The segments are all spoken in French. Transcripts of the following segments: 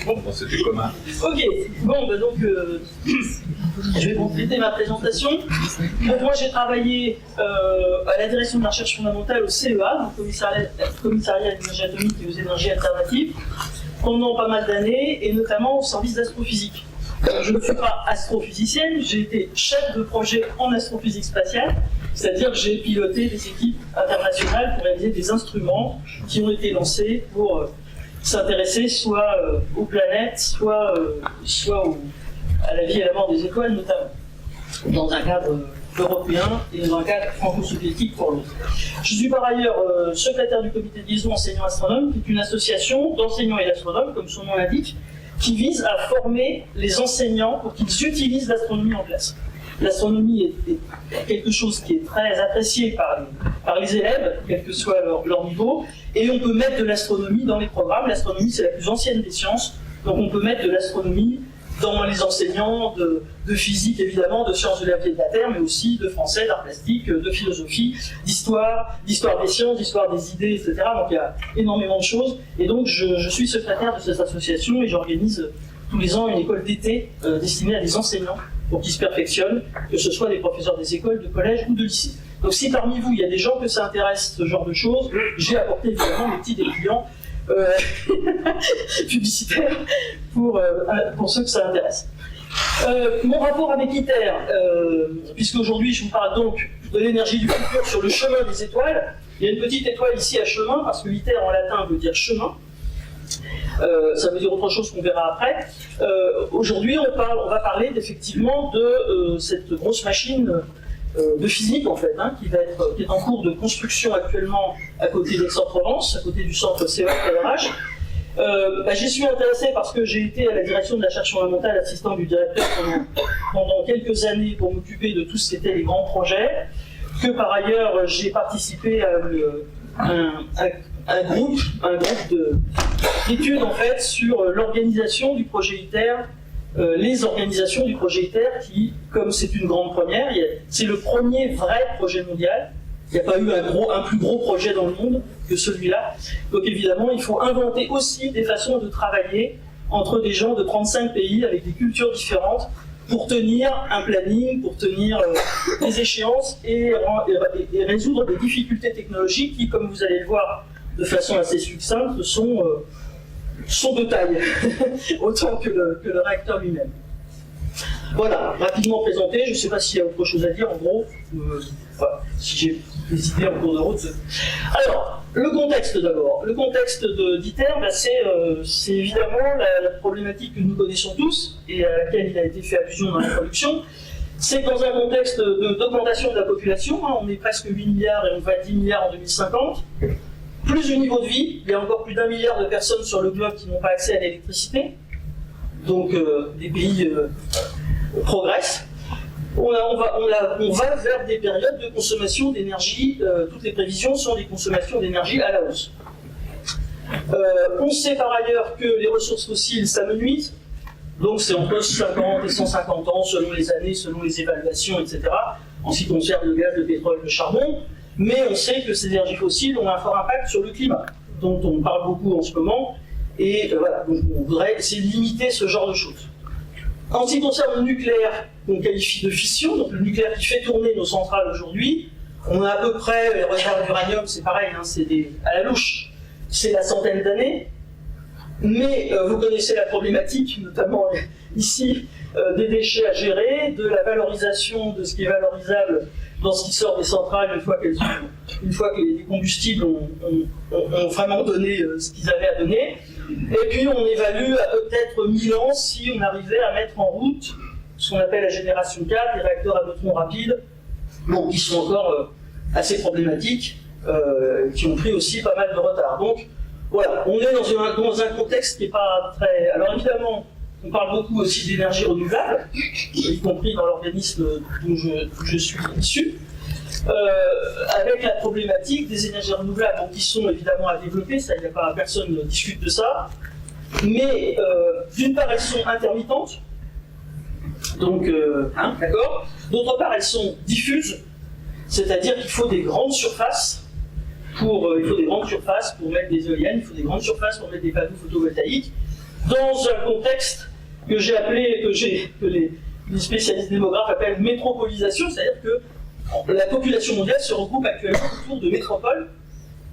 Bon, c'était commun. Ok, bon, bah donc, je vais compléter ma présentation. Donc, moi, j'ai travaillé à la direction de la recherche fondamentale au CEA, donc Commissariat à l'énergie atomique et aux énergies alternatives, pendant pas mal d'années, et notamment au service d'astrophysique. Je ne suis pas astrophysicienne, j'ai été chef de projet en astrophysique spatiale, c'est-à-dire que j'ai piloté des équipes internationales pour réaliser des instruments qui ont été lancés pour s'intéresser soit aux planètes, soit à la vie et à la mort des étoiles notamment, dans un cadre européen et dans un cadre franco-soviétique pour l'autre. Je suis par ailleurs secrétaire du comité de liaison enseignants-astronomes, qui est une association d'enseignants et d'astronomes, comme son nom l'indique, qui vise à former les enseignants pour qu'ils utilisent l'astronomie en classe. L'astronomie est quelque chose qui est très apprécié par les élèves, quel que soit leur niveau, et on peut mettre de l'astronomie dans les programmes. L'astronomie, c'est la plus ancienne des sciences, donc on peut mettre de l'astronomie dans les enseignants de physique, évidemment, de sciences de la vie et de la Terre, mais aussi de français, d'art plastique, de philosophie, d'histoire des sciences, d'histoire des idées, etc. Donc il y a énormément de choses. Et donc je suis secrétaire de cette association et j'organise tous les ans une école d'été destinée à des enseignants pour qu'ils se perfectionnent, que ce soit des professeurs des écoles, de collège ou de lycée. Donc si parmi vous, il y a des gens que ça intéresse, ce genre de choses, j'ai apporté évidemment mes petits dépliants publicitaires pour ceux que ça intéresse. Mon rapport avec ITER, puisque aujourd'hui je vous parle donc de l'énergie du futur sur le chemin des étoiles, il y a une petite étoile ici à chemin, parce que ITER en latin veut dire chemin. Ça veut dire autre chose qu'on verra après. Aujourd'hui, on va parler effectivement de cette grosse machine de physique, en fait, hein, qui est en cours de construction actuellement à côté d'Aix-en-Provence, à côté du centre CEA-PRH. J'y suis intéressé parce que j'ai été à la direction de la recherche fondamentale, assistant du directeur pendant quelques années pour m'occuper de tout ce qui était les grands projets, que par ailleurs j'ai participé à un groupe d'études en fait sur l'organisation du projet ITER, les organisations du projet ITER qui, comme c'est une grande première, c'est le premier vrai projet mondial. Il n'y a pas eu un plus gros projet dans le monde que celui-là. Donc évidemment, il faut inventer aussi des façons de travailler entre des gens de 35 pays avec des cultures différentes pour tenir un planning, pour tenir des échéances et résoudre des difficultés technologiques qui, comme vous allez le voir de façon assez succincte, sont de taille, autant que le réacteur lui-même. Voilà, rapidement présenté, je ne sais pas s'il y a autre chose à dire, en gros, si j'ai des idées en cours de route. Alors, le contexte d'abord. Le contexte d'ITER, c'est évidemment la problématique que nous connaissons tous, et à laquelle il a été fait allusion dans l'introduction. C'est dans un contexte d'augmentation de la population, hein, on est presque 8 milliards et on va à 10 milliards en 2050. Plus le niveau de vie, il y a encore plus d'1 milliard de personnes sur le globe qui n'ont pas accès à l'électricité. Donc les pays progressent. On va vers des périodes de consommation d'énergie, toutes les prévisions sont des consommations d'énergie à la hausse. On sait par ailleurs que les ressources fossiles s'amenuisent, donc c'est entre 50 et 150 ans selon les années, selon les évaluations, etc. En ce qui concerne le gaz, le pétrole, le charbon. Mais on sait que ces énergies fossiles ont un fort impact sur le climat, dont on parle beaucoup en ce moment, et voilà, donc on voudrait essayer de limiter ce genre de choses. En ce qui concerne le nucléaire, qu'on qualifie de fission, donc le nucléaire qui fait tourner nos centrales aujourd'hui, on a à peu près, les réserves d'uranium, c'est pareil, hein, c'est à la louche, c'est la centaine d'années, mais vous connaissez la problématique, notamment ici, des déchets à gérer, de la valorisation de ce qui est valorisable dans ce qui sort des centrales une fois que les combustibles ont vraiment donné ce qu'ils avaient à donner. Et puis on évalue à peut-être 1000 ans si on arrivait à mettre en route ce qu'on appelle la génération 4, les réacteurs à neutrons rapides, qui sont encore assez problématiques, qui ont pris aussi pas mal de retard. Donc voilà, on est dans un contexte qui n'est pas très... Alors évidemment, on parle beaucoup aussi d'énergie renouvelable, y compris dans l'organisme d'où je suis issu, avec la problématique des énergies renouvelables, donc, qui sont évidemment à développer, ça, il n'y a pas, personne ne discute de ça, mais d'une part, elles sont intermittentes, donc, d'accord. D'autre part, elles sont diffuses, c'est-à-dire qu'il faut des grandes surfaces pour mettre des éoliennes, il faut des grandes surfaces pour mettre des panneaux photovoltaïques, dans un contexte que j'ai appelé, que les spécialistes démographes appellent métropolisation, c'est-à-dire que la population mondiale se regroupe actuellement autour de métropoles,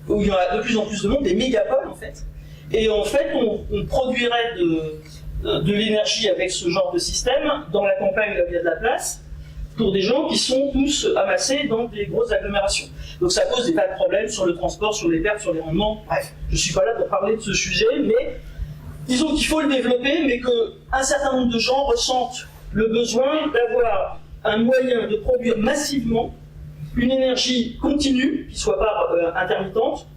où il y a de plus en plus de monde, des mégapoles en fait. Et en fait, on produirait de l'énergie avec ce genre de système dans la campagne là où il y a de la place, pour des gens qui sont tous amassés dans des grosses agglomérations. Donc ça pose des tas de problèmes sur le transport, sur les pertes, sur les rendements. Bref, je ne suis pas là pour parler de ce sujet, mais disons qu'il faut le développer, mais qu'un certain nombre de gens ressentent le besoin d'avoir un moyen de produire massivement une énergie continue, qui ne soit pas intermittente,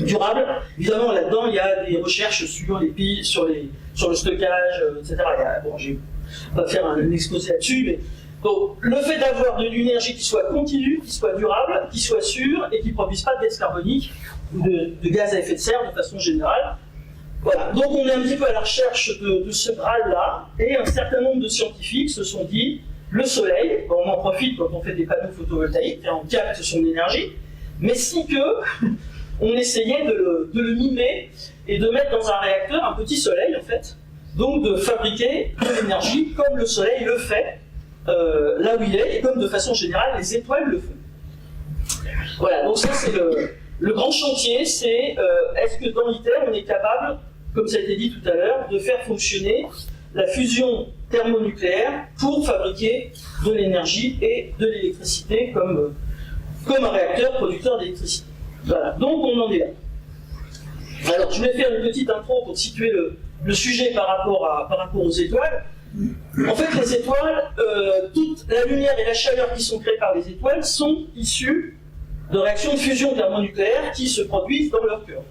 durable. Évidemment, là-dedans, il y a des recherches sur les pays, sur le stockage, etc. Bon, je ne vais pas faire un exposé là-dessus, mais donc, le fait d'avoir de l'énergie qui soit continue, qui soit durable, qui soit sûre et qui ne produise pas de gaz carbonique ou de gaz à effet de serre de façon générale. Voilà. Donc on est un petit peu à la recherche de ce Graal-là, et un certain nombre de scientifiques se sont dit, le soleil, on en profite quand on fait des panneaux photovoltaïques et on capte son énergie, mais si que on essayait de le mimer et de mettre dans un réacteur un petit soleil en fait, donc de fabriquer de l'énergie comme le soleil le fait, là où il est, et comme de façon générale les étoiles le font. Voilà, donc ça c'est le grand chantier, c'est est-ce que dans l'ITER on est capable, comme ça a été dit tout à l'heure, de faire fonctionner la fusion thermonucléaire pour fabriquer de l'énergie et de l'électricité comme un réacteur producteur d'électricité. Voilà, donc on en est là. Alors je vais faire une petite intro pour situer le sujet par rapport aux étoiles. En fait, les étoiles, toute la lumière et la chaleur qui sont créées par les étoiles sont issues de réactions de fusion thermonucléaire qui se produisent dans leur cœur.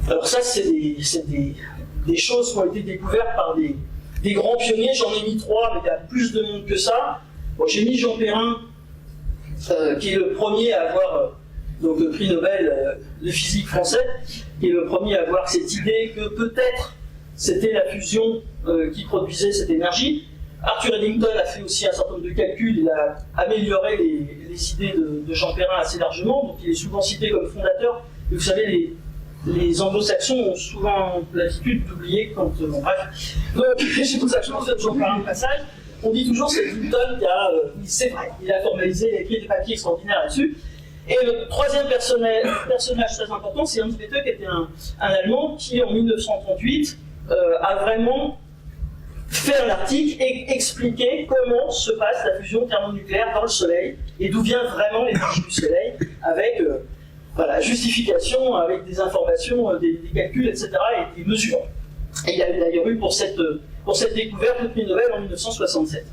Alors ça, c'est des choses qui ont été découvertes par des grands pionniers. J'en ai mis 3, mais il y a plus de monde que ça. Bon, j'ai mis Jean Perrin, qui est le premier à avoir donc le prix Nobel de physique français, qui est le premier à avoir cette idée que peut-être c'était la fusion qui produisait cette énergie. Arthur Eddington a fait aussi un certain nombre de calculs, il a amélioré les idées de Jean Perrin assez largement, donc il est souvent cité comme fondateur. Et vous savez, les anglo-saxons ont souvent l'habitude d'oublier quand... bon, bref. Donc, c'est pour ça que je mentionne Jean Perrin au passage. On dit toujours que c'est Newton qui a... c'est vrai, il a formalisé, il a écrit des papiers extraordinaires là-dessus. Et le troisième personnage très important, c'est Hans Bethe, qui était un Allemand qui, en 1938, a vraiment fait un article et expliqué comment se passe la fusion thermonucléaire dans le Soleil et d'où vient vraiment l'énergie du Soleil, avec voilà, justification, avec des informations, des calculs, etc. et des mesures. Et il y a d'ailleurs eu pour cette découverte le prix Nobel en 1967.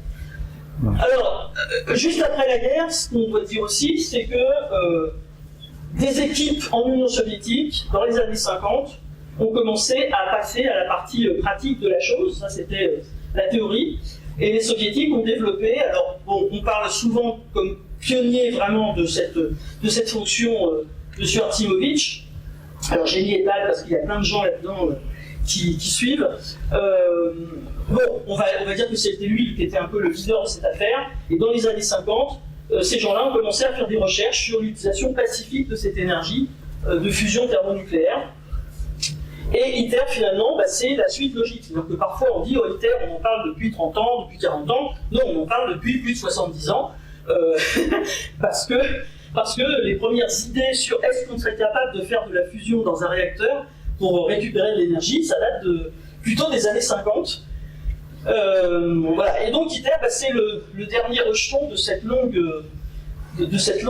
Alors, juste après la guerre, ce qu'on doit dire aussi, c'est que des équipes en Union soviétique, dans les années 50, ont commencé à passer à la partie pratique de la chose. Ça, c'était la théorie. Et les soviétiques ont développé, alors bon, on parle souvent comme pionnier vraiment de cette fonction de Suartzimovitch. Alors j'ai mis Etal parce qu'il y a plein de gens là-dedans qui suivent. Bon, on va dire que c'était lui qui était un peu le leader de cette affaire. Et dans les années 50, ces gens-là ont commencé à faire des recherches sur l'utilisation pacifique de cette énergie de fusion thermonucléaire. Et ITER, finalement, c'est la suite logique. C'est-à-dire que parfois on dit, ITER, on en parle depuis 30 ans, depuis 40 ans. Non, on en parle depuis plus de 70 ans. Parce que les premières idées sur est-ce qu'on serait capable de faire de la fusion dans un réacteur pour récupérer de l'énergie, ça date plutôt des années 50. Voilà. Et donc ITER, c'est le dernier rejeton de cette longue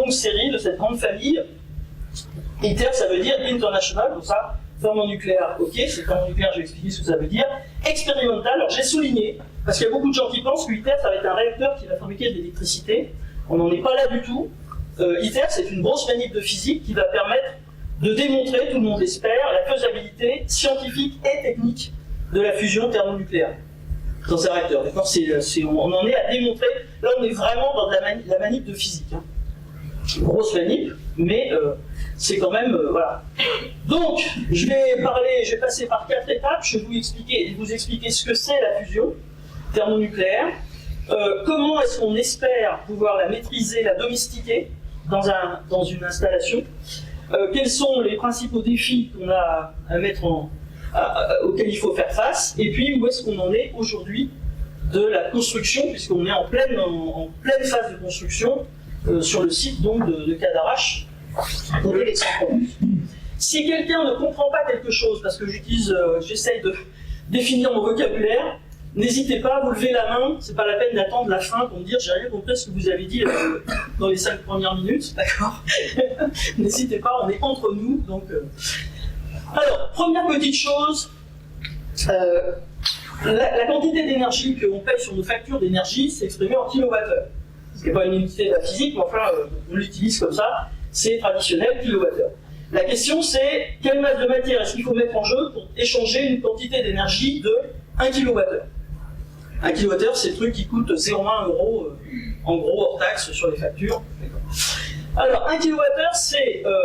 série, de cette grande famille. ITER, ça veut dire International, donc ça, thermonucléaire, ok, c'est thermonucléaire, je vais expliquer ce que ça veut dire. Expérimental, alors j'ai souligné, parce qu'il y a beaucoup de gens qui pensent que ITER, ça va être un réacteur qui va fabriquer de l'électricité. On n'en est pas là du tout. ITER, c'est une grosse manip de physique qui va permettre de démontrer, tout le monde l'espère, la faisabilité scientifique et technique de la fusion thermonucléaire dans un réacteur. On en est à démontrer, là on est vraiment dans de la manip de physique. Hein. Grosse manip, mais c'est quand même... voilà. Donc, je vais passer par 4 étapes, je vais vous expliquer ce que c'est la fusion thermonucléaire, comment est-ce qu'on espère pouvoir la maîtriser, la domestiquer dans une installation, quels sont les principaux défis qu'on a à mettre auxquels il faut faire face, et puis où est-ce qu'on en est aujourd'hui de la construction, puisqu'on est en pleine phase de construction sur le site donc, de Cadarache, dans l'Aix-en-Provence. Si quelqu'un ne comprend pas quelque chose, parce que j'essaye de définir mon vocabulaire, n'hésitez pas à vous lever la main, c'est pas la peine d'attendre la fin pour me dire j'ai rien compris à ce que vous avez dit dans les 5 premières minutes, d'accord. N'hésitez pas, on est entre nous, donc... Alors, première petite chose, la quantité d'énergie que l'on paye sur nos factures d'énergie, c'est exprimé en kilowattheure. Ce n'est pas une unité de la physique, mais enfin, on l'utilise comme ça, c'est traditionnel, kilowattheure. La question c'est, quelle masse de matière est-ce qu'il faut mettre en jeu pour échanger une quantité d'énergie de 1 kWh. 1 kWh, c'est le truc qui coûte 0,1 €, en gros, hors taxe sur les factures. Alors, 1 kWh,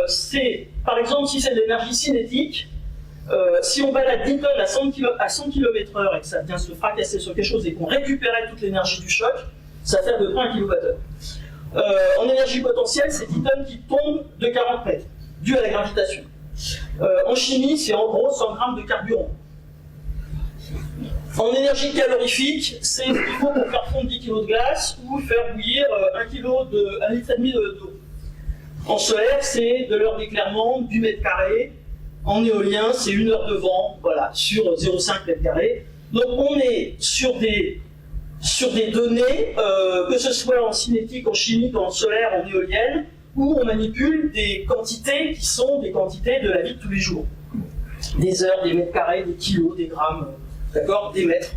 c'est, par exemple, si c'est de l'énergie cinétique, si on balade 10 tonnes à 100 km/h et que ça vient se fracasser sur quelque chose et qu'on récupérait toute l'énergie du choc, ça fait à peu près 1 kWh. En énergie potentielle, c'est 10 tonnes qui tombent de 40 mètres, dû à la gravitation. En chimie, c'est en gros 100 grammes de carburant. En énergie calorifique, c'est ce qu'il faut pour faire fondre 10 kg de glace ou faire bouillir 1,5 kg d'eau. En solaire, c'est de l'heure d'éclairement, du mètre carré. En éolien, c'est 1 heure de vent, voilà, sur 0,5 mètre carré. Donc on est sur des données, que ce soit en cinétique, en chimique, en solaire, en éolienne, où on manipule des quantités qui sont des quantités de la vie de tous les jours. Des heures, des mètres carrés, des kilos, des grammes, d'accord, des mètres.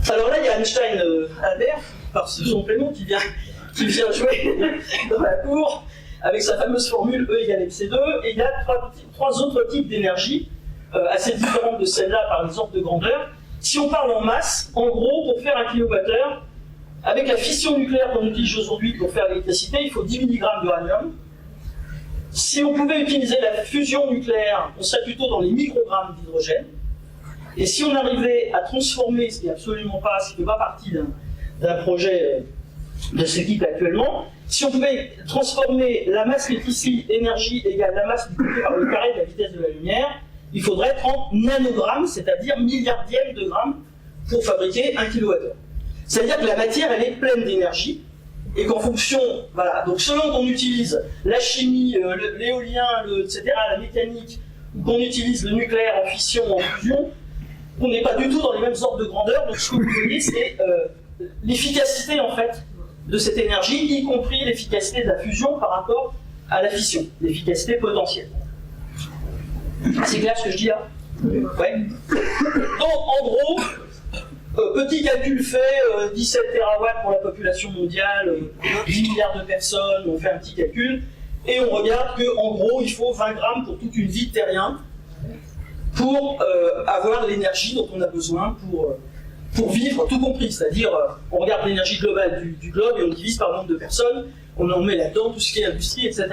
Alors là, il y a Einstein Albert, par son prénom, qui vient jouer dans la cour, avec sa fameuse formule E = MC2, et il y a trois autres types d'énergie, assez différentes de celle-là par exemple de grandeur. Si on parle en masse, en gros, pour faire 1 kWh, avec la fission nucléaire qu'on utilise aujourd'hui pour faire l'électricité, il faut 10 mg d'uranium. Si on pouvait utiliser la fusion nucléaire, on serait plutôt dans les microgrammes d'hydrogène. Et si on arrivait à transformer, ce qui n'est absolument pas, ce qui ne fait pas partie d'un projet de cette équipe actuellement, si on pouvait transformer la masse ici, énergie égale la masse multipliée par le carré de la vitesse de la lumière, il faudrait 30 nanogrammes, c'est-à-dire milliardièmes de grammes, pour fabriquer 1 kWh. C'est-à-dire que la matière, elle est pleine d'énergie, et qu'en fonction, voilà, donc selon qu'on utilise la chimie, l'éolien, etc., la mécanique, ou qu'on utilise le nucléaire en fission ou en fusion, on n'est pas du tout dans les mêmes ordres de grandeur, donc ce que vous voyez, c'est l'efficacité, en fait, de cette énergie, y compris l'efficacité de la fusion par rapport à la fission, l'efficacité potentielle. C'est clair ce que je dis là? Ouais. Donc, en gros, petit calcul fait, 17 TW pour la population mondiale, 10 milliards de personnes, on fait un petit calcul, et on regarde qu'en gros, il faut 20 grammes pour toute une vie de terrien pour avoir l'énergie dont on a besoin pour vivre, tout compris. C'est-à-dire, on regarde l'énergie globale du globe et on divise par le nombre de personnes, on en met là-dedans tout ce qui est industrie, etc.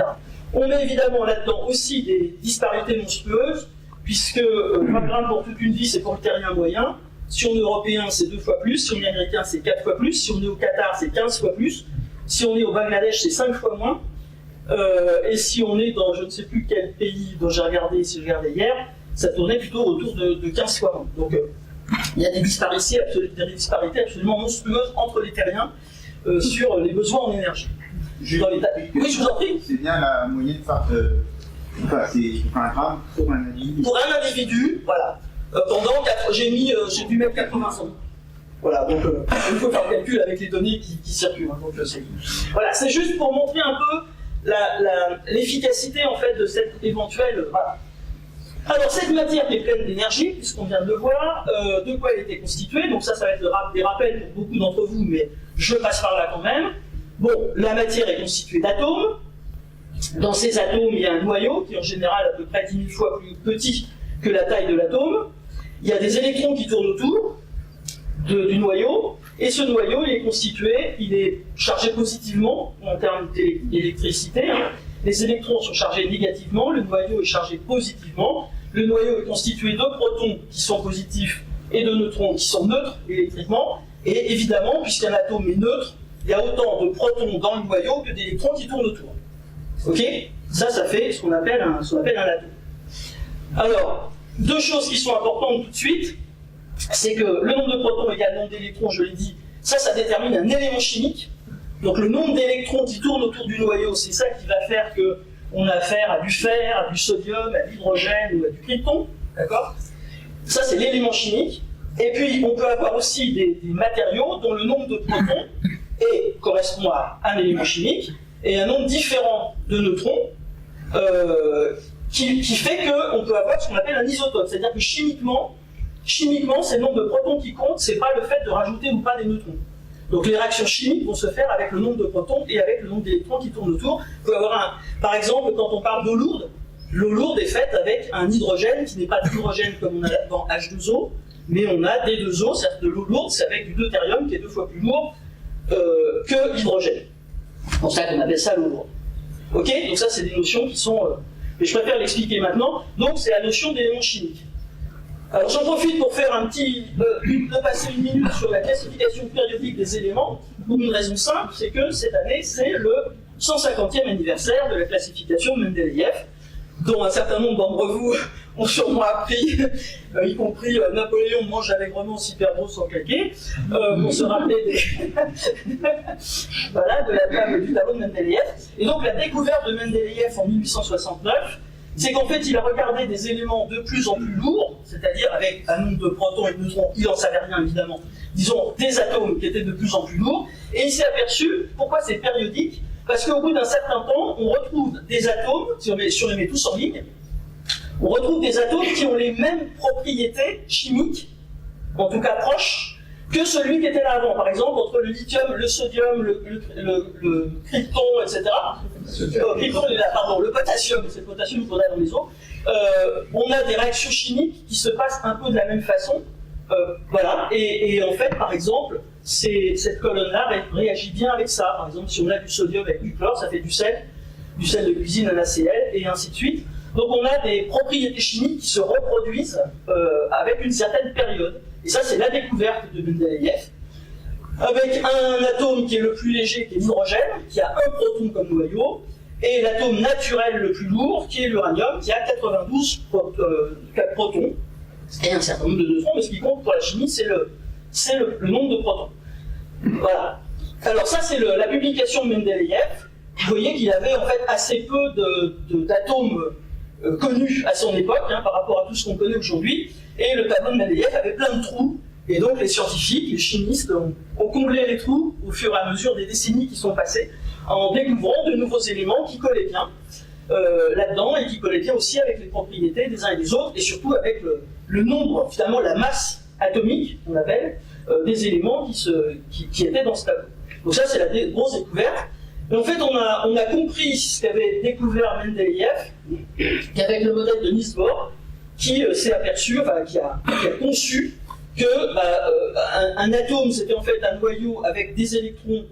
On met évidemment là-dedans aussi des disparités monstrueuses, puisque 20 grammes pour toute une vie, c'est pour le terrien moyen. Si on est européen, c'est 2 fois plus. Si on est américain, c'est 4 fois plus. Si on est au Qatar, c'est 15 fois plus. Si on est au Bangladesh, c'est 5 fois moins. Et si on est dans je ne sais plus quel pays dont j'ai regardé hier, ça tournait plutôt autour de 15 fois moins. Donc il y a des disparités absolument monstrueuses entre les terriens sur les besoins en énergie. Oui, je vous en prie. C'est bien la moyenne, c'est 1 gramme pour un individu. Pour un individu, voilà. J'ai dû mettre 80 centimes. Voilà, donc il faut faire le calcul avec les données qui circulent. Hein, donc, voilà, c'est juste pour montrer un peu l'efficacité en fait de cette éventuelle. Voilà. Alors cette matière qui est pleine d'énergie, puisqu'on vient de le voir, de quoi elle était constituée. Donc ça va être des rappels pour beaucoup d'entre vous, mais je passe par là quand même. Bon, la matière est constituée d'atomes, Dans ces atomes, il y a un noyau qui est en général à peu près 10 000 fois plus petit que la taille de l'atome. Il y a des électrons qui tournent autour du noyau, et ce noyau, il est constitué, il est chargé positivement en termes d'électricité. Les électrons sont chargés négativement, le noyau est chargé positivement. Le noyau est constitué de protons qui sont positifs et de neutrons qui sont neutres électriquement. Et évidemment, puisqu'un atome est neutre, il y a autant de protons dans le noyau que d'électrons qui tournent autour. Ok? Ça fait ce qu'on appelle un atome. Alors, deux choses qui sont importantes tout de suite, c'est que le nombre de protons égale le nombre d'électrons, je l'ai dit, ça détermine un élément chimique. Donc le nombre d'électrons qui tournent autour du noyau, c'est ça qui va faire qu'on a affaire à du fer, à du sodium, à l'hydrogène ou à du krypton. D'accord? Ça, c'est l'élément chimique. Et puis, on peut avoir aussi des matériaux dont le nombre de protons correspond à un élément chimique et un nombre différent de neutrons qui fait qu'on peut avoir ce qu'on appelle un isotope. C'est-à-dire que chimiquement, c'est le nombre de protons qui compte, c'est pas le fait de rajouter ou pas des neutrons. Donc les réactions chimiques vont se faire avec le nombre de protons et avec le nombre d'électrons qui tournent autour. On peut avoir par exemple, quand on parle d'eau lourde, l'eau lourde est faite avec un hydrogène qui n'est pas d'hydrogène comme on a dans H2O, mais on a D2O, c'est-à-dire de l'eau lourde, c'est avec du deutérium qui est 2 fois plus lourd que l'hydrogène. C'est pour ça qu'on appelle ça l'eau lourde. Ok? Donc ça, c'est des notions qui sont... mais je préfère l'expliquer maintenant. Donc c'est la notion d'éléments chimiques. Alors j'en profite pour faire de passer une minute sur la classification périodique des éléments, pour une raison simple, c'est que cette année, c'est le 150e anniversaire de la classification de Mendeleïev, dont un certain nombre d'entre vous ont sûrement appris, y compris Napoléon mange allègrement si perdreau sans claquer, pour se rappeler voilà, de la table du tableau de Mendeleïev. Et donc la découverte de Mendeleïev en 1869, c'est qu'en fait il a regardé des éléments de plus en plus lourds, c'est-à-dire avec un nombre de protons et de neutrons, il n'en savait rien évidemment, disons des atomes qui étaient de plus en plus lourds, et il s'est aperçu, pourquoi c'est périodique? Parce qu'au bout d'un certain temps, on retrouve des atomes, si on les met tous en ligne, on retrouve des atomes qui ont les mêmes propriétés chimiques, en tout cas proches, que celui qui était là avant. Par exemple, entre le lithium, le sodium, le krypton, etc. Krypton, pardon, le potassium, c'est le potassium qu'on a dans les eaux. On a des réactions chimiques qui se passent un peu de la même façon. Voilà, et en fait, par exemple, cette colonne-là réagit bien avec ça. Par exemple, si on a du sodium avec du chlore, ça fait du sel de cuisine, un ACL, et ainsi de suite. Donc on a des propriétés chimiques qui se reproduisent avec une certaine période. Et ça, c'est la découverte de Mendeleïev, avec un atome qui est le plus léger, qui est l'hydrogène, qui a un proton comme noyau, et l'atome naturel le plus lourd, qui est l'uranium, qui a 92 protons, et un certain nombre de neutrons, mais ce qui compte pour la chimie, c'est le nombre de protons. Voilà. Alors ça, c'est la publication de Mendeleïev. Vous voyez qu'il avait en fait assez peu d'atomes connus à son époque, par rapport à tout ce qu'on connaît aujourd'hui, et le tableau de Mendeleïev avait plein de trous, et donc les scientifiques, les chimistes ont comblé les trous au fur et à mesure des décennies qui sont passées, en découvrant de nouveaux éléments qui collaient bien là-dedans, et qui collaient bien aussi avec les propriétés des uns et des autres, et surtout avec le nombre, finalement la masse atomique, on appelle, des éléments qui étaient dans ce tableau. Donc ça, c'est la grosse découverte. Et en fait, on a compris ce qu'avait découvert Mendeleïev, qu'avec le modèle de Niels Bohr, qui s'est aperçu, qui a conçu que un atome, c'était en fait un noyau avec des électrons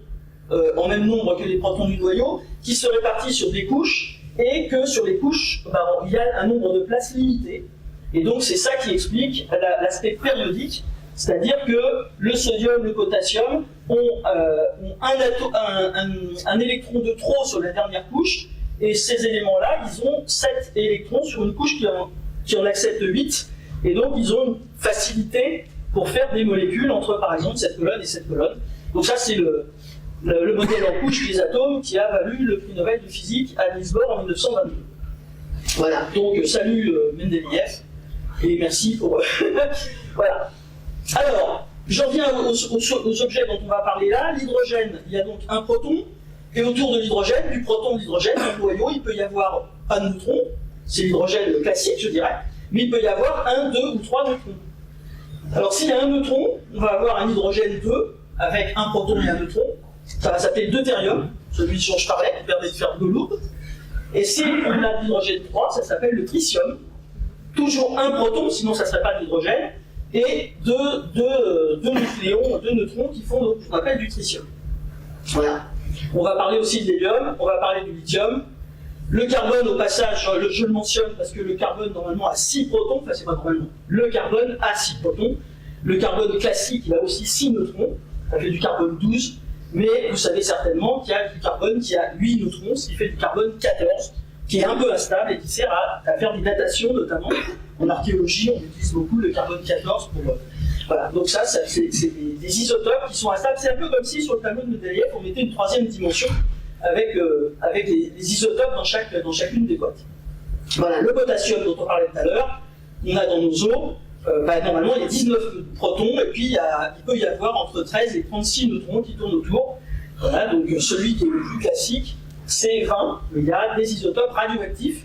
en même nombre que les protons du noyau, qui se répartissent sur des couches, et que sur les couches, il y a un nombre de places limité. Et donc c'est ça qui explique l'aspect périodique, c'est-à-dire que le sodium, le potassium ont un électron de trop sur la dernière couche, et ces éléments-là, ils ont 7 électrons sur une couche qui en accepte 8, et donc ils ont une facilité pour faire des molécules entre, par exemple, cette colonne et cette colonne. Donc ça, c'est le modèle en couche des atomes qui a valu le prix Nobel de physique à Niels Bohr en 1922. Voilà, donc salut Mendeleïev, et merci pour... voilà. Alors, j'en viens aux objets dont on va parler là. L'hydrogène, il y a donc un proton, et autour de l'hydrogène, du proton de l'hydrogène, dans le noyau, il peut y avoir un neutron, c'est l'hydrogène classique, je dirais, mais il peut y avoir 1, 2 ou 3 neutrons. Alors s'il y a un neutron, on va avoir un hydrogène 2, avec un proton et un neutron, ça va s'appeler deutérium, celui dont je parlais, qui permet de faire de l'eau lourde. Et si on a de l'hydrogène 3, ça s'appelle le tritium. Toujours un proton, sinon ça ne serait pas de l'hydrogène, et deux nucléons, deux neutrons qui font donc, ce qu'on appelle du tritium. Voilà. On va parler aussi de l'hélium, on va parler du lithium. Le carbone, au passage, je le mentionne parce que le carbone, normalement, a 6 protons, enfin, c'est pas normalement. Le carbone a 6 protons. Le carbone classique, il a aussi 6 neutrons. Ça fait du carbone 12. Mais vous savez certainement qu'il y a du carbone qui a 8 neutrons, ce qui fait du carbone 14, qui est un peu instable et qui sert à faire des datations, notamment. En archéologie, on utilise beaucoup le carbone 14 pour. Voilà, donc ça c'est des isotopes qui sont instables. C'est un peu comme si sur le tableau de Mendeleïev, on mettait une troisième dimension avec les isotopes dans chacune des boîtes. Voilà, le potassium dont on parlait tout à l'heure, on a dans nos eaux, normalement il y a 19 protons, et puis il peut y avoir entre 13 et 36 neutrons qui tournent autour. Voilà, donc celui qui est le plus classique, c'est 20. Il y a des isotopes radioactifs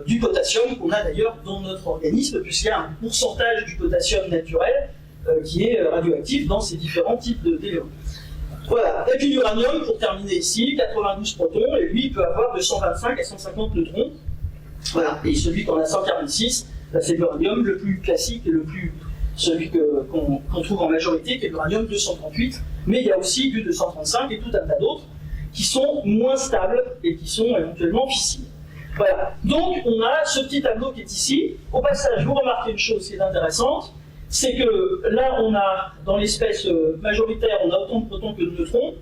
du potassium qu'on a d'ailleurs dans notre organisme, puisqu'il y a un pourcentage du potassium naturel qui est radioactif dans ces différents types d'éléments. Voilà. Et puis l'uranium, pour terminer ici, 92 protons, et lui il peut avoir de 125 à 150 neutrons. Voilà. Et celui qu'on a 146, c'est l'uranium le plus classique et celui qu'on trouve en majorité, qui est l'uranium 238. Mais il y a aussi du 235 et tout un tas d'autres qui sont moins stables et qui sont éventuellement fissiles. Voilà. Donc on a ce petit tableau qui est ici. Au passage, vous remarquez une chose qui est intéressante, c'est que là on a, dans l'espèce majoritaire, on a autant de protons que de neutrons.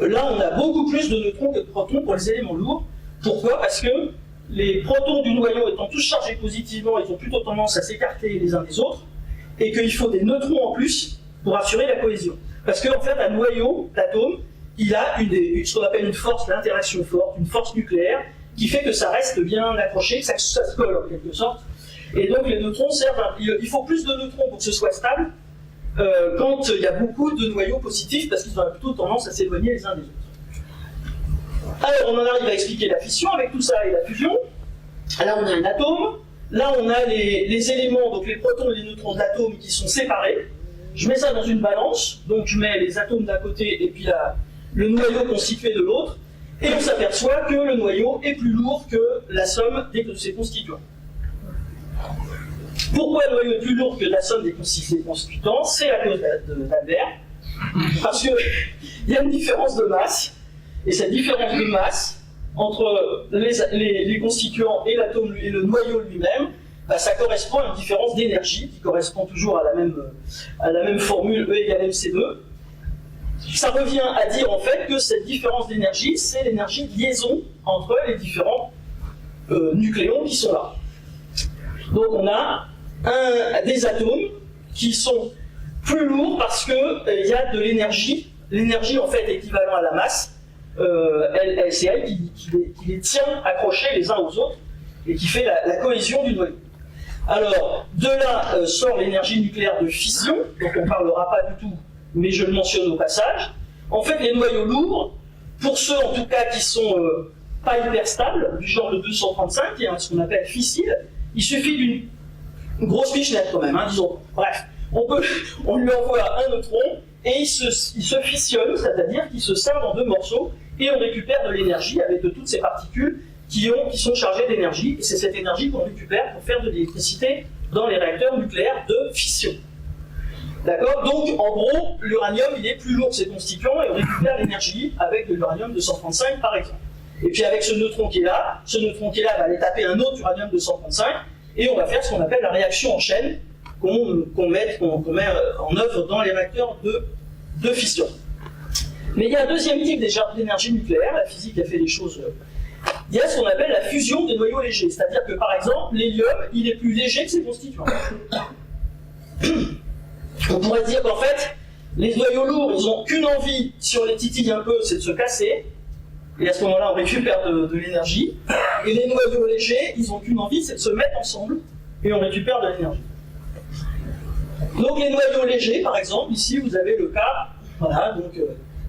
Là on a beaucoup plus de neutrons que de protons pour les éléments lourds. Pourquoi? Parce que les protons du noyau étant tous chargés positivement, ils ont plutôt tendance à s'écarter les uns des autres, et qu'il faut des neutrons en plus pour assurer la cohésion. Parce qu'en fait, un noyau d'atome, il a ce qu'on appelle une force, l'interaction forte, une force nucléaire, qui fait que ça reste bien accroché, que ça se colle en quelque sorte. Et donc les neutrons servent, il faut plus de neutrons pour que ce soit stable quand il y a beaucoup de noyaux positifs, parce qu'ils ont plutôt tendance à s'éloigner les uns des autres. Alors on en arrive à expliquer la fission avec tout ça et la fusion. Là on a un atome, là on a les éléments, donc les protons et les neutrons de l'atome qui sont séparés. Je mets ça dans une balance, donc je mets les atomes d'un côté et puis le noyau constitué de l'autre. Et on s'aperçoit que le noyau est plus lourd que la somme de ses constituants. Pourquoi le noyau est plus lourd que la somme des constituants? C'est à cause d'Albert. Parce qu'il y a une différence de masse, et cette différence de masse entre les constituants et l'atome et le noyau lui-même, ça correspond à une différence d'énergie qui correspond toujours à la même formule E égale mc2. Ça revient à dire en fait que cette différence d'énergie, c'est l'énergie de liaison entre les différents nucléons qui sont là. Donc on a des atomes qui sont plus lourds parce qu'il y a de l'énergie. L'énergie en fait est équivalente à la masse. C'est elle qui les tient accrochés les uns aux autres et qui fait la cohésion du noyau. Alors, de là sort l'énergie nucléaire de fission, dont on ne parlera pas du tout, mais je le mentionne au passage. En fait, les noyaux lourds, pour ceux en tout cas qui sont pas hyper stables, du genre de 235, qui est ce qu'on appelle fissile, il suffit d'une grosse pichenette quand même, hein, disons. Bref, on lui envoie un neutron et il se fissionne, c'est-à-dire qu'il se scinde en deux morceaux et on récupère de l'énergie avec toutes ces particules qui sont chargées d'énergie, et c'est cette énergie qu'on récupère pour faire de l'électricité dans les réacteurs nucléaires de fission. D'accord? Donc, en gros, l'uranium, il est plus lourd que ses constituants, et on récupère l'énergie avec de l'uranium 235, par exemple. Et puis avec ce neutron qui est là va aller taper un autre uranium 235, et on va faire ce qu'on appelle la réaction en chaîne, qu'on met en œuvre dans les réacteurs de fission. Mais il y a un deuxième type d'énergie nucléaire, la physique a fait des choses... Il y a ce qu'on appelle la fusion des noyaux légers, c'est-à-dire que par exemple, l'hélium, il est plus léger que ses constituants. On pourrait dire qu'en fait, les noyaux lourds, ils n'ont qu'une envie, si on les titille un peu, c'est de se casser, et à ce moment-là, on récupère de l'énergie. Et les noyaux légers, ils n'ont qu'une envie, c'est de se mettre ensemble, et on récupère de l'énergie. Donc les noyaux légers, par exemple, ici vous avez le cas, voilà, donc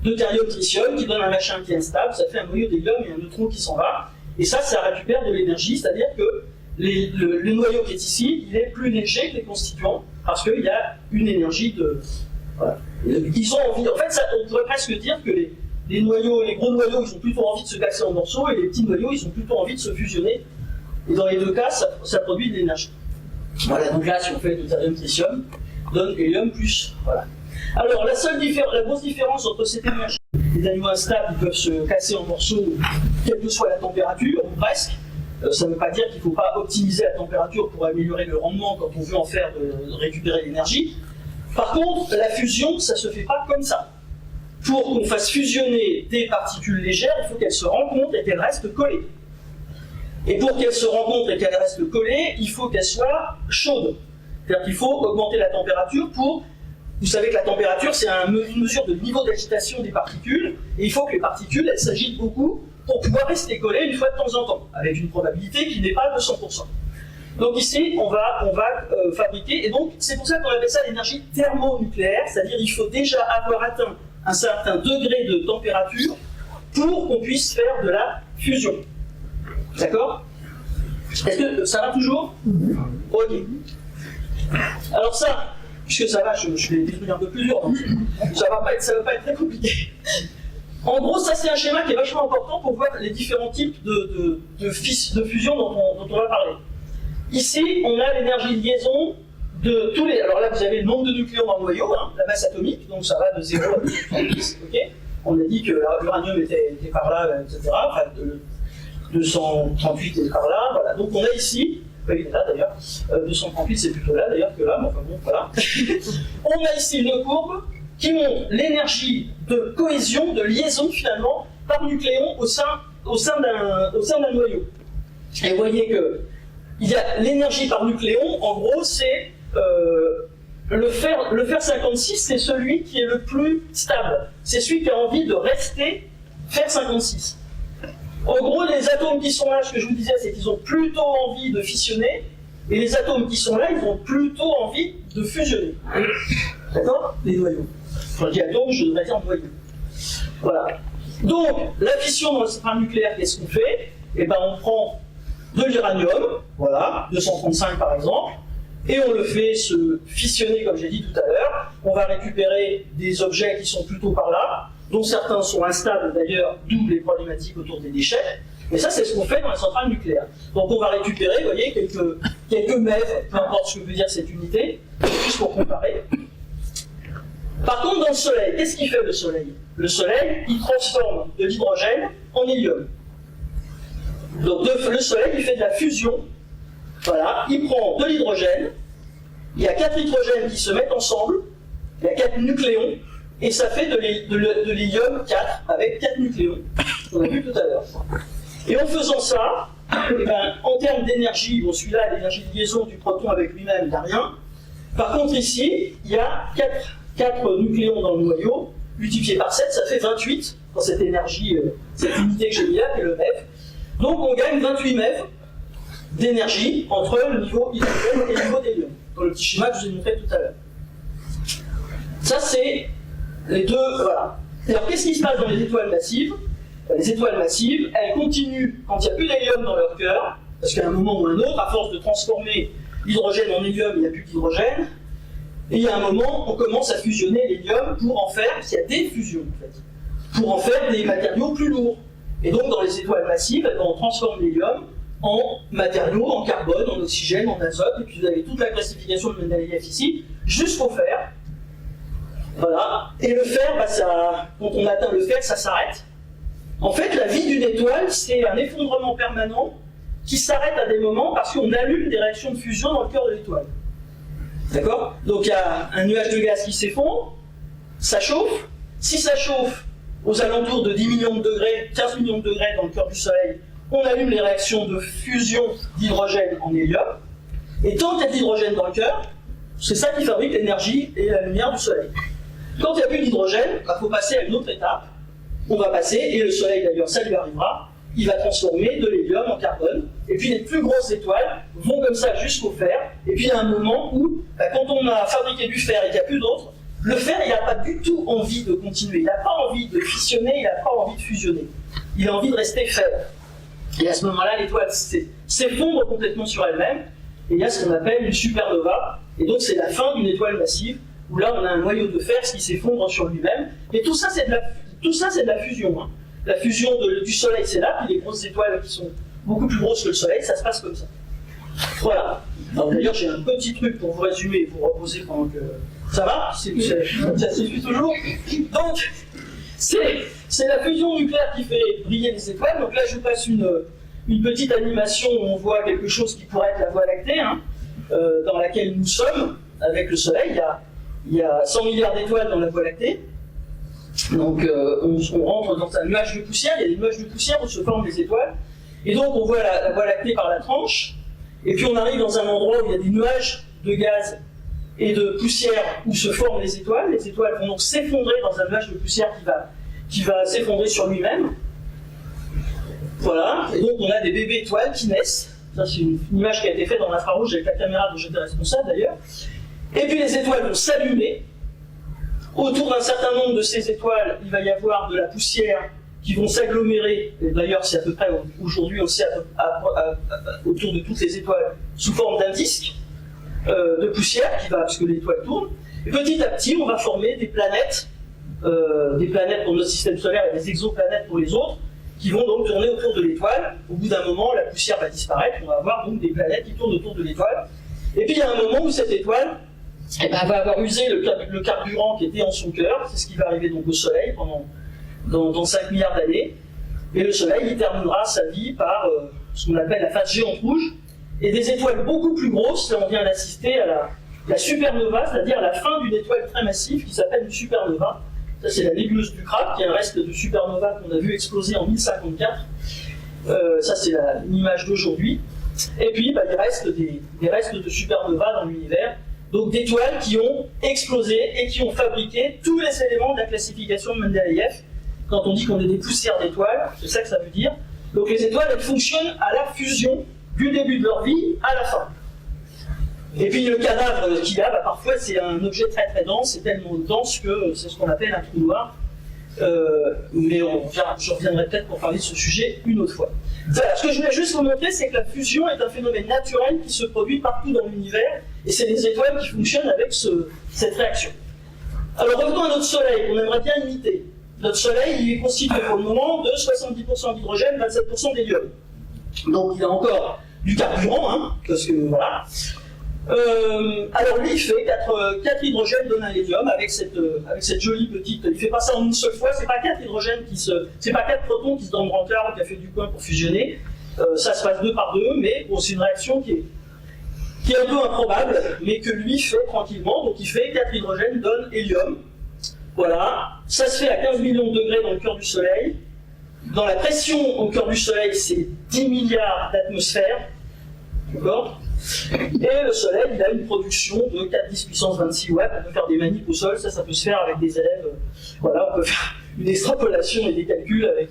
deutérium-tritium qui donne un machin qui est instable, ça fait un noyau d'hélium et un neutron qui s'en va, et ça récupère de l'énergie, c'est-à-dire que le noyau qui est ici, il est plus léger que les constituants, parce qu'il y a une énergie de... Voilà. Ils ont envie, en fait, on pourrait presque dire que les noyaux, les gros noyaux, ils ont plutôt envie de se casser en morceaux, et les petits noyaux, ils ont plutôt envie de se fusionner. Et dans les deux cas, ça produit de l'énergie. Voilà, donc là, si on fait deutérium tritium, donne hélium plus. Voilà. Alors, la grosse différence entre cette énergie, les animaux instables, ils peuvent se casser en morceaux, quelle que soit la température, ou presque. Ça ne veut pas dire qu'il ne faut pas optimiser la température pour améliorer le rendement quand on veut en faire de récupérer l'énergie. Par contre, la fusion, ça ne se fait pas comme ça. Pour qu'on fasse fusionner des particules légères, il faut qu'elles se rencontrent et qu'elles restent collées. Et pour qu'elles se rencontrent et qu'elles restent collées, il faut qu'elles soient chaudes. C'est-à-dire qu'il faut augmenter la température pour... Vous savez que la température, c'est une mesure de niveau d'agitation des particules, et il faut que les particules, elles s'agitent beaucoup pour pouvoir rester collées une fois de temps en temps, avec une probabilité qui n'est pas de 100%. Donc ici, on va fabriquer, et donc c'est pour ça qu'on appelle ça l'énergie thermonucléaire, c'est-à-dire qu'il faut déjà avoir atteint un certain degré de température pour qu'on puisse faire de la fusion. D'accord? Est-ce que ça va toujours? Ok. Alors ça, puisque ça va, je fais des trucs un peu plus durs, donc ça va pas être très compliqué. En gros, ça c'est un schéma qui est vachement important pour voir les différents types de fusion dont on va parler. Ici, on a l'énergie de liaison de tous les... Alors là, vous avez le nombre de nucléons dans le noyau, hein, la masse atomique, donc ça va de 0 à 236, ok. On a dit que l'uranium était par là, etc. Enfin, 238 est par là, voilà. Donc on a ici, il est là d'ailleurs, 238 c'est plutôt là d'ailleurs que là, mais enfin bon, voilà. On a ici une courbe qui montre l'énergie de cohésion, de liaison finalement, par nucléon au sein d'un noyau. Et vous voyez que il y a l'énergie par nucléon, en gros, c'est le fer 56, c'est celui qui est le plus stable. C'est celui qui a envie de rester fer 56. En gros, les atomes qui sont là, ce que je vous disais, c'est qu'ils ont plutôt envie de fissionner, et les atomes qui sont là, ils ont plutôt envie de fusionner. D'accord? Les noyaux. Quand je dis atomes, je devrais dire noyaux. Voilà. Donc, la fission dans le centrale nucléaire, qu'est-ce qu'on fait? Eh ben, on prend de l'uranium, voilà, 235 par exemple, et on le fait se fissionner comme j'ai dit tout à l'heure. On va récupérer des objets qui sont plutôt par là, dont certains sont instables d'ailleurs, d'où les problématiques autour des déchets. Mais ça, c'est ce qu'on fait dans la centrale nucléaire. Donc on va récupérer, vous voyez, quelques mètres, peu importe ce que veut dire cette unité, juste pour comparer. Par contre, dans le Soleil, qu'est-ce qu'il fait le Soleil? Le Soleil, il transforme de l'hydrogène en hélium. Donc le Soleil, il fait de la fusion. Voilà, il prend de l'hydrogène, il y a 4 hydrogènes qui se mettent ensemble, il y a 4 nucléons, et ça fait de l'hélium 4 avec 4 nucléons, qu'on a vu tout à l'heure. Et en faisant ça, eh ben, en termes d'énergie, bon celui-là, l'énergie de liaison du proton avec lui-même, il n'a rien. Par contre ici, il y a 4 nucléons dans le noyau, multiplié par 7, ça fait 28, dans cette énergie, cette unité que j'ai mis là, qui est le MeV. Donc on gagne 28 MeV d'énergie entre le niveau hydrogène et le niveau d'hélium, dans le petit schéma que je vous ai montré tout à l'heure. Ça c'est les deux, voilà. Alors qu'est-ce qui se passe dans les étoiles massives? Les étoiles massives, elles continuent, quand il n'y a plus d'hélium dans leur cœur, parce qu'à un moment ou un autre, à force de transformer l'hydrogène en hélium, il n'y a plus d'hydrogène, et il y a un moment, on commence à fusionner l'hélium pour en faire, parce qu'il y a des fusions en fait, pour en faire des matériaux plus lourds. Et donc dans les étoiles massives, on transforme l'hélium en matériaux, en carbone, en oxygène, en azote, et puis vous avez toute la classification de Mendeleïev ici, jusqu'au fer. Voilà. Et le fer, bah, quand on atteint le fer, ça s'arrête. En fait, la vie d'une étoile, c'est un effondrement permanent qui s'arrête à des moments parce qu'on allume des réactions de fusion dans le cœur de l'étoile. D'accord? Donc il y a un nuage de gaz qui s'effondre, ça chauffe. Si ça chauffe aux alentours de 10 millions de degrés, 15 millions de degrés dans le cœur du Soleil, on allume les réactions de fusion d'hydrogène en hélium. Et tant qu'il y a de l'hydrogène dans le cœur, c'est ça qui fabrique l'énergie et la lumière du Soleil. Quand il n'y a plus d'hydrogène, il faut passer à une autre étape. On va passer, et le Soleil d'ailleurs, ça lui arrivera, il va transformer de l'hélium en carbone, et puis les plus grosses étoiles vont comme ça jusqu'au fer, et puis il y a un moment où, quand on a fabriqué du fer et qu'il n'y a plus d'autres, le fer, il n'a pas du tout envie de continuer, il n'a pas envie de fissionner, il n'a pas envie de fusionner, il a envie de rester faible. Et à ce moment-là, l'étoile s'effondre complètement sur elle-même, et il y a ce qu'on appelle une supernova, et donc c'est la fin d'une étoile massive, où là on a un noyau de fer qui s'effondre sur lui-même, et tout ça c'est Tout ça, c'est de la fusion. Hein. La fusion du Soleil, c'est là, puis les grosses étoiles qui sont beaucoup plus grosses que le Soleil, ça se passe comme ça. Voilà. D'ailleurs, j'ai un petit truc pour vous résumer et vous reposer pendant que... Ça va? Ça suffit toujours? Donc, c'est la fusion nucléaire qui fait briller les étoiles. Donc là, je vous passe une petite animation où on voit quelque chose qui pourrait être la Voie lactée, hein, dans laquelle nous sommes avec le Soleil. Il y a 100 milliards d'étoiles dans la Voie lactée. Donc on rentre dans un nuage de poussière. Il y a des nuages de poussière où se forment des étoiles. Et donc on voit la Voie lactée par la tranche. Et puis on arrive dans un endroit où il y a des nuages de gaz et de poussière où se forment les étoiles. Les étoiles vont donc s'effondrer dans un nuage de poussière qui va s'effondrer sur lui-même. Voilà, et donc on a des bébés étoiles qui naissent. Ça, c'est une image qui a été faite dans l'infrarouge avec la caméra dont j'étais responsable d'ailleurs. Et puis les étoiles vont s'allumer. Autour d'un certain nombre de ces étoiles, il va y avoir de la poussière qui vont s'agglomérer. D'ailleurs, c'est à peu près aujourd'hui aussi autour de toutes les étoiles sous forme d'un disque de poussière parce que l'étoile tourne. Et petit à petit, on va former des planètes pour notre système solaire et des exoplanètes pour les autres, qui vont donc tourner autour de l'étoile. Au bout d'un moment, la poussière va disparaître, on va avoir donc des planètes qui tournent autour de l'étoile. Et puis il y a un moment où cette étoile va avoir usé le carburant qui était en son cœur. C'est ce qui va arriver donc au Soleil dans 5 milliards d'années. Et le Soleil, il terminera sa vie par ce qu'on appelle la phase géante rouge. Et des étoiles beaucoup plus grosses, là on vient d'assister à la supernova, c'est-à-dire la fin d'une étoile très massive qui s'appelle une supernova. Ça, c'est la nébuleuse du Crap, qui est un reste de supernova qu'on a vu exploser en 1054. Ça, c'est l'image d'aujourd'hui. Et puis, il reste des restes de supernova dans l'univers, donc d'étoiles qui ont explosé et qui ont fabriqué tous les éléments de la classification de Mendeleïev. Quand on dit qu'on est des poussières d'étoiles, c'est ça que ça veut dire. Donc les étoiles, elles fonctionnent à la fusion du début de leur vie à la fin. Et puis le cadavre qu'il a, parfois c'est un objet très très dense, c'est tellement dense que c'est ce qu'on appelle un trou noir. Mais je reviendrai peut-être pour parler de ce sujet une autre fois. Voilà, ce que je voulais juste vous montrer, c'est que la fusion est un phénomène naturel qui se produit partout dans l'univers, et c'est les étoiles qui fonctionnent avec cette réaction. Alors revenons à notre Soleil, qu'on aimerait bien imiter. Notre Soleil, il est constitué pour le moment de 70% d'hydrogène, 27% d'hélium. Donc il a encore du carburant, hein, parce que voilà. Alors lui, il fait 4 hydrogènes donne un hélium avec cette jolie petite. Il fait pas ça en une seule fois. C'est pas 4 hydrogènes c'est pas 4 protons qui se donnent en quart au café du coin pour fusionner. Ça se passe 2 par 2, mais bon, c'est une réaction qui est un peu improbable, mais que lui fait tranquillement. Donc il fait 4 hydrogènes donne hélium. Voilà. Ça se fait à 15 millions de degrés dans le cœur du Soleil. Dans la pression au cœur du Soleil, c'est 10 milliards d'atmosphères. D'accord ? Et le Soleil, il a une production de 4 10 puissance 26 watts. On peut faire des manips au sol, ça peut se faire avec des élèves. Voilà, on peut faire une extrapolation et des calculs avec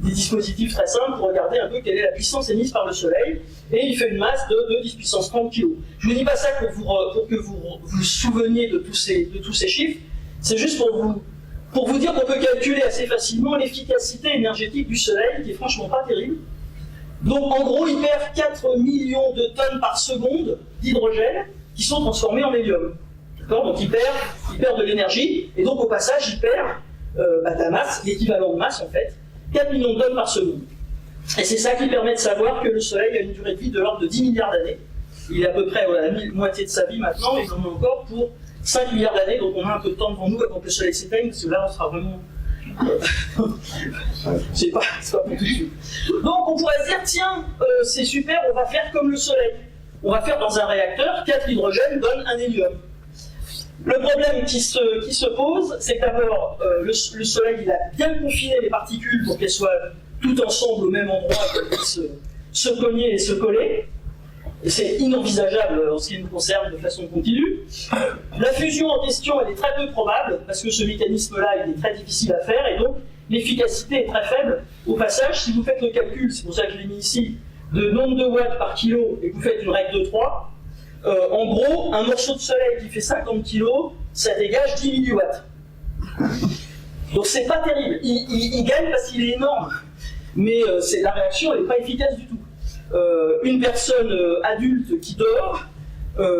des dispositifs très simples pour regarder un peu quelle est la puissance émise par le Soleil. Et il fait une masse de 10 puissance 30 kg. Je ne vous dis pas ça pour que vous vous souveniez de tous ces chiffres. C'est juste pour vous dire qu'on peut calculer assez facilement l'efficacité énergétique du Soleil, qui est franchement pas terrible. Donc en gros, il perd 4 millions de tonnes par seconde d'hydrogène qui sont transformés en hélium. D'accord ? Donc il perd de l'énergie, et donc au passage, il perd de la masse, l'équivalent de masse en fait, 4 millions de tonnes par seconde. Et c'est ça qui permet de savoir que le Soleil a une durée de vie de l'ordre de 10 milliards d'années. Il est à peu près à la moitié de sa vie maintenant, et il en a encore pour 5 milliards d'années, donc on a un peu de temps devant nous avant que le Soleil s'éteigne, parce que là on sera vraiment... c'est pas pour tout de suite. Donc on pourrait se dire, tiens, c'est super, on va faire comme le Soleil. On va faire dans un réacteur, 4 hydrogènes donnent un hélium. Le problème qui se pose, c'est que d'abord, le Soleil il a bien confiné les particules pour qu'elles soient toutes ensemble au même endroit, qu'elles puissent se cogner et se coller. Et c'est inenvisageable en ce qui nous concerne de façon continue. La fusion en question, elle est très peu probable, parce que ce mécanisme-là, il est très difficile à faire, et donc l'efficacité est très faible. Au passage, si vous faites le calcul, c'est pour ça que je l'ai mis ici, de nombre de watts par kilo, et que vous faites une règle de 3, en gros, un morceau de Soleil qui fait 50 kg, ça dégage 10 milliwatts. Donc c'est pas terrible. Il gagne parce qu'il est énorme, mais la réaction, elle n'est pas efficace du tout. Une personne adulte qui dort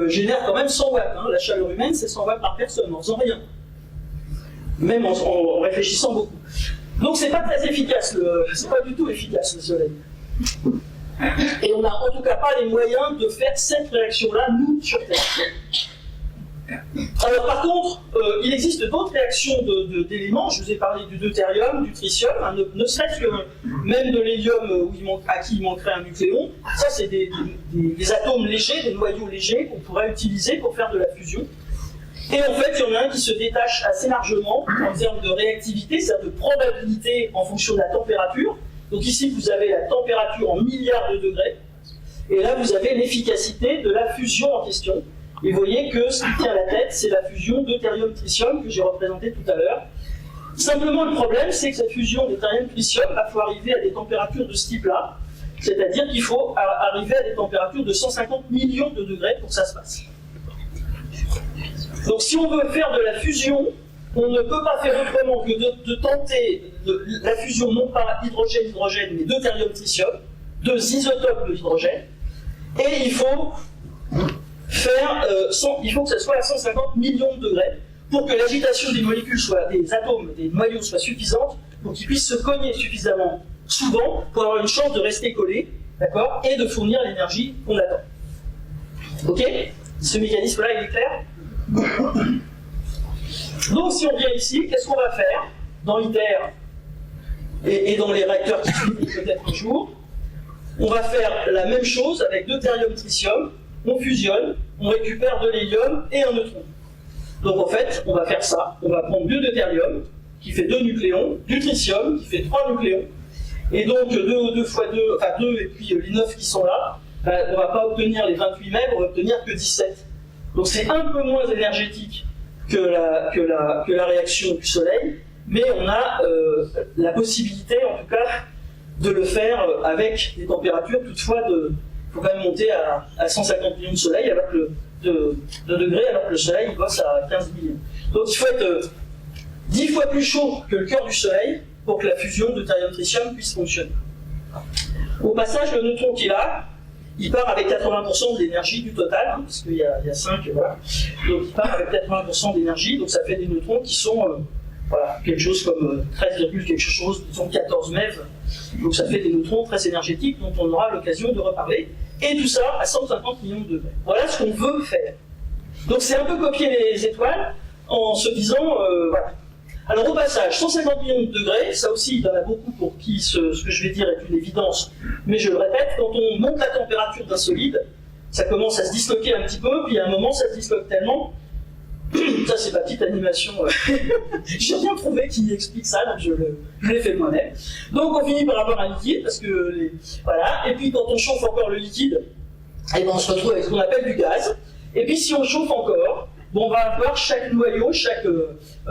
génère quand même 100 watts. Hein. La chaleur humaine, c'est 100 watts par personne, en faisant rien. Même en réfléchissant beaucoup. Donc c'est pas très efficace, c'est pas du tout efficace le Soleil. Et on n'a en tout cas pas les moyens de faire cette réaction-là, nous, sur Terre. Alors par contre, il existe d'autres réactions d'éléments. Je vous ai parlé du deutérium, du tritium, hein, ne serait-ce que même de l'hélium à qui il manquerait un nucléon. Ça, c'est des atomes légers, des noyaux légers qu'on pourrait utiliser pour faire de la fusion. Et en fait, il y en a un qui se détache assez largement en termes de réactivité, c'est-à-dire de probabilité en fonction de la température. Donc ici, vous avez la température en milliards de degrés. Et là, vous avez l'efficacité de la fusion en question. Et vous voyez que ce qui tient la tête, c'est la fusion deutérium-tritium que j'ai représentée tout à l'heure. Simplement, le problème, c'est que cette fusion deutérium-tritium, il faut arriver à des températures de ce type-là. C'est-à-dire qu'il faut arriver à des températures de 150 millions de degrés pour que ça se passe. Donc si on veut faire de la fusion, on ne peut pas faire autrement que de tenter la fusion non pas hydrogène-hydrogène, mais deutérium-tritium, deux isotopes de l'hydrogène, et il faut que ça soit à 150 millions de degrés pour que l'agitation des molécules, des atomes, des noyaux soit suffisante pour qu'ils puissent se cogner suffisamment souvent pour avoir une chance de rester collés, d'accord, et de fournir l'énergie qu'on attend. Ok? Ce mécanisme-là, il est clair? Donc si on vient ici, qu'est-ce qu'on va faire dans ITER et dans les réacteurs qui suivent peut-être un jour? On va faire la même chose avec deutérium-tritium, on fusionne, on récupère de l'hélium et un neutron. Donc en fait, on va faire ça, on va prendre du deutérium qui fait 2 nucléons, du tritium qui fait 3 nucléons, et donc 2 fois 2, enfin 2 et puis les 9 qui sont là, on ne va pas obtenir les 28 mètres, on va obtenir que 17. Donc c'est un peu moins énergétique que la réaction du Soleil, mais on a la possibilité, en tout cas, de le faire avec des températures, toutefois, il faut quand même monter à 150 millions de degrés, alors que le Soleil il bosse à 15 millions. Donc il faut être 10 fois plus chaud que le cœur du Soleil pour que la fusion deutérium-tritium puisse fonctionner. Au passage, le neutron qu'il a, il part avec 80% de l'énergie du total, hein, parce qu'il y a 5, voilà. Donc il part avec 80% d'énergie, donc ça fait des neutrons qui sont quelque chose comme 13, quelque chose, disons 14 MeV. Donc ça fait des neutrons très énergétiques dont on aura l'occasion de reparler. Et tout ça à 150 millions de degrés. Voilà ce qu'on veut faire. Donc c'est un peu copier les étoiles en se disant, voilà. Alors au passage, 150 millions de degrés, ça aussi il y en a beaucoup pour qui ce que je vais dire est une évidence, mais je le répète, quand on monte la température d'un solide, ça commence à se disloquer un petit peu, puis à un moment ça se disloque tellement, ça c'est ma petite animation, j'ai rien trouvé qui explique ça, donc je l'ai fait moi-même. Donc on finit par avoir un liquide, parce que, voilà, et puis quand on chauffe encore le liquide, et ben on se retrouve avec ce qu'on appelle du gaz, et puis si on chauffe encore, on va avoir chaque noyau, chaque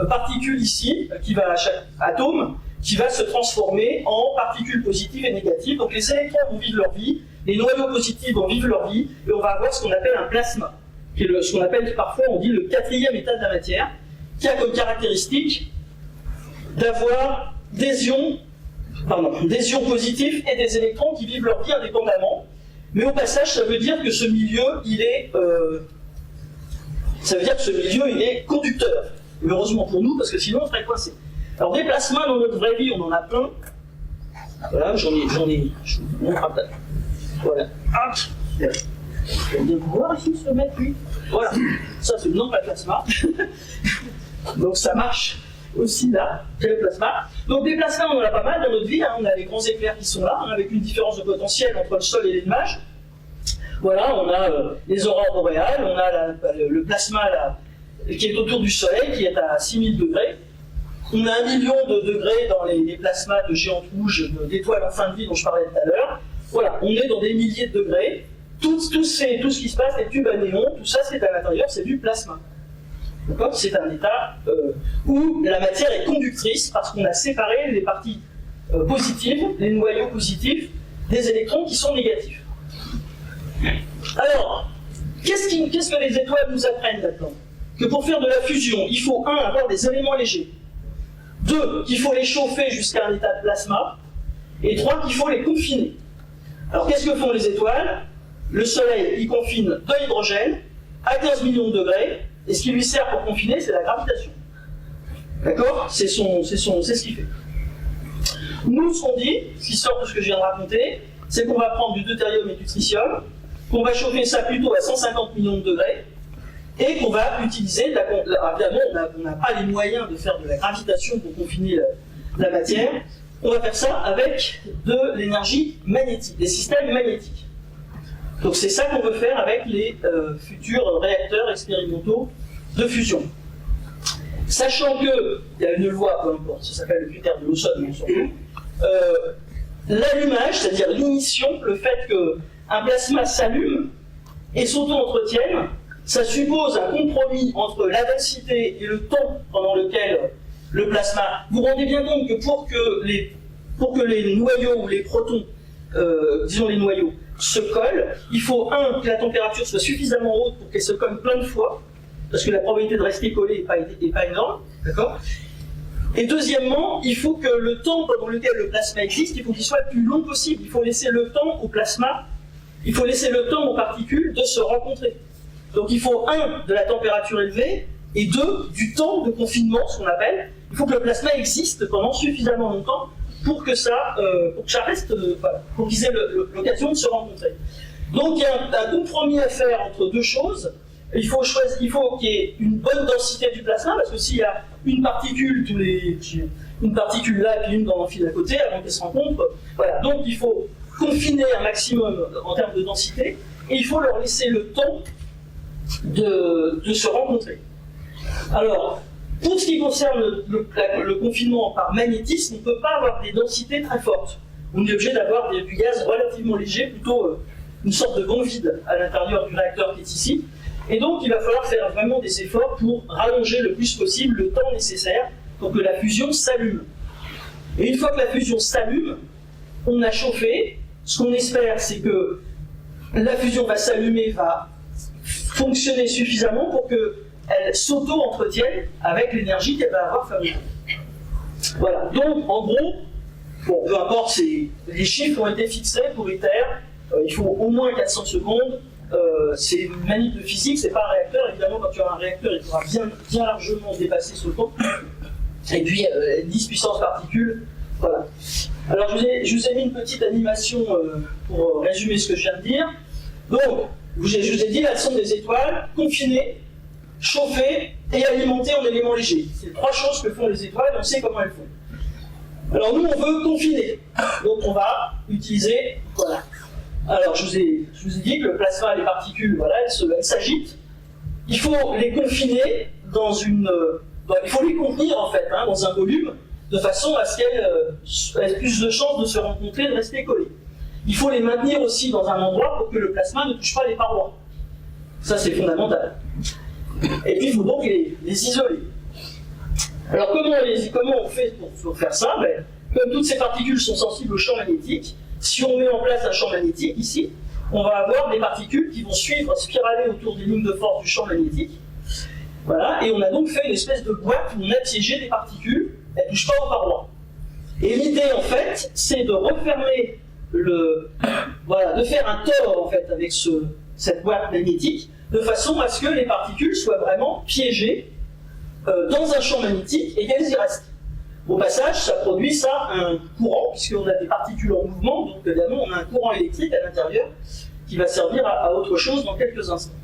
particule ici, chaque atome, qui va se transformer en particules positives et négatives. Donc les électrons vont vivre leur vie, les noyaux positifs vont vivre leur vie, et on va avoir ce qu'on appelle un plasma, qui est ce qu'on appelle parfois, on dit le 4e état de la matière, qui a comme caractéristique d'avoir des ions positifs et des électrons qui vivent leur vie indépendamment. Mais au passage, ça veut dire que ce milieu, il est conducteur. Et heureusement pour nous, parce que sinon on serait coincé. Alors des plasmas dans notre vraie vie, on en a plein. Voilà, j'en ai, je vous montre après. Voilà. Hop. Vous allez bien voir ici ce mec, lui. Voilà. Ça c'est le nom de la plasma. Donc ça marche aussi là, c'est le plasma. Donc des plasmas, on en a pas mal dans notre vie. Hein. On a les grands éclairs qui sont là, hein, avec une différence de potentiel entre le sol et les nuages. Voilà, on a les aurores boréales, on a le plasma là, qui est autour du Soleil, qui est à 6000 degrés. On a 1 million de degrés dans les plasmas de géantes rouges, d'étoiles en fin de vie dont je parlais tout à l'heure. Voilà, on est dans des milliers de degrés. Tout ce qui se passe, les tubes à néon, tout ça c'est à l'intérieur, c'est du plasma. D'accord ? C'est un état où la matière est conductrice parce qu'on a séparé les parties positives, les noyaux positifs, des électrons qui sont négatifs. Alors, qu'est-ce que les étoiles nous apprennent là-dedans ? Que pour faire de la fusion, il faut 1. Avoir des éléments légers, 2. Qu'il faut les chauffer jusqu'à un état de plasma, et 3. Qu'il faut les confiner. Alors qu'est-ce que font les étoiles ? Le Soleil, il confine de l'hydrogène à 15 millions de degrés, et ce qui lui sert pour confiner, c'est la gravitation. D'accord ? C'est ce qu'il fait. Nous, ce qu'on dit, ce qui sort de ce que je viens de raconter, c'est qu'on va prendre du deutérium et du tritium, qu'on va chauffer ça plutôt à 150 millions de degrés, et qu'on va utiliser, évidemment, on n'a pas les moyens de faire de la gravitation pour confiner la matière, on va faire ça avec de l'énergie magnétique, des systèmes magnétiques. Donc c'est ça qu'on veut faire avec les futurs réacteurs expérimentaux de fusion. Sachant qu'il y a une loi, peu importe, ça s'appelle le critère de Lawson, mais on s'en fout, l'allumage, c'est-à-dire l'ignition, le fait qu'un plasma s'allume et s'auto-entretienne, ça suppose un compromis entre la densité et le temps pendant lequel le plasma... Vous vous rendez bien compte que pour que les noyaux ou les protons, disons les noyaux, se collent, il faut, que la température soit suffisamment haute pour qu'elle se colle plein de fois, parce que la probabilité de rester collée n'est pas énorme, d'accord ? Et deuxièmement, il faut que le temps pendant lequel le plasma existe, il faut qu'il soit le plus long possible. Il faut laisser le temps au plasma, il faut laisser le temps aux particules de se rencontrer. Donc il faut, de la température élevée, et 2, du temps de confinement, ce qu'on appelle. Il faut que le plasma existe pendant suffisamment longtemps pour que ça reste, pour qu'ils aient l'occasion de se rencontrer. Donc il y a un compromis à faire entre deux choses. Il faut qu'il y ait une bonne densité du plasma, parce que s'il y a une particule une particule là et puis une dans l'amphi d'à côté, avant qu'elles se rencontrent, voilà. Donc il faut confiner un maximum en termes de densité, et il faut leur laisser le temps de se rencontrer. Alors, pour ce qui concerne le confinement par magnétisme, on ne peut pas avoir des densités très fortes. On est obligé d'avoir du gaz relativement léger, plutôt une sorte de bon vide à l'intérieur du réacteur qui est ici. Et donc, il va falloir faire vraiment des efforts pour rallonger le plus possible le temps nécessaire pour que la fusion s'allume. Et une fois que la fusion s'allume, on a chauffé. Ce qu'on espère, c'est que la fusion va s'allumer, va fonctionner suffisamment pour qu'elle s'auto-entretienne avec l'énergie qu'elle va avoir fabriquée. Voilà. Donc, en gros, bon, peu importe, les chiffres ont été fixés pour ITER. Il faut au moins 400 secondes. C'est une manip de physique, c'est pas un réacteur. Évidemment, quand tu as un réacteur, il faudra bien largement dépasser ce temps. Et puis, 10 puissance particules. Voilà. Alors, je vous ai mis une petite animation pour résumer ce que je viens de dire. Donc, je vous ai dit, elles sont des étoiles confinées, chauffées et alimentées en éléments légers. C'est 3 choses que font les étoiles, on sait comment elles font. Alors, nous, on veut confiner. Donc, on va utiliser. Voilà. Alors, je vous ai dit que le plasma et les particules, voilà, elles s'agitent. Il faut les confiner dans il faut les contenir, en fait, dans un volume, de façon à ce qu'elles aient plus de chances de se rencontrer et de rester collées. Il faut les maintenir aussi dans un endroit pour que le plasma ne touche pas les parois. Ça, c'est fondamental. Et puis, il faut donc les isoler. Alors, comment on fait pour faire ça ? Comme toutes ces particules sont sensibles au champ magnétique, si on met en place un champ magnétique, ici, on va avoir des particules qui vont spiraler autour des lignes de force du champ magnétique. Voilà, et on a donc fait une espèce de boîte où on a piégé des particules, elles ne touchent pas aux parois. Et l'idée, en fait, c'est de refermer de faire un tore, en fait, avec cette boîte magnétique, de façon à ce que les particules soient vraiment piégées dans un champ magnétique et qu'elles y restent. Au passage, ça produit un courant, puisqu'on a des particules en mouvement, donc évidemment on a un courant électrique à l'intérieur qui va servir à autre chose dans quelques instants.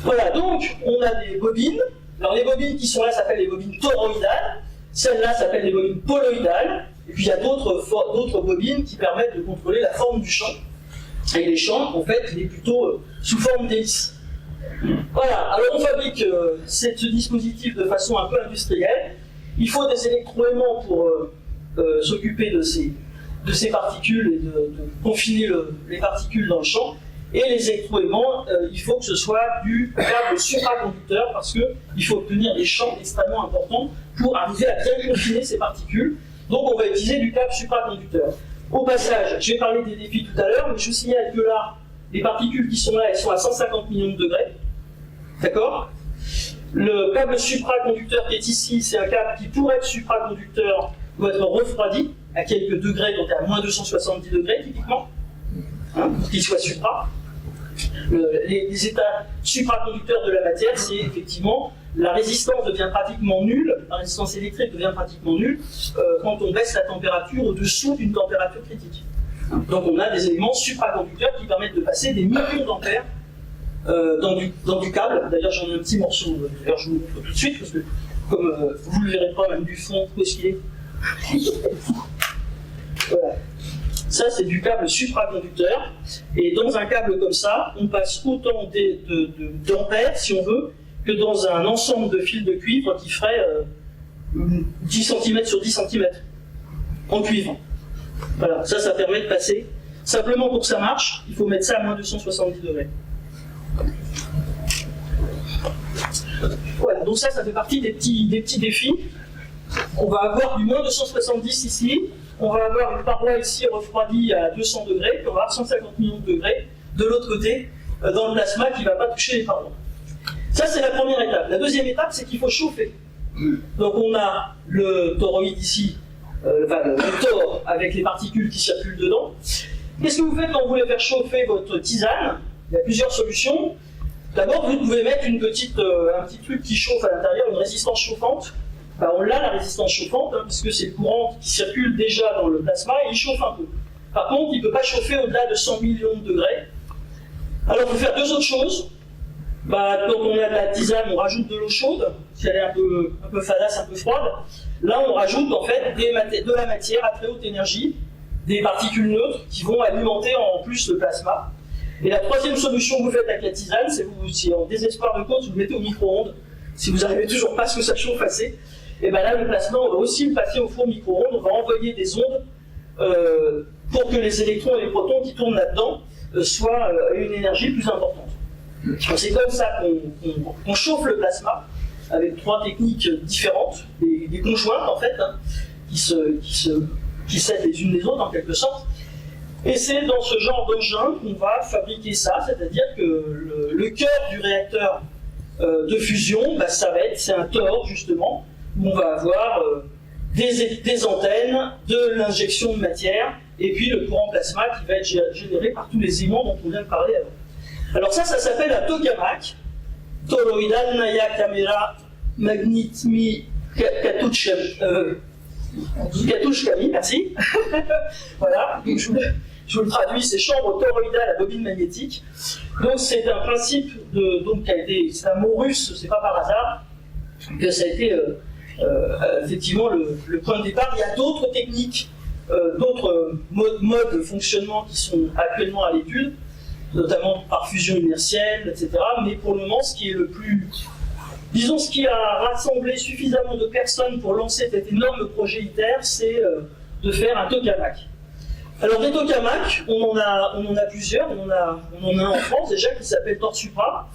Voilà, donc on a des bobines. Alors les bobines qui sont là s'appellent les bobines toroïdales, celles-là s'appellent les bobines poloïdales, et puis il y a d'autres bobines qui permettent de contrôler la forme du champ. Et les champs, en fait, il est plutôt sous forme d'hélice. Voilà, alors on fabrique ce dispositif de façon un peu industrielle. Il faut des électroaimants pour s'occuper de ces particules et de confiner les particules dans le champ. Et les électroaimants, il faut que ce soit du câble supraconducteur parce qu'il faut obtenir des champs extrêmement importants pour arriver à bien confiner ces particules. Donc on va utiliser du câble supraconducteur. Au passage, je vais parler des défis tout à l'heure, mais je vous signale que là, les particules qui sont là, elles sont à 150 millions de degrés. D'accord ? Le câble supraconducteur qui est ici, c'est un câble qui, pour être supraconducteur, doit être refroidi à quelques degrés, donc à moins 270 degrés typiquement, pour qu'il soit supra. Les états supraconducteurs de la matière, c'est effectivement la résistance devient pratiquement nulle, la résistance électrique devient pratiquement nulle quand on baisse la température au-dessous d'une température critique. Donc on a des éléments supraconducteurs qui permettent de passer des millions d'ampères dans du câble. D'ailleurs j'en ai un petit morceau, d'ailleurs je vous le montre tout de suite, parce que comme vous ne le verrez pas même du fond, où est-ce qu'il est? Voilà. Ça c'est du câble supraconducteur, et dans un câble comme ça, on passe autant d'ampères, si on veut, que dans un ensemble de fils de cuivre qui ferait 10 cm sur 10 cm en cuivre. Voilà, ça permet de passer. Simplement pour que ça marche, il faut mettre ça à moins 270 degrés. Voilà, donc ça fait partie des petits défis. On va avoir du moins 270 ici, on va avoir une paroi ici refroidie à 200 degrés, puis on va avoir 150 millions de degrés de l'autre côté, dans le plasma qui ne va pas toucher les parois. Ça, c'est la première étape. La deuxième étape, c'est qu'il faut chauffer. Donc on a le toroïde ici, le tore avec les particules qui circulent dedans. Qu'est-ce que vous faites quand vous voulez faire chauffer votre tisane? Il y a plusieurs solutions. D'abord, vous pouvez mettre un petit truc qui chauffe à l'intérieur, une résistance chauffante. On l'a, la résistance chauffante, puisque c'est le courant qui circule déjà dans le plasma et il chauffe un peu. Par contre, il ne peut pas chauffer au-delà de 100 millions de degrés. Alors, il faut faire deux autres choses. Quand on a de la tisane, on rajoute de l'eau chaude, si elle est un peu fadasse, un peu froide. Là, on rajoute en fait de la matière à très haute énergie, des particules neutres qui vont alimenter en plus le plasma. Et la troisième solution que vous faites avec la tisane, c'est si en désespoir de cause, vous le mettez au micro-ondes. Si vous n'arrivez toujours pas à ce que ça chauffe assez, et bien là, le plasma, on va aussi le passer au four micro-ondes, on va envoyer des ondes pour que les électrons et les protons qui tournent là-dedans soient à une énergie plus importante. C'est comme ça qu'on chauffe le plasma, avec trois techniques différentes, des conjointes en fait, qui s'aident les unes les autres en quelque sorte. Et c'est dans ce genre d'engin qu'on va fabriquer ça, c'est-à-dire que le cœur du réacteur de fusion, c'est un tore justement, où on va avoir des antennes, de l'injection de matière, et puis le courant plasma qui va être généré par tous les aimants dont on vient de parler avant. Alors ça s'appelle un tokamak, Toroidal Naya Camera Magnitmi Katushkami, merci. Voilà, je vous le traduis, c'est chambre toroïdale à bobine magnétique. Donc c'est un principe c'est un mot russe, c'est pas par hasard que ça a été effectivement le point de départ. Il y a d'autres techniques, d'autres modes de fonctionnement qui sont actuellement à l'étude, notamment par fusion inertielle, etc. Mais pour le moment, ce qui a rassemblé suffisamment de personnes pour lancer cet énorme projet ITER, c'est de faire un tokamak. Alors des tokamaks, on en a plusieurs, on en a un en France déjà qui s'appelle TorSupra,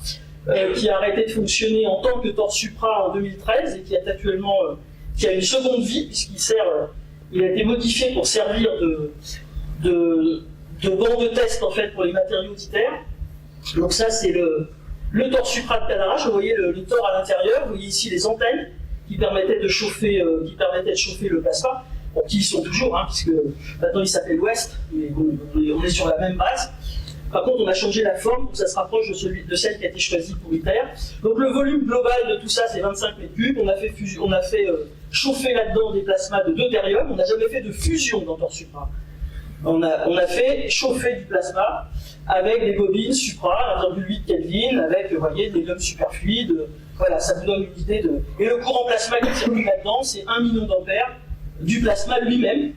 qui a arrêté de fonctionner en tant que TorSupra en 2013 et qui est actuellement qui a une seconde vie puisqu'il a été modifié pour servir de banc de test en fait pour les matériaux d'ITER. Donc ça c'est le TorSupra de cadrage. Vous voyez le tore à l'intérieur, vous voyez ici les antennes qui permettaient de chauffer le plasma. Bon, qui y sont toujours, puisque maintenant il s'appelle West, mais bon, on est sur la même base. Par contre, on a changé la forme pour que ça se rapproche de celle qui a été choisie pour ITER. Donc le volume global de tout ça, c'est 25 mètres cubes. On a fait chauffer là-dedans des plasmas de deutérium. On n'a jamais fait de fusion dans TorSupra. On a fait chauffer du plasma avec des bobines Supra, 1,8 Kelvin, avec, vous voyez, des l'hélium superfluide. Voilà, ça vous donne une idée de... Et le courant plasma qui circule là-dedans, c'est 1 million d'ampères du plasma lui-même.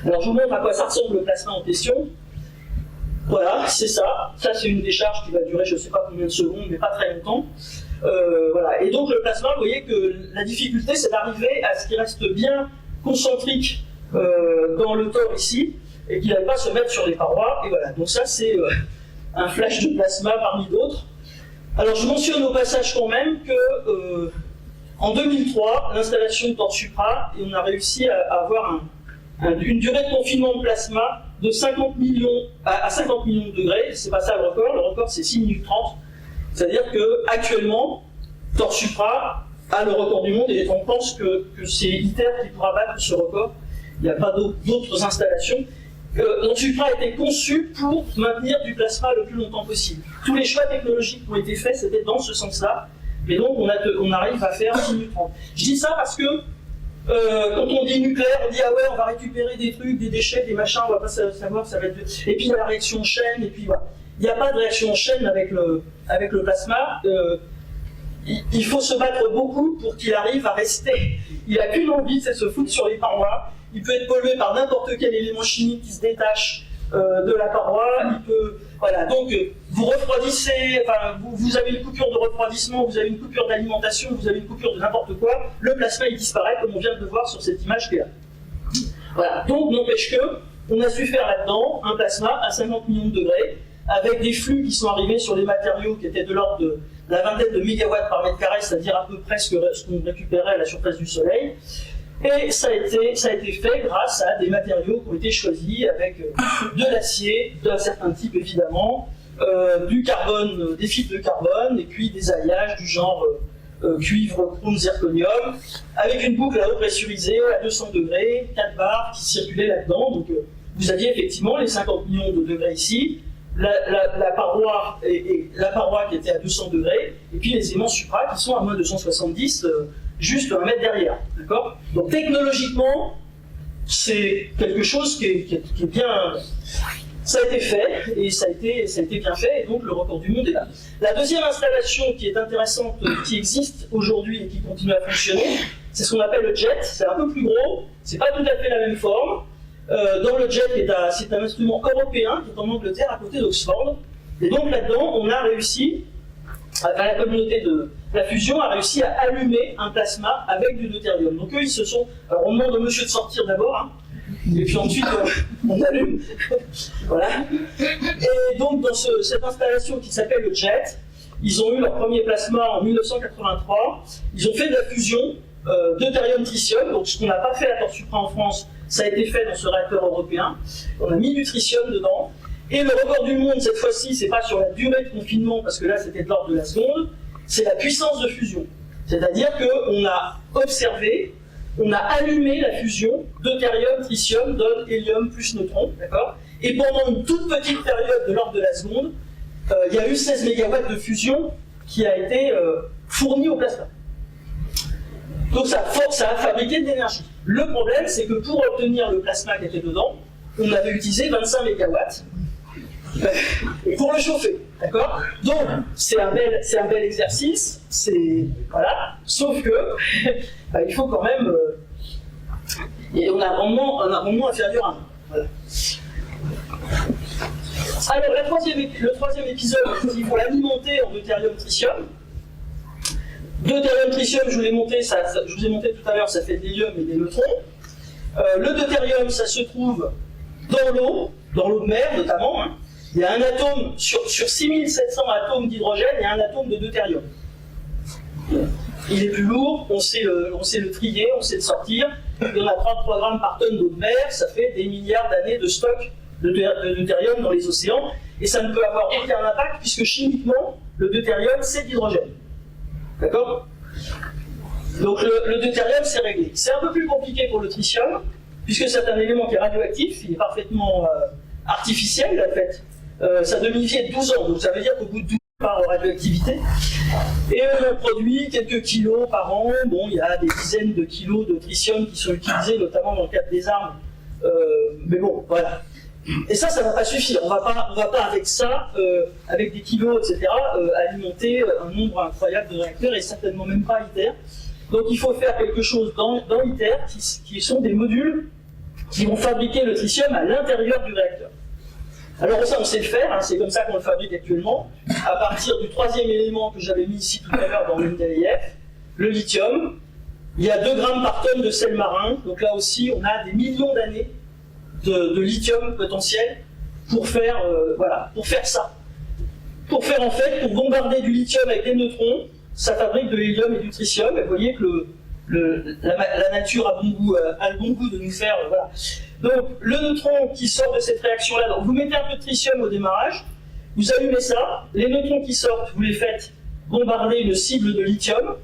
Alors je vous montre à quoi ça ressemble le plasma en question. Voilà, c'est ça. Ça c'est une décharge qui va durer je ne sais pas combien de secondes, mais pas très longtemps. Voilà. Et donc le plasma, vous voyez que la difficulté c'est d'arriver à ce qu'il reste bien concentrique dans le tore ici, et qu'il n'aille pas se mettre sur les parois. Et voilà, donc ça c'est un flash de plasma parmi d'autres. Alors je mentionne au passage quand même que en 2003, l'installation de TorSupra, et on a réussi à avoir une durée de confinement de plasma de 50 millions à 50 millions de degrés. C'est pas ça le record c'est 6 minutes 30. C'est-à-dire qu'actuellement, TorSupra a le record du monde et on pense que c'est ITER qui pourra battre ce record. Il n'y a pas d'autres installations. TorSupra a été conçu pour maintenir du plasma le plus longtemps possible. Tous les choix technologiques qui ont été faits, c'était dans ce sens-là. mais donc on arrive à faire 10 minutes 30. Je dis ça parce que quand on dit nucléaire, on dit ah ouais, on va récupérer des trucs, des déchets, des machins, on va pas savoir, ça va être. Et puis il y a la réaction en chaîne, et puis voilà. Il n'y a pas de réaction en chaîne avec le plasma. Il faut se battre beaucoup pour qu'il arrive à rester. Il n'a qu'une envie, c'est de se foutre sur les parois. Il peut être pollué par n'importe quel élément chimique qui se détache de la paroi. Il peut, voilà. Donc vous refroidissez, enfin vous avez une coupure de refroidissement, vous avez une coupure d'alimentation, vous avez une coupure de n'importe quoi. Le plasma il disparaît comme on vient de le voir sur cette image qui est là. Voilà. Donc n'empêche que on a su faire là-dedans un plasma à 50 millions de degrés avec des flux qui sont arrivés sur des matériaux qui étaient de l'ordre de la vingtaine de mégawatts par mètre carré, c'est-à-dire à peu près ce qu'on récupérait à la surface du Soleil. Et ça a été fait grâce à des matériaux qui ont été choisis avec de l'acier, d'un certain type évidemment, du carbone, des fibres de carbone, et puis des alliages du genre cuivre, chrome, zirconium, avec une boucle à eau pressurisée à 200 degrés, 4 barres qui circulaient là-dedans. Donc vous aviez effectivement les 50 millions de degrés ici, la paroi qui était à 200 degrés, et puis les aimants supra qui sont à moins 270, juste un mètre derrière. D'accord ? Donc technologiquement, c'est quelque chose qui est bien. Ça a été fait, et ça a été bien fait, et donc le record du monde est là. La deuxième installation qui est intéressante, qui existe aujourd'hui et qui continue à fonctionner, c'est ce qu'on appelle le JET. C'est un peu plus gros, c'est pas tout à fait la même forme. Dans le JET, c'est un instrument européen qui est en Angleterre à côté d'Oxford. Et donc là-dedans, on a réussi, la communauté de la fusion a réussi à allumer un plasma avec du deutérium. Donc eux, ils se sont... Alors on demande au monsieur de sortir d'abord, hein, et puis ensuite on allume. Voilà. Et donc dans cette installation qui s'appelle le JET, ils ont eu leur premier plasma en 1983. Ils ont fait de la fusion deutérium-tritium, donc ce qu'on n'a pas fait à Torsupra en France, ça a été fait dans ce réacteur européen. On a mis du tritium dedans. Et le record du monde, cette fois-ci, c'est pas sur la durée de confinement, parce que là, c'était de l'ordre de la seconde, c'est la puissance de fusion. C'est-à-dire qu'on a observé, on a allumé la fusion deutérium, tritium, donne hélium plus neutron, d'accord ? Et pendant une toute petite période de l'ordre de la seconde, il y a eu 16 mégawatts de fusion qui a été fournie au plasma. Donc ça a fabriqué de l'énergie. Le problème, c'est que pour obtenir le plasma qui était dedans, on avait utilisé 25 mégawatts pour le chauffer, d'accord? Donc, c'est un bel exercice, voilà, sauf que, il faut quand même, et on a un rendement inférieur à 1. Voilà. Alors, le troisième épisode, il faut l'alimenter en deutérium-tritium. Deutérium-tritium, je vous ai monté tout à l'heure, ça fait de l'hélium et des neutrons. Le deutérium, ça se trouve dans l'eau de mer notamment. Hein. Il y a un atome, sur 6700 atomes d'hydrogène, il y a un atome de deutérium. Il est plus lourd, on sait le trier, on sait le sortir. Il y en a 33 grammes par tonne d'eau de mer, ça fait des milliards d'années de stock de deutérium dans les océans. Et ça ne peut avoir aucun impact puisque chimiquement, le deutérium, c'est de l'hydrogène. D'accord? Donc le deutérium, c'est réglé. C'est un peu plus compliqué pour le tritium, puisque c'est un élément qui est radioactif, il est parfaitement artificiel, en fait. Sa demi-vie est de 12 ans, donc ça veut dire qu'au bout de 12 ans, par radioactivité. Et on produit quelques kilos par an. Bon, il y a des dizaines de kilos de tritium qui sont utilisés, notamment dans le cadre des armes. Mais bon, voilà. Et ça ne va pas suffire. On va pas avec ça, avec des kilos, etc., alimenter un nombre incroyable de réacteurs, et certainement même pas ITER. Donc il faut faire quelque chose dans ITER, qui sont des modules qui vont fabriquer le tritium à l'intérieur du réacteur. Alors ça, on sait le faire, hein, c'est comme ça qu'on le fabrique actuellement, à partir du troisième élément que j'avais mis ici tout à l'heure dans l'UNDLIF, le lithium. Il y a 2 grammes par tonne de sel marin, donc là aussi, on a des millions d'années de lithium potentiel pour faire, pour faire ça. Pour bombarder du lithium avec des neutrons, ça fabrique de l'hélium et du tritium, et vous voyez que la nature a le bon goût de nous faire, voilà. Donc, le neutron qui sort de cette réaction-là, donc vous mettez un peu de tritium au démarrage, vous allumez ça, les neutrons qui sortent, vous les faites bombarder une cible de lithium,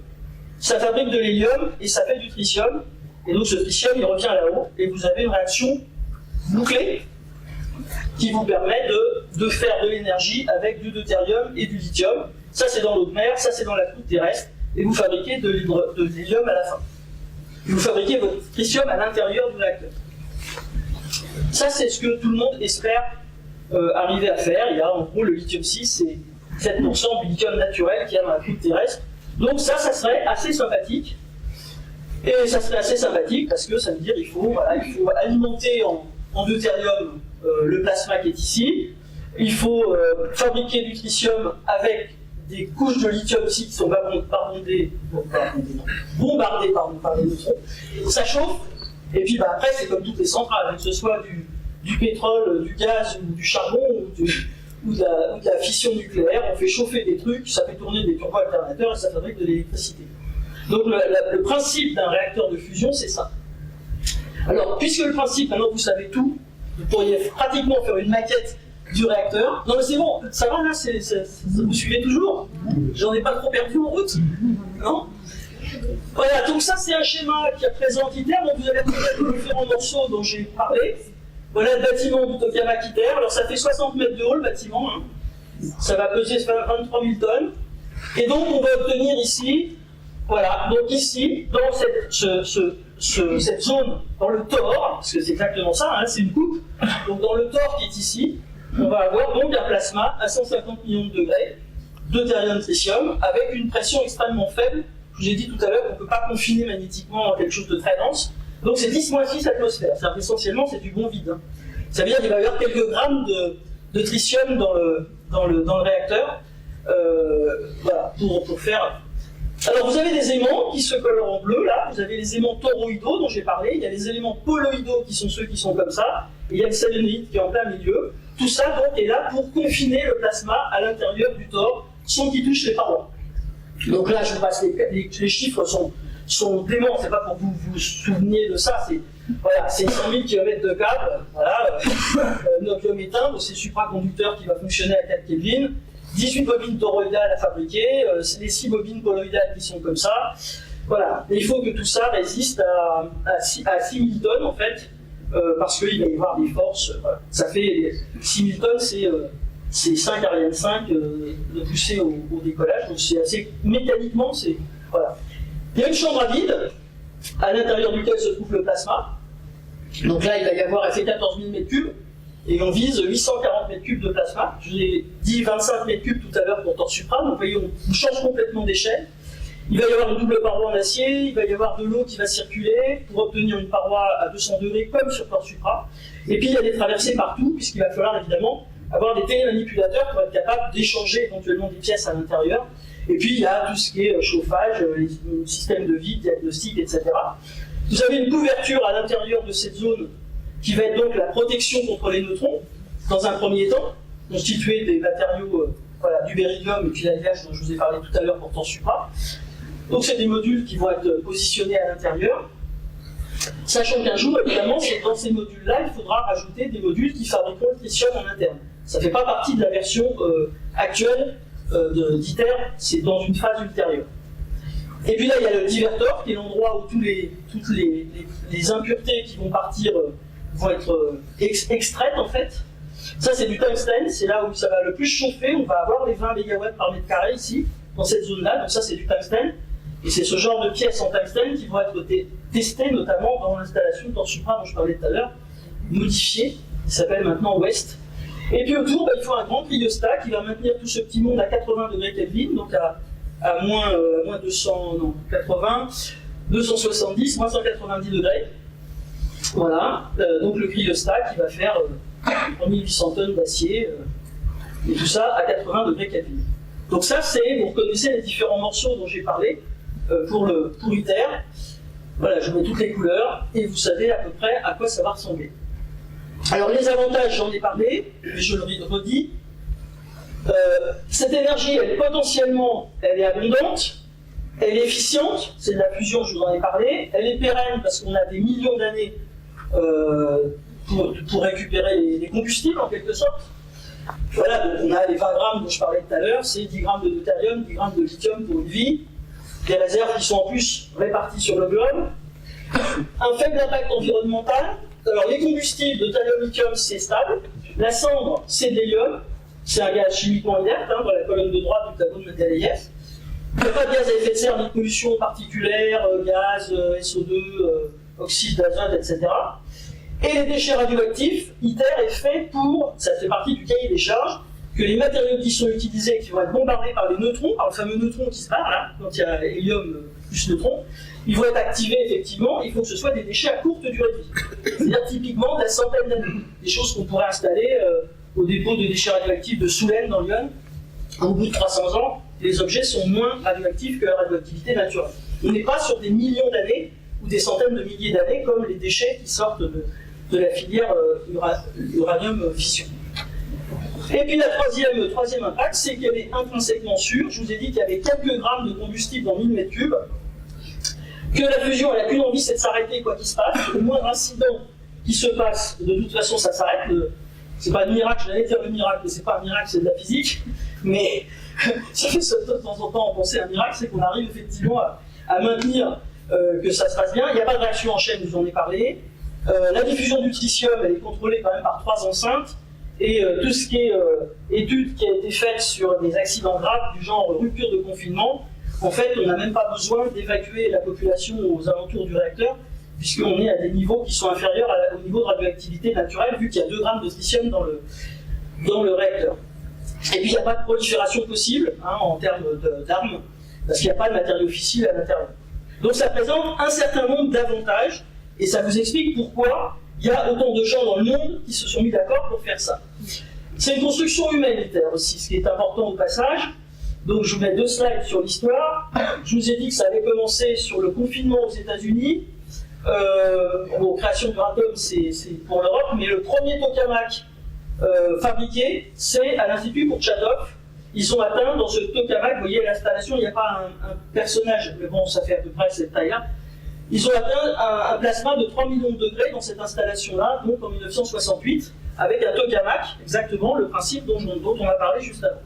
ça fabrique de l'hélium et ça fait du tritium, et donc ce tritium, il revient là-haut, et vous avez une réaction bouclée qui vous permet de de faire de l'énergie avec du deutérium et du lithium. Ça, c'est dans l'eau de mer, ça, c'est dans la croûte terrestre, et vous fabriquez de l'hélium à la fin. Vous fabriquez votre tritium à l'intérieur du réacteur. Ça, c'est ce que tout le monde espère arriver à faire. Il y a en gros le lithium-6, c'est 7% du lithium naturel qu'il y a dans la croûte terrestre. Donc ça serait assez sympathique. Et ça serait assez sympathique parce que ça veut dire qu'il faut alimenter en deutérium le plasma qui est ici. Il faut fabriquer du tritium avec des couches de lithium aussi qui sont bombardées par les neutrons. Ça chauffe, et puis après c'est comme toutes les centrales, que ce soit du pétrole, du gaz ou du charbon ou de la fission nucléaire, on fait chauffer des trucs, ça fait tourner des turbo-alternateurs et ça fabrique de l'électricité. Donc le principe d'un réacteur de fusion, c'est ça. Alors, puisque le principe, maintenant vous savez tout, vous pourriez pratiquement faire une maquette du réacteur. Non mais c'est bon, ça va là, vous suivez toujours? J'en ai pas trop perdu en route? Non? Voilà, donc ça c'est un schéma qui représente ITER, donc vous avez retrouvé les différents morceaux dont j'ai parlé. Voilà le bâtiment du Tokamak ITER, alors ça fait 60 mètres de haut le bâtiment, hein. Ça va peser 23 000 tonnes. Et donc on va obtenir ici, voilà, donc ici, dans cette zone, dans le TOR, parce que c'est exactement ça, hein, c'est une coupe, donc dans le TOR qui est ici, on va avoir donc un plasma à 150 millions de degrés, deutérium tritium, avec une pression extrêmement faible. Je vous ai dit tout à l'heure qu'on ne peut pas confiner magnétiquement quelque chose de très dense, donc c'est 10-6 atmosphères, c'est-à-dire essentiellement c'est du bon vide. Hein. Ça veut dire qu'il va y avoir quelques grammes de tritium dans le réacteur, voilà, pour faire... Alors vous avez des aimants qui se colorent en bleu, là, vous avez les aimants toroïdaux dont j'ai parlé, il y a les éléments poloïdaux qui sont ceux qui sont comme ça, et il y a le sélénite qui est en plein milieu. Tout ça donc est là pour confiner le plasma à l'intérieur du TOR sans qu'il touche les parois. Donc là, je vous passe les chiffres sont déments, c'est pas pour que vous vous souveniez de ça, c'est 100 000 km de câble, voilà, nobium éteint, donc c'est supraconducteur qui va fonctionner à 4 Kelvin, 18 bobines toroïdales à fabriquer, les 6 bobines poloïdales qui sont comme ça, voilà. Et il faut que tout ça résiste à 6000 tonnes en fait, parce qu'il va y avoir des forces, voilà. Ça fait 6000 tonnes, c'est 5 Ariane 5 de pousser au décollage, donc c'est assez mécaniquement, voilà. Il y a une chambre à vide, à l'intérieur duquel se trouve le plasma. Donc là, il va y avoir, elle fait 14 000 m3, et on vise 840 m3 de plasma. Je vous ai dit 25 m3 tout à l'heure pour TOR Supra, donc vous voyez, on change complètement d'échelle. Il va y avoir une double paroi en acier, il va y avoir de l'eau qui va circuler pour obtenir une paroi à 200 degrés comme sur TOR Supra. Et puis il y a des traversées partout, puisqu'il va falloir évidemment avoir des télémanipulateurs pour être capable d'échanger éventuellement des pièces à l'intérieur. Et puis il y a tout ce qui est chauffage, les systèmes de vie, diagnostic, etc. Vous avez une couverture à l'intérieur de cette zone qui va être donc la protection contre les neutrons, dans un premier temps, constituée des matériaux, voilà, du béridium et puis l'alliage dont je vous ai parlé tout à l'heure pour TOR Supra. Donc c'est des modules qui vont être positionnés à l'intérieur. Sachant qu'un jour, évidemment, dans ces modules-là, il faudra rajouter des modules qui fabriqueront le tritium en interne. Ça ne fait pas partie de la version actuelle d'ITER, c'est dans une phase ultérieure. Et puis là, il y a le divertor, qui est l'endroit où toutes les impuretés qui vont partir vont être extraites, en fait. Ça, c'est du tungstène, c'est là où ça va le plus chauffer. On va avoir les 20 MW par mètre carré ici, dans cette zone-là. Donc ça, c'est du tungstène. Et c'est ce genre de pièces en tungstène qui vont être testées, notamment dans l'installation de TOR Supra dont je parlais tout à l'heure, modifiée, qui s'appelle maintenant West. Et puis autour, il faut un grand cryostat qui va maintenir tout ce petit monde à 80 degrés Kelvin, donc à moins 270, moins 190 degrés. Voilà, donc le cryostat qui va faire 3800 tonnes d'acier, et tout ça à 80 degrés Kelvin. Donc ça, vous reconnaissez les différents morceaux dont j'ai parlé pour ITER. Voilà, je mets toutes les couleurs, et vous savez à peu près à quoi ça va ressembler. Alors les avantages, j'en ai parlé, mais je le redis. Cette énergie, elle est abondante, elle est efficiente, c'est de la fusion, je vous en ai parlé, elle est pérenne parce qu'on a des millions d'années pour récupérer les combustibles en quelque sorte. Voilà, donc on a les 20 grammes dont je parlais tout à l'heure, c'est 10 grammes de deutérium, 10 grammes de lithium pour une vie, des réserves qui sont en plus réparties sur le globe, un faible impact environnemental. Alors les combustibles de thallium-lithium, c'est stable, La cendre, c'est de l'hélium, c'est un gaz chimiquement inerte, hein, dans la colonne de droite du tableau de Mendeleïev. Il n'y a pas de gaz à effet de serre, ni de pollution particulière, gaz, SO2, oxyde d'azote, etc. Et les déchets radioactifs, ITER est fait pour, ça fait partie du cahier des charges, que les matériaux qui sont utilisés, qui vont être bombardés par les neutrons, par le fameux neutron qui se barre là, quand il y a hélium plus neutron, ils vont être activés effectivement, il faut que ce soit des déchets à courte durée de vie. C'est-à-dire typiquement de la centaine d'années. Des choses qu'on pourrait installer au dépôt de déchets radioactifs de Soulen dans Lyon. Au bout de 300 ans, les objets sont moins radioactifs que la radioactivité naturelle. On n'est pas sur des millions d'années ou des centaines de milliers d'années comme les déchets qui sortent de la filière uranium fission. Et puis le troisième impact, c'est qu'elle est intrinsèquement sûre. Je vous ai dit qu'il y avait quelques grammes de combustible dans 1000 mètres cubes, que la fusion, elle n'a qu'une envie, c'est de s'arrêter quoi qu'il se passe. Le moindre incident qui se passe, de toute façon, ça s'arrête. C'est pas un miracle, j'allais dire le miracle, mais c'est pas un miracle, c'est de la physique. Mais ça fait de temps en temps penser à un miracle, c'est qu'on arrive effectivement à maintenir que ça se passe bien. Il n'y a pas de réaction en chaîne, je vous en ai parlé. La diffusion du tritium, elle est contrôlée quand même par 3 enceintes. Et tout ce qui est étude qui a été faite sur des accidents graves du genre rupture de confinement, en fait, on n'a même pas besoin d'évacuer la population aux alentours du réacteur, puisqu'on est à des niveaux qui sont inférieurs au niveau de radioactivité naturelle, vu qu'il y a 2 grammes de tritium dans le réacteur. Et puis, il n'y a pas de prolifération possible hein, en termes d'armes, parce qu'il n'y a pas de matériaux fissiles à l'intérieur. Donc, ça présente un certain nombre d'avantages, et ça vous explique pourquoi il y a autant de gens dans le monde qui se sont mis d'accord pour faire ça. C'est une construction humanitaire aussi, ce qui est important au passage. Donc je vous mets 2 slides sur l'histoire. Je vous ai dit que ça avait commencé sur le confinement aux États-Unis. Création du Ratom, c'est pour l'Europe, mais le premier tokamak fabriqué, c'est à l'Institut Kourtchatov. Ils ont atteint dans ce tokamak, vous voyez à l'installation, il n'y a pas un personnage, mais bon, ça fait à peu près cette taille-là. Ils ont atteint un plasma de 3 millions de degrés dans cette installation-là, donc en 1968, avec un tokamak, exactement le principe dont on a parlé juste avant.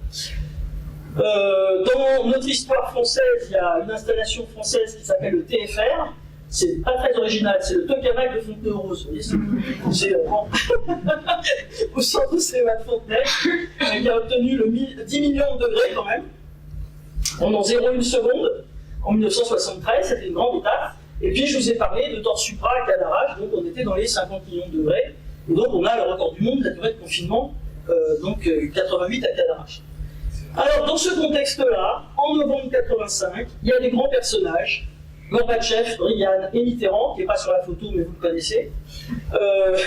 Dans notre histoire française, il y a une installation française qui s'appelle le TFR. C'est pas très original, c'est le tokamak de Fontenay-aux-Roses. C'est au centre de CEA de Fontenay, qui a obtenu 10 millions de degrés quand même, pendant 0,1 seconde, en 1973, c'était une grande étape. Et puis je vous ai parlé de Torre Supra à Cadarache, donc on était dans les 50 millions de degrés, et donc on a le record du monde de la durée de confinement, donc 88 à Cadarache. Alors dans ce contexte-là, en novembre 85, il y a des grands personnages, Gorbatchev, Reagan et Mitterrand, qui n'est pas sur la photo mais vous le connaissez,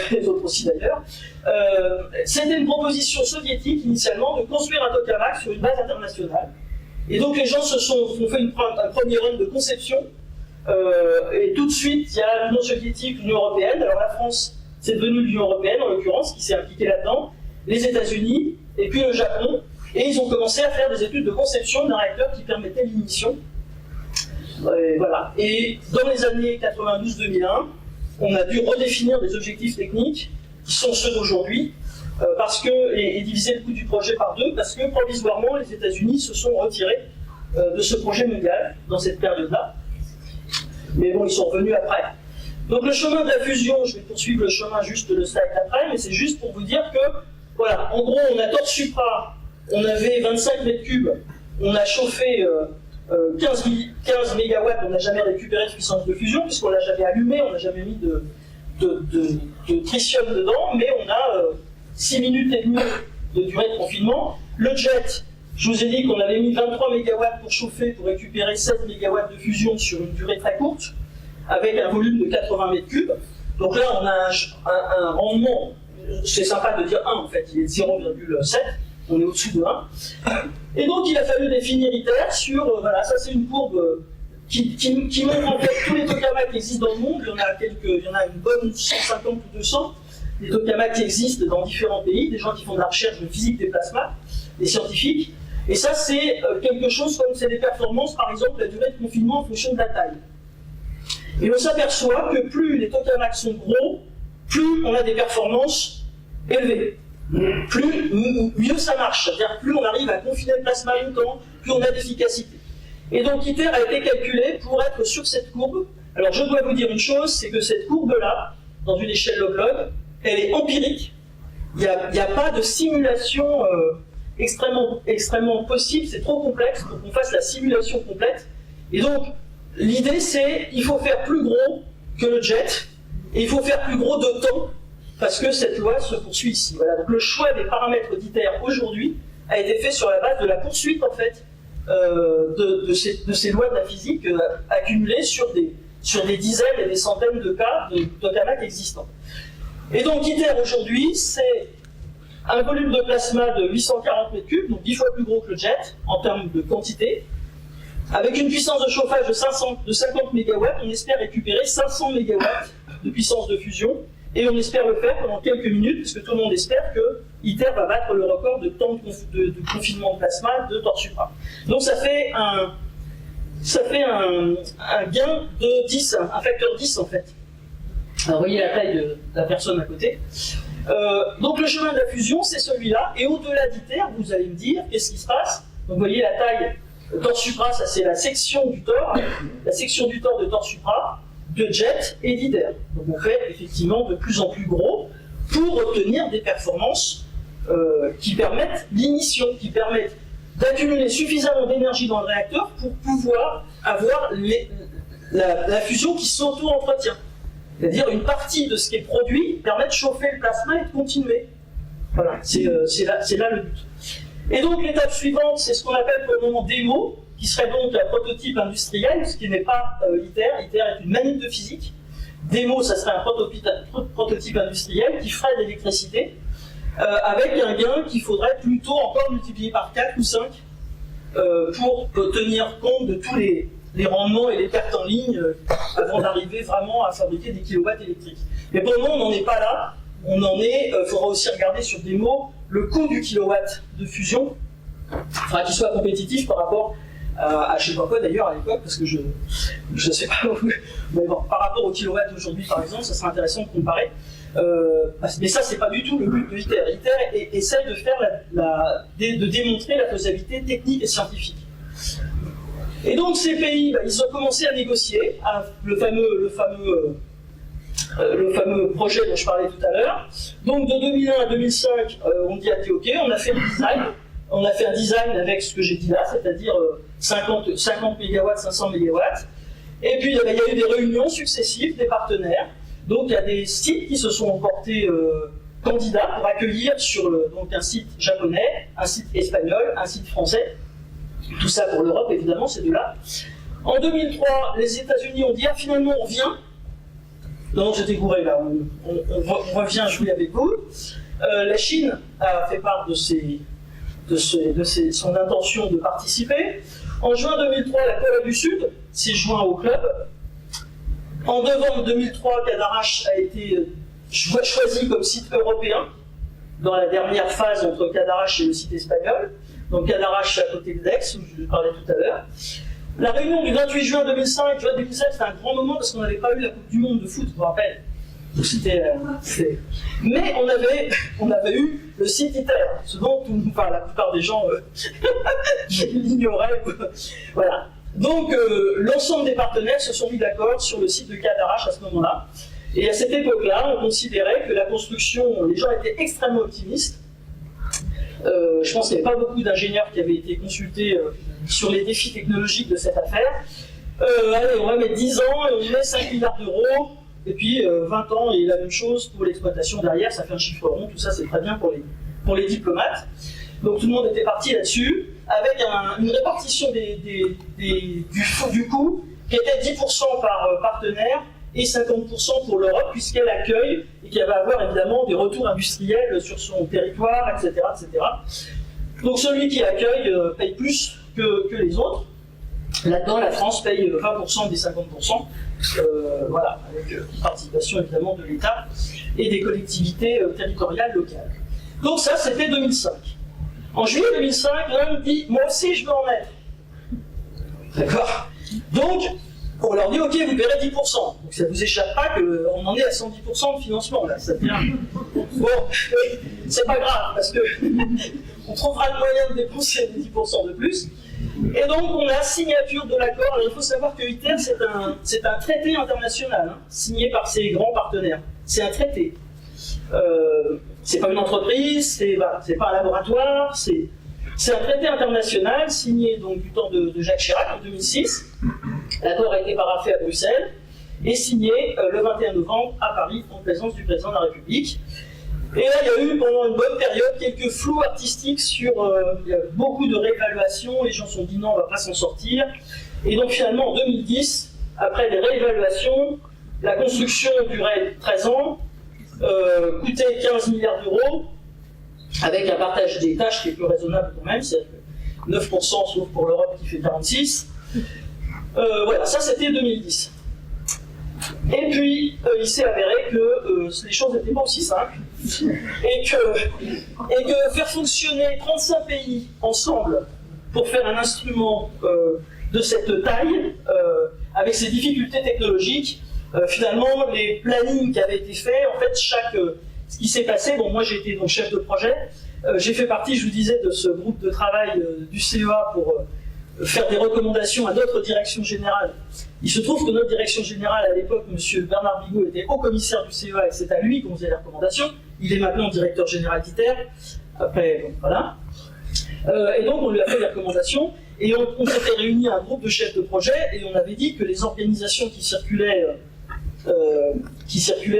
les autres aussi d'ailleurs. C'était une proposition soviétique initialement de construire un tokamak sur une base internationale. Et donc les gens ont fait un premier run de conception. Et tout de suite, il y a l'Union soviétique, l'Union européenne. Alors la France, c'est devenu l'Union européenne en l'occurrence, qui s'est impliquée là-dedans, les États-Unis, et puis le Japon. Et ils ont commencé à faire des études de conception d'un réacteur qui permettait l'ignition. Voilà. Et dans les années 92-2001, on a dû redéfinir des objectifs techniques qui sont ceux d'aujourd'hui, et diviser le coût du projet par 2, parce que provisoirement, les États-Unis se sont retirés de ce projet mondial dans cette période-là. Mais bon, ils sont revenus après. Donc le chemin de la fusion, je vais poursuivre le chemin juste le slide d'après, mais c'est juste pour vous dire que, voilà, en gros, on a Torre Supra, on avait 25 mètres cubes, on a chauffé 15 mégawatts, on n'a jamais récupéré de puissance de fusion, puisqu'on ne l'a jamais allumé, on n'a jamais mis de tritium dedans, mais on a 6 minutes et demie de durée de confinement. Le jet, je vous ai dit qu'on avait mis 23 mégawatts pour chauffer, pour récupérer 7 mégawatts de fusion sur une durée très courte, avec un volume de 80 mètres cubes. Donc là, on a un rendement, c'est sympa de dire 1 en fait, il est de 0,7, on est au-dessus de 1. Et donc il a fallu définir ITER sur, voilà, ça c'est une courbe qui montre en fait tous les tokamaks qui existent dans le monde. Il y en a une bonne 150 ou 200, des tokamaks qui existent dans différents pays, des gens qui font de la recherche de physique des plasmas, des scientifiques. Et ça, c'est quelque chose comme c'est des performances, par exemple, la durée de confinement en fonction de la taille. Et on s'aperçoit que plus les tokamaks sont gros, plus on a des performances élevées. Mieux ça marche, c'est-à-dire plus on arrive à confiner le plasma longtemps, plus on a d'efficacité. Et donc ITER a été calculé pour être sur cette courbe. Alors je dois vous dire une chose, c'est que cette courbe-là, dans une échelle log-log, elle est empirique. Il n'y a pas de simulation extrêmement possible, c'est trop complexe pour qu'on fasse la simulation complète. Et donc, l'idée c'est, il faut faire plus gros que le jet, et il faut faire plus gros de temps, parce que cette loi se poursuit ici. Voilà. Donc le choix des paramètres d'ITER aujourd'hui a été fait sur la base de la poursuite, en fait, de ces lois de la physique accumulées sur des dizaines et des centaines de cas de tokamaks existants. Et donc ITER aujourd'hui, c'est un volume de plasma de 840 m3, donc 10 fois plus gros que le jet en termes de quantité. Avec une puissance de chauffage de 50 MW, on espère récupérer 500 MW de puissance de fusion, et on espère le faire pendant quelques minutes, puisque tout le monde espère que ITER va battre le record de temps de confinement de plasma de TORS-Supra. Donc ça fait un gain de 10, un facteur 10 en fait. Alors, vous voyez la taille de la personne à côté. Donc le chemin de la fusion, c'est celui-là, et au-delà d'ITER, vous allez me dire, qu'est-ce qui se passe? Donc vous voyez la taille, TORS-Supra, ça c'est la section du TOR de TORS-Supra, de jet et d'ITER. Donc on fait effectivement de plus en plus gros pour obtenir des performances qui permettent l'ignition, qui permettent d'accumuler suffisamment d'énergie dans le réacteur pour pouvoir avoir la fusion qui s'auto-entretient. C'est-à-dire une partie de ce qui est produit permet de chauffer le plasma et de continuer. Voilà, c'est là le but. Et donc l'étape suivante, c'est ce qu'on appelle pour le moment démo, qui serait donc un prototype industriel, ce qui n'est pas ITER. ITER est une manip de physique. Démo, ça serait un prototype industriel qui ferait de l'électricité, avec un gain qu'il faudrait plutôt encore multiplier par 4 ou 5 pour tenir compte de tous les rendements et les pertes en ligne avant d'arriver vraiment à fabriquer des kilowatts électriques. Mais pour le moment, on n'en est pas là. On en est, faudra aussi regarder sur démo le coût du kilowatt de fusion. Il faudra qu'il soit compétitif par rapport à je ne sais pas quoi d'ailleurs à l'époque, parce que je ne sais pas où. Mais bon, par rapport au kilowatt d'aujourd'hui par exemple, ça serait intéressant de comparer. Mais ça, c'est pas du tout le but de ITER. ITER essaye de faire de démontrer la faisabilité technique et scientifique. Et donc ces pays, ils ont commencé à négocier le fameux projet dont je parlais tout à l'heure. Donc de 2001 à 2005, on dit à OK, on a fait le design. On a fait un design avec ce que j'ai dit là, c'est-à-dire 50 MW, 500 MW. Et puis il y a eu des réunions successives des partenaires. Donc il y a des sites qui se sont portés candidats pour accueillir sur donc un site japonais, un site espagnol, un site français. Tout ça pour l'Europe, évidemment, ces deux-là. En 2003, les États-Unis ont dit « Ah, finalement, on revient ». Non, j'étais gouré, là. On revient jouer avec vous. La Chine a fait part de son intention de participer. En juin 2003, la Corée du Sud s'est joint au club. En novembre 2003, Cadarache a été choisi comme site européen dans la dernière phase entre Cadarache et le site espagnol. Donc Cadarache, à côté de Dax, où je parlais tout à l'heure. La réunion du 28 juin 2005, c'était un grand moment parce qu'on n'avait pas eu la Coupe du Monde de foot, je vous rappelle. Donc mais on avait eu le site ITER, ce dont la plupart des gens l'ignoraient. Voilà. Donc l'ensemble des partenaires se sont mis d'accord sur le site de Cadarache à ce moment-là. Et à cette époque-là, on considérait que la construction, les gens étaient extrêmement optimistes. Je pense qu'il n'y avait pas beaucoup d'ingénieurs qui avaient été consultés sur les défis technologiques de cette affaire. Allez, on va mettre 10 ans et on met 5 milliards d'euros, et puis 20 ans et la même chose pour l'exploitation derrière, ça fait un chiffre rond, tout ça c'est très bien pour les diplomates. Donc tout le monde était parti là-dessus, avec une répartition du coût qui était 10% par partenaire et 50% pour l'Europe, puisqu'elle accueille et qu'elle va avoir évidemment des retours industriels sur son territoire, etc. etc. Donc celui qui accueille paye plus que les autres. Là-dedans, la France paye 20% des 50%, voilà, avec une participation évidemment de l'État et des collectivités territoriales locales. Donc ça, c'était 2005. En juillet 2005, l'Inde dit « Moi aussi, je veux en être ». D'accord ? Donc, on leur dit « Ok, vous paierez 10% ». Donc ça ne vous échappe pas qu'on en est à 110% de financement, là, ça devient... Bon, c'est pas grave, parce que on trouvera le moyen de dépenser les 10% de plus. Et donc, on a signature de l'accord. Alors, il faut savoir que ITER, c'est un traité international, hein, signé par ses grands partenaires. C'est un traité. c'est pas une entreprise, c'est pas un laboratoire, c'est un traité international signé donc du temps de Jacques Chirac en 2006. L'accord a été paraphé à Bruxelles et signé le 21 novembre à Paris en présence du président de la République. Et là, il y a eu pendant une bonne période quelques flous artistiques sur il y a beaucoup de réévaluations, les gens se sont dit non, on ne va pas s'en sortir. Et donc finalement en 2010, après les réévaluations, la construction durait 13 ans, coûtait 15 milliards d'euros, avec un partage des tâches qui est plus raisonnable quand même, c'est 9% sauf pour l'Europe qui fait 46%. Voilà, ça c'était 2010. Et puis, il s'est avéré que les choses n'étaient pas aussi simples, et que faire fonctionner 35 pays ensemble pour faire un instrument de cette taille, avec ces difficultés technologiques, finalement, les plannings qui avaient été faits, en fait, ce qui s'est passé, bon, moi j'ai été donc chef de projet, j'ai fait partie, je vous disais, de ce groupe de travail du CEA pour faire des recommandations à d'autres directions générales. Il se trouve que notre direction générale à l'époque, M. Bernard Bigot, était haut-commissaire du CEA et c'est à lui qu'on faisait les recommandations. Il est maintenant directeur général d'ITER. Après, donc, voilà. Et donc on lui a fait les recommandations et on s'était réunis à un groupe de chefs de projet et on avait dit que les organisations qui circulaient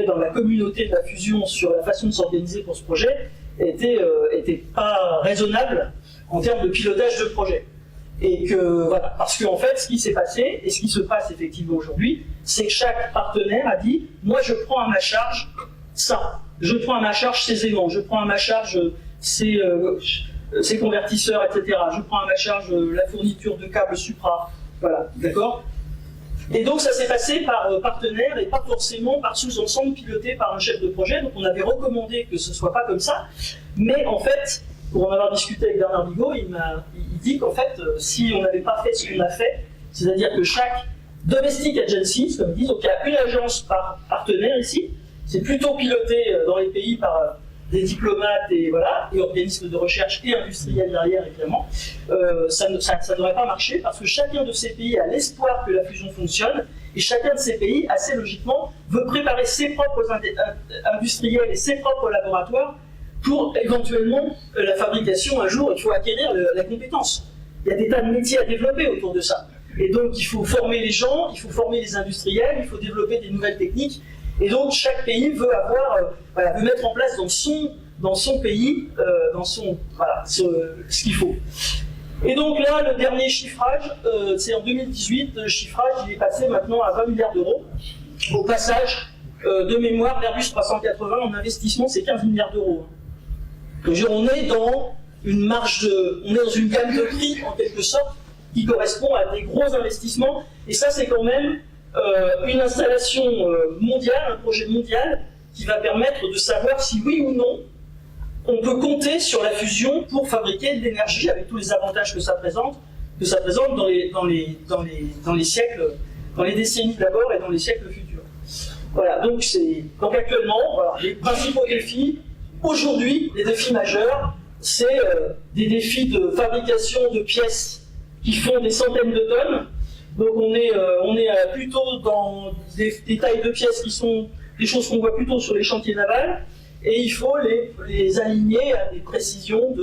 dans la communauté de la fusion sur la façon de s'organiser pour ce projet étaient pas raisonnables en termes de pilotage de projet. Et que, voilà, parce qu'en fait, ce qui s'est passé, et ce qui se passe effectivement aujourd'hui, c'est que chaque partenaire a dit « moi je prends à ma charge ça, je prends à ma charge ces aimants, je prends à ma charge ces convertisseurs, etc. Je prends à ma charge la fourniture de câbles supra. » Voilà, d'accord? Et donc ça s'est passé par partenaire et pas forcément par sous-ensemble piloté par un chef de projet. Donc on avait recommandé que ce soit pas comme ça, mais en fait, pour en avoir discuté avec Bernard Bigot, il dit qu'en fait, si on n'avait pas fait ce qu'on a fait, c'est-à-dire que chaque domestic agency, comme ils disent, donc il y a une agence par partenaire ici, c'est plutôt piloté dans les pays par des diplomates et voilà, et organismes de recherche et industriels derrière, évidemment, ça n'aurait pas marché parce que chacun de ces pays a l'espoir que la fusion fonctionne et chacun de ces pays, assez logiquement, veut préparer ses propres industriels et ses propres laboratoires pour éventuellement la fabrication. Un jour, il faut acquérir la compétence. Il y a des tas de métiers à développer autour de ça. Et donc, il faut former les gens, il faut former les industriels, il faut développer des nouvelles techniques. Et donc, chaque pays veut veut mettre en place dans son pays, ce qu'il faut. Et donc là, le dernier chiffrage, c'est en 2018, le chiffrage, il est passé maintenant à 20 milliards d'euros. Au passage, de mémoire, l'Airbus 380 en investissement, c'est 15 milliards d'euros. On est dans une on est dans une gamme de prix, en quelque sorte, qui correspond à des gros investissements. Et ça, c'est quand même une installation mondiale, un projet mondial, qui va permettre de savoir si oui ou non, on peut compter sur la fusion pour fabriquer de l'énergie avec tous les avantages que ça présente dans les siècles, dans les décennies d'abord et dans les siècles futurs. Voilà, donc actuellement, voilà, les principaux défis. Aujourd'hui, les défis majeurs, c'est des défis de fabrication de pièces qui font des centaines de tonnes. Donc on est plutôt dans des tailles de pièces qui sont des choses qu'on voit plutôt sur les chantiers navals, et il faut les aligner à des précisions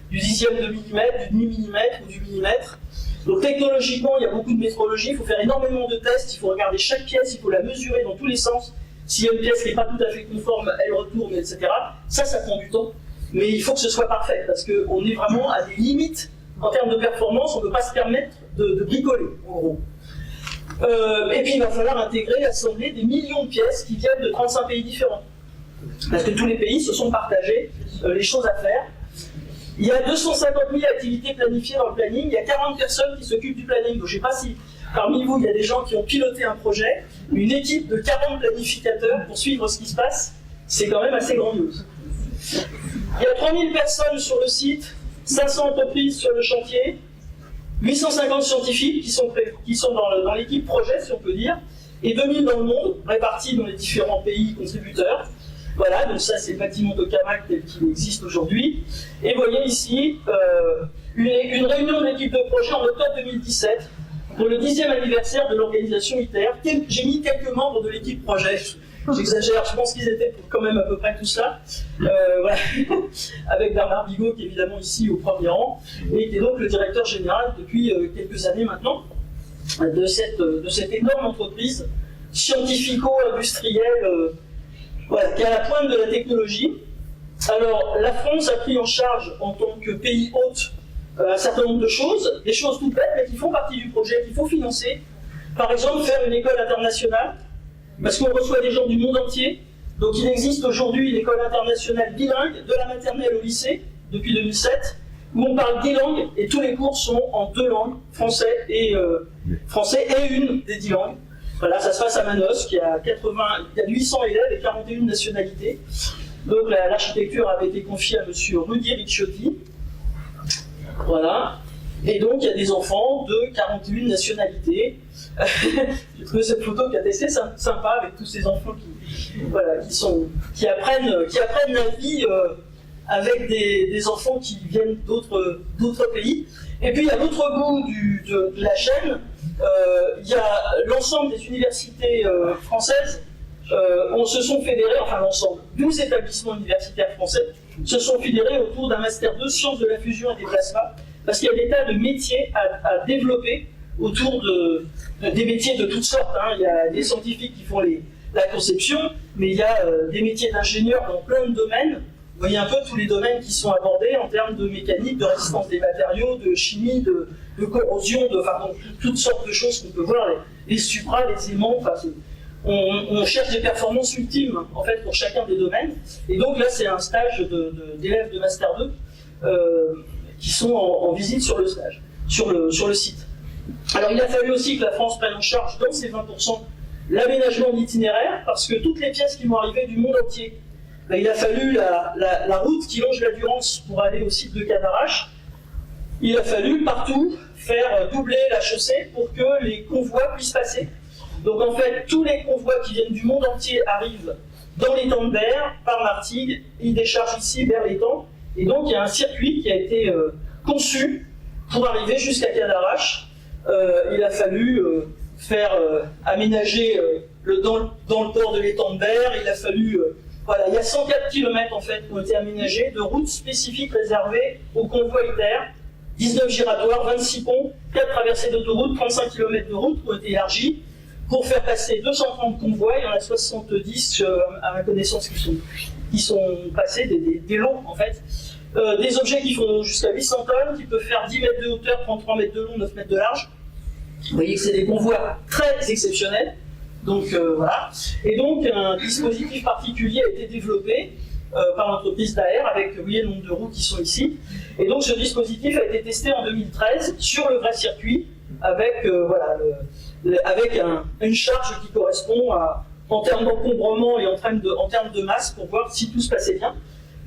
du dixième de millimètre, du demi-millimètre ou du millimètre. Donc technologiquement, il y a beaucoup de métrologie, il faut faire énormément de tests, il faut regarder chaque pièce, il faut la mesurer dans tous les sens. S'il y a une pièce qui n'est pas tout à fait conforme, elle retourne, etc. Ça prend du temps, mais il faut que ce soit parfait, parce qu'on est vraiment à des limites en termes de performance, on ne peut pas se permettre de bricoler, en gros. Et puis il va falloir intégrer, assembler des millions de pièces qui viennent de 35 pays différents. Parce que tous les pays se sont partagés les choses à faire. Il y a 250 000 activités planifiées dans le planning, il y a 40 personnes qui s'occupent du planning. Donc je ne sais pas si parmi vous, il y a des gens qui ont piloté un projet, une équipe de 40 planificateurs pour suivre ce qui se passe, c'est quand même assez grandiose. Il y a 3000 personnes sur le site, 500 entreprises sur le chantier, 850 scientifiques qui sont dans l'équipe projet, si on peut dire, et 2000 dans le monde, répartis dans les différents pays contributeurs. Voilà, donc ça c'est le bâtiment de Camac tel qu'il existe aujourd'hui. Et vous voyez ici une réunion de l'équipe de projet en octobre 2017 pour le 10e anniversaire de l'organisation ITER. J'ai mis quelques membres de l'équipe projet. j'exagère, je pense qu'ils étaient quand même à peu près tous là. Voilà. Avec Bernard Bigot qui est évidemment ici au premier rang, et qui est donc le directeur général depuis quelques années maintenant de cette énorme entreprise scientifico-industrielle voilà, qui est à la pointe de la technologie. Alors, la France a pris en charge, en tant que pays hôte, un certain nombre de choses, des choses toutes bêtes, mais qui font partie du projet, qu'il faut financer. Par exemple, faire une école internationale, parce qu'on reçoit des gens du monde entier. Donc, il existe aujourd'hui une école internationale bilingue, de la maternelle au lycée, depuis 2007, où on parle 10 langues, et tous les cours sont en 2 langues, français et une des 10 langues. Voilà, ça se passe à Manosque, il y a 800 élèves et 41 nationalités. Donc l'architecture avait été confiée à M. Rudy Ricciotti. Voilà. Et donc il y a des enfants de 41 nationalités. J'ai trouvé cette photo qui a testé sympa avec tous ces enfants qui apprennent la vie avec des enfants qui viennent d'autres pays. Et puis à l'autre bout de la chaîne, il y a l'ensemble des universités françaises se sont fédérés, enfin l'ensemble, 12 établissements universitaires français se sont fédérés autour d'un Master 2 Sciences de la fusion et des plasmas, parce qu'il y a des tas de métiers à développer autour des métiers de toutes sortes. Hein. Il y a des scientifiques qui font la conception, mais il y a des métiers d'ingénieurs dans plein de domaines. Vous voyez un peu tous les domaines qui sont abordés en termes de mécanique, de résistance des matériaux, de chimie, de corrosion, toutes sortes de choses qu'on peut voir, les supras, les aimants, on cherche des performances ultimes en fait pour chacun des domaines. Et donc là c'est un stage d'élèves de Master 2 qui sont en visite sur le stage, sur le site. Alors il a fallu aussi que la France prenne en charge dans ces 20% l'aménagement de l'itinéraire, parce que toutes les pièces qui vont arriver du monde entier, il a fallu la route qui longe la Durance pour aller au site de Cadarache. Il a fallu partout faire doubler la chaussée pour que les convois puissent passer. Donc en fait, tous les convois qui viennent du monde entier arrivent dans l'étang de Berre, par Martigues, ils déchargent ici vers l'étang. Et donc il y a un circuit qui a été conçu pour arriver jusqu'à Cadarache. Il a fallu faire aménager dans le port de l'étang de Berre. Il a fallu... il y a 104 km en fait qui ont été aménagés de routes spécifiques réservées aux convois ITER, 19 giratoires, 26 ponts, 4 traversées d'autoroute, 35 km de route qui ont été élargies pour faire passer 230 convois. Il y en a 70 à ma connaissance qui sont passés, des lots en fait. Des objets qui font jusqu'à 800 tonnes, qui peuvent faire 10 mètres de hauteur, 33 mètres de long, 9 mètres de large. Vous voyez que c'est des convois très exceptionnels. Donc voilà. Et donc un dispositif particulier a été développé par l'entreprise Daher avec, vous voyez, le nombre de roues qui sont ici. Et donc ce dispositif a été testé en 2013 sur le vrai circuit avec, avec une charge qui correspond en termes d'encombrement et en termes de masse pour voir si tout se passait bien.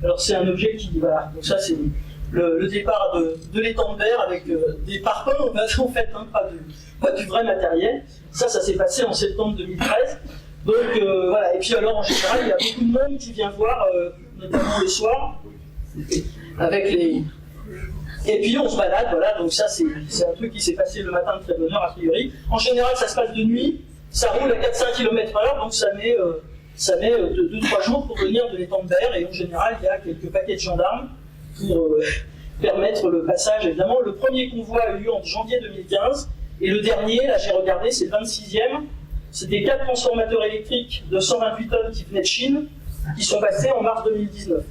Alors c'est un objet qui, voilà, donc ça c'est le départ de l'étang de Berre avec des parpaings en fait, hein, pas du vrai matériel. Ça s'est passé en septembre 2013. Donc voilà, et puis alors en général, il y a beaucoup de monde qui vient voir, notamment le soir, avec les... Et puis on se balade, voilà, donc ça c'est un truc qui s'est passé le matin de très bonne heure a priori. En général, ça se passe de nuit, ça roule à 4-5 km/h, donc ça met 2-3 jours pour venir de l'étang de Berre, et en général, il y a quelques paquets de gendarmes pour permettre le passage. Évidemment, le premier convoi a eu lieu en janvier 2015, et le dernier, là j'ai regardé, c'est le 26e. C'était 4 transformateurs électriques de 128 tonnes qui venaient de Chine, qui sont passés en mars 2019.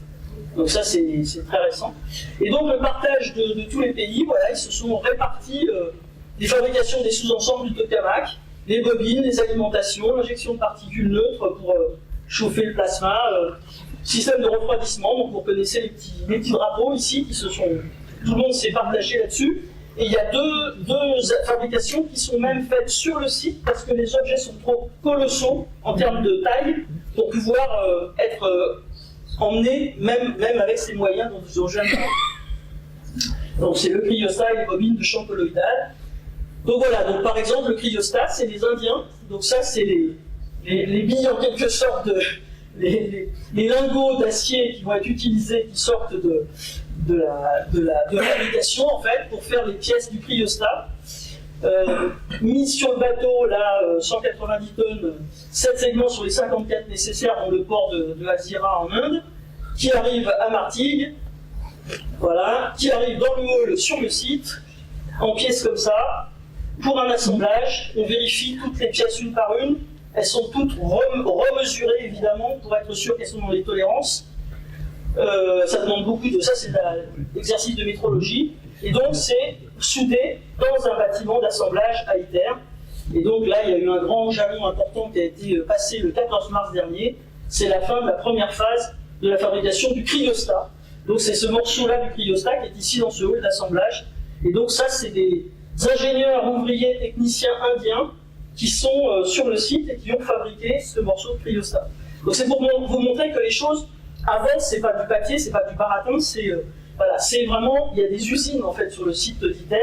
Donc ça, c'est très récent. Et donc le partage de tous les pays, voilà, ils se sont répartis les fabrications des sous-ensembles du tokamak, les bobines, les alimentations, l'injection de particules neutres pour chauffer le plasma, système de refroidissement. Donc vous connaissez les petits drapeaux ici, tout le monde s'est partagé là-dessus. Et il y a deux fabrications qui sont même faites sur le site parce que les objets sont trop colossaux en termes de taille pour pouvoir être emmenés même avec ces moyens dont ils ont jamais. Donc c'est le cryostat et les bobines de champ colloïdal. Donc voilà, donc par exemple le cryostat c'est les Indiens, donc ça c'est les billes en quelque sorte les lingots d'acier qui vont être utilisés, qui sortent de la fabrication en fait pour faire les pièces du cryostat. mis sur le bateau, là, 190 tonnes, 7 segments sur les 54 nécessaires dans le port de Hazira en Inde, qui arrive à Martigues, voilà, qui arrive dans le hall sur le site, en pièces comme ça, pour un assemblage. On vérifie toutes les pièces une par une, elles sont toutes remesurées évidemment pour être sûr qu'elles sont dans les tolérances. Ça demande beaucoup de ça, c'est l'exercice de métrologie. Et donc c'est soudé dans un bâtiment d'assemblage à ITER. Et donc là, il y a eu un grand jalon important qui a été passé le 14 mars dernier. C'est la fin de la première phase de la fabrication du cryostat. Donc c'est ce morceau-là du cryostat qui est ici dans ce hall d'assemblage. Et donc ça, c'est des ingénieurs, ouvriers, techniciens indiens qui sont sur le site et qui ont fabriqué ce morceau de cryostat. Donc c'est pour vous montrer que les choses avancent, c'est pas du papier, c'est pas du baratin, c'est voilà, c'est vraiment, il y a des usines en fait sur le site d'ITER.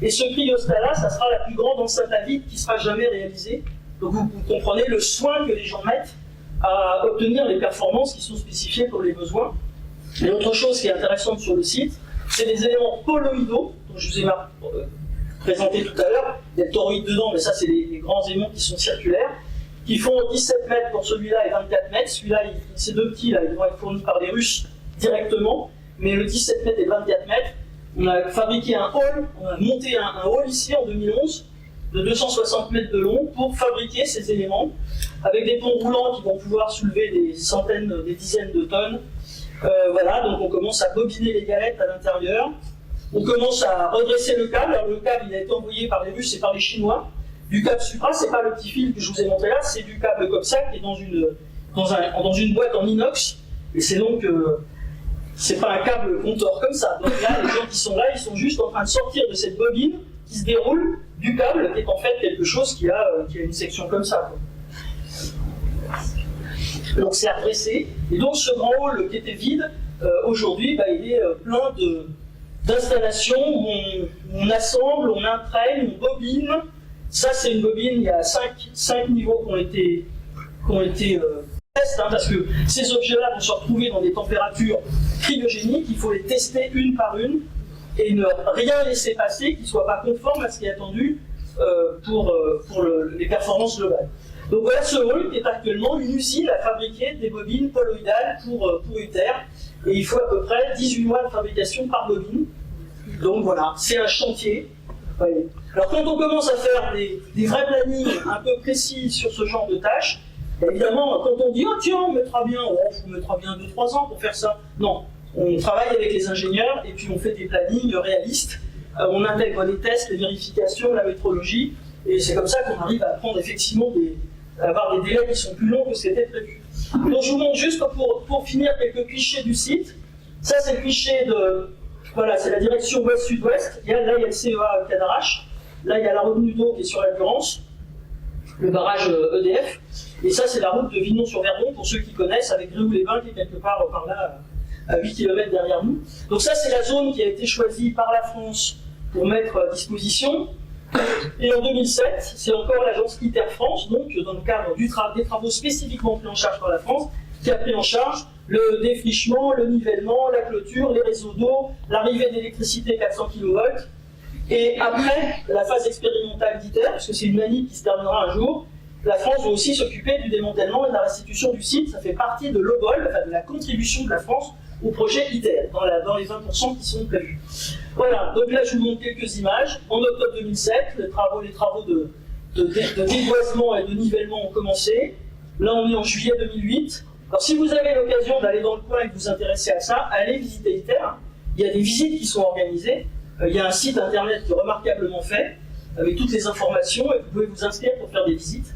Et ce cryostat-là, ça sera la plus grande enceinte à vide qui sera jamais réalisée. Donc vous comprenez le soin que les gens mettent à obtenir les performances qui sont spécifiées pour les besoins. Et autre chose qui est intéressante sur le site, c'est les éléments colloïdaux, dont je vous ai présenté tout à l'heure. Il y a le toroïde dedans, mais ça c'est les grands aimants qui sont circulaires, qui font 17 mètres pour celui-là et 24 mètres. Celui-là, ces deux petits-là, ils vont être fournis par les Russes directement, mais le 17 mètres et 24 mètres, on a fabriqué un hall, on a monté un hall ici en 2011, de 260 mètres de long pour fabriquer ces éléments, avec des ponts roulants qui vont pouvoir soulever des centaines, des dizaines de tonnes. Voilà, donc on commence à bobiner les galettes à l'intérieur. On commence à redresser le câble. Alors le câble, il a été envoyé par les Russes et par les Chinois. Du câble Supra, c'est pas le petit fil que je vous ai montré là, c'est du câble comme ça qui est dans une boîte en inox. Et c'est donc c'est pas un câble qu'on tord comme ça. Donc là, les gens qui sont là, ils sont juste en train de sortir de cette bobine qui se déroule du câble, qui est en fait quelque chose qui a une section comme ça, quoi. Donc c'est redressé. Et donc ce grand hall qui était vide, aujourd'hui, il est plein d'installations où on assemble, on imprègne, on bobine. Ça c'est une bobine, il y a 5 niveaux qui ont été tests, parce que ces objets-là vont se retrouver dans des températures cryogéniques, il faut les tester une par une et ne rien laisser passer qui ne soit pas conforme à ce qui est attendu pour les performances globales. Donc voilà ce hall qui est actuellement une usine à fabriquer des bobines colloïdales pour ITER. Et il faut à peu près 18 mois de fabrication par bobine. Donc voilà, c'est un chantier. Ouais. Alors quand on commence à faire des vrais plannings un peu précis sur ce genre de tâches, évidemment, quand on dit « Oh tiens, on mettra bien 2-3 ans pour faire ça », non. On travaille avec les ingénieurs et puis on fait des plannings réalistes. On intègre les tests, les vérifications, la métrologie. Et c'est comme ça qu'on arrive à prendre effectivement avoir des délais qui sont plus longs que ce qui était prévu. Donc je vous montre juste pour finir quelques clichés du site. Ça c'est le cliché de, voilà, c'est la direction ouest-sud-ouest. Là il y a le CEA Cadarache. Là il y a la retenue d'eau qui est sur l'Endurance, le barrage EDF. Et ça c'est la route de Vinon-sur-Verdon pour ceux qui connaissent, avec Gréoux-les-Bains qui est quelque part par là à 8 km derrière nous. Donc ça c'est la zone qui a été choisie par la France pour mettre à disposition. Et en 2007, c'est encore l'agence ITER France, donc dans le cadre des travaux spécifiquement pris en charge par la France, qui a pris en charge le défrichement, le nivellement, la clôture, les réseaux d'eau, l'arrivée d'électricité 400 kV. Et après la phase expérimentale d'ITER, parce que c'est une manip qui se terminera un jour, la France va aussi s'occuper du démantèlement et de la restitution du site. Ça fait partie de l'OBOL, enfin de la contribution de la France au projet ITER, dans les 20% qui sont prévus. Voilà, donc là je vous montre quelques images. En octobre 2007, les travaux de déboisement et de nivellement ont commencé. Là on est en juillet 2008. Alors si vous avez l'occasion d'aller dans le coin et que vous vous intéressez à ça, allez visiter ITER. Il y a des visites qui sont organisées. Il y a un site internet qui est remarquablement fait, avec toutes les informations, et vous pouvez vous inscrire pour faire des visites.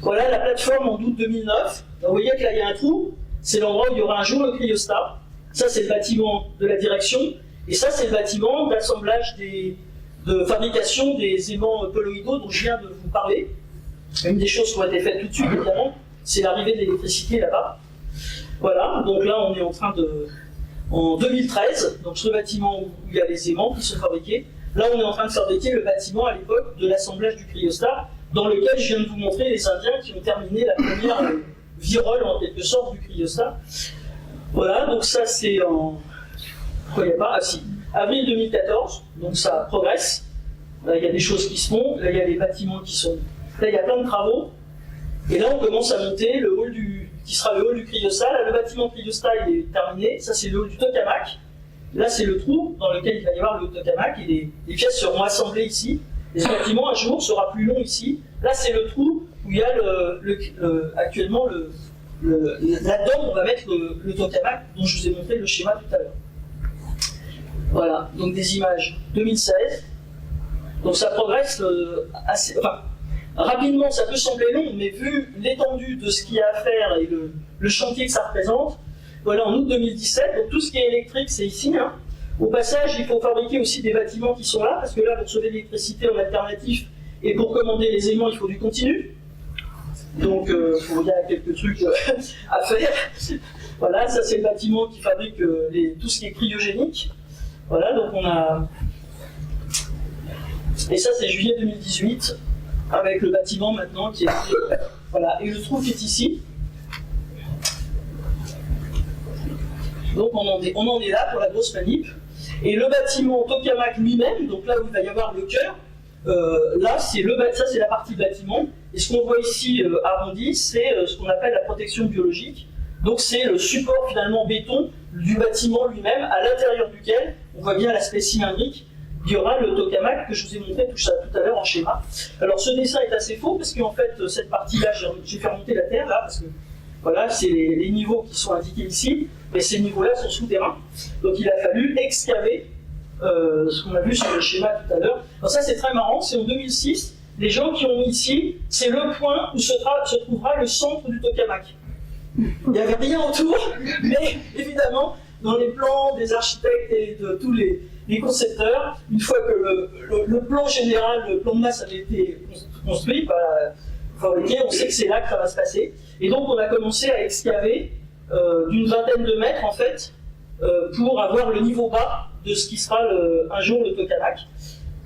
Voilà la plateforme en août 2009. Vous voyez que là il y a un trou, c'est l'endroit où il y aura un jour le cryostat. Ça c'est le bâtiment de la direction, et ça c'est le bâtiment d'assemblage de fabrication des aimants colloïdaux dont je viens de vous parler. Une des choses qui ont été faites tout de suite évidemment, c'est l'arrivée de l'électricité là-bas. Voilà, donc là on est en train en 2013, donc ce bâtiment où il y a les aimants qui sont fabriqués, là on est en train de fabriquer le bâtiment à l'époque de l'assemblage du cryostat, dans lequel je viens de vous montrer les Indiens qui ont terminé la première virole en quelque sorte du cryostat. Voilà, donc ça c'est en... Quoi, il n'y a pas? Ah si, avril 2014, donc ça progresse. Là, il y a des choses qui se font, là, il y a les bâtiments qui sont... Là, il y a plein de travaux. Et là, on commence à monter le hall qui sera le hall du cryostat. Là, le bâtiment cryostat, il est terminé. Ça, c'est le hall du tokamak. Là, c'est le trou dans lequel il va y avoir le tokamak. Et les pièces seront assemblées ici. Et ce bâtiment, un jour, sera plus long ici. Là, c'est le trou où il y a actuellement là-dedans, on va mettre le tokamak dont je vous ai montré le schéma tout à l'heure. Voilà, donc des images 2016. Donc ça progresse assez... Enfin, rapidement, ça peut sembler long, mais vu l'étendue de ce qu'il y a à faire et le chantier que ça représente, voilà, en août 2017, donc tout ce qui est électrique, c'est ici. Hein. Au passage, il faut fabriquer aussi des bâtiments qui sont là, parce que là, pour sauver l'électricité en alternatif, et pour commander les aimants, il faut du continu. Donc, il y a quelques trucs à faire. Voilà, ça c'est le bâtiment qui fabrique tout ce qui est cryogénique. Voilà, donc on a... Et ça, c'est juillet 2018, avec le bâtiment maintenant qui est... Voilà, et le trou qui est ici. Donc on en est là pour la grosse manip. Et le bâtiment tokamak lui-même, donc là où il va y avoir le cœur, là, ça c'est la partie bâtiment. Et ce qu'on voit ici arrondi, c'est ce qu'on appelle la protection biologique. Donc c'est le support finalement béton du bâtiment lui-même, à l'intérieur duquel on voit bien l'aspect cylindrique. Il y aura le tokamak que je vous ai montré tout à l'heure en schéma. Alors ce dessin est assez faux parce qu'en fait cette partie-là, j'ai fait remonter la terre là parce que voilà, c'est les niveaux qui sont indiqués ici, mais ces niveaux-là sont souterrains. Donc il a fallu excaver ce qu'on a vu sur le schéma tout à l'heure. Alors ça c'est très marrant, c'est en 2006, les gens qui ont mis ici, c'est le point où se trouvera le centre du tokamak. Il n'y avait rien autour, mais évidemment, dans les plans des architectes et de tous les concepteurs, une fois que le plan général, le plan de masse avait été construit, fabriqué, on sait que c'est là que ça va se passer. Et donc on a commencé à excaver d'une vingtaine de mètres en fait, pour avoir le niveau bas de ce qui sera un jour le tokamak.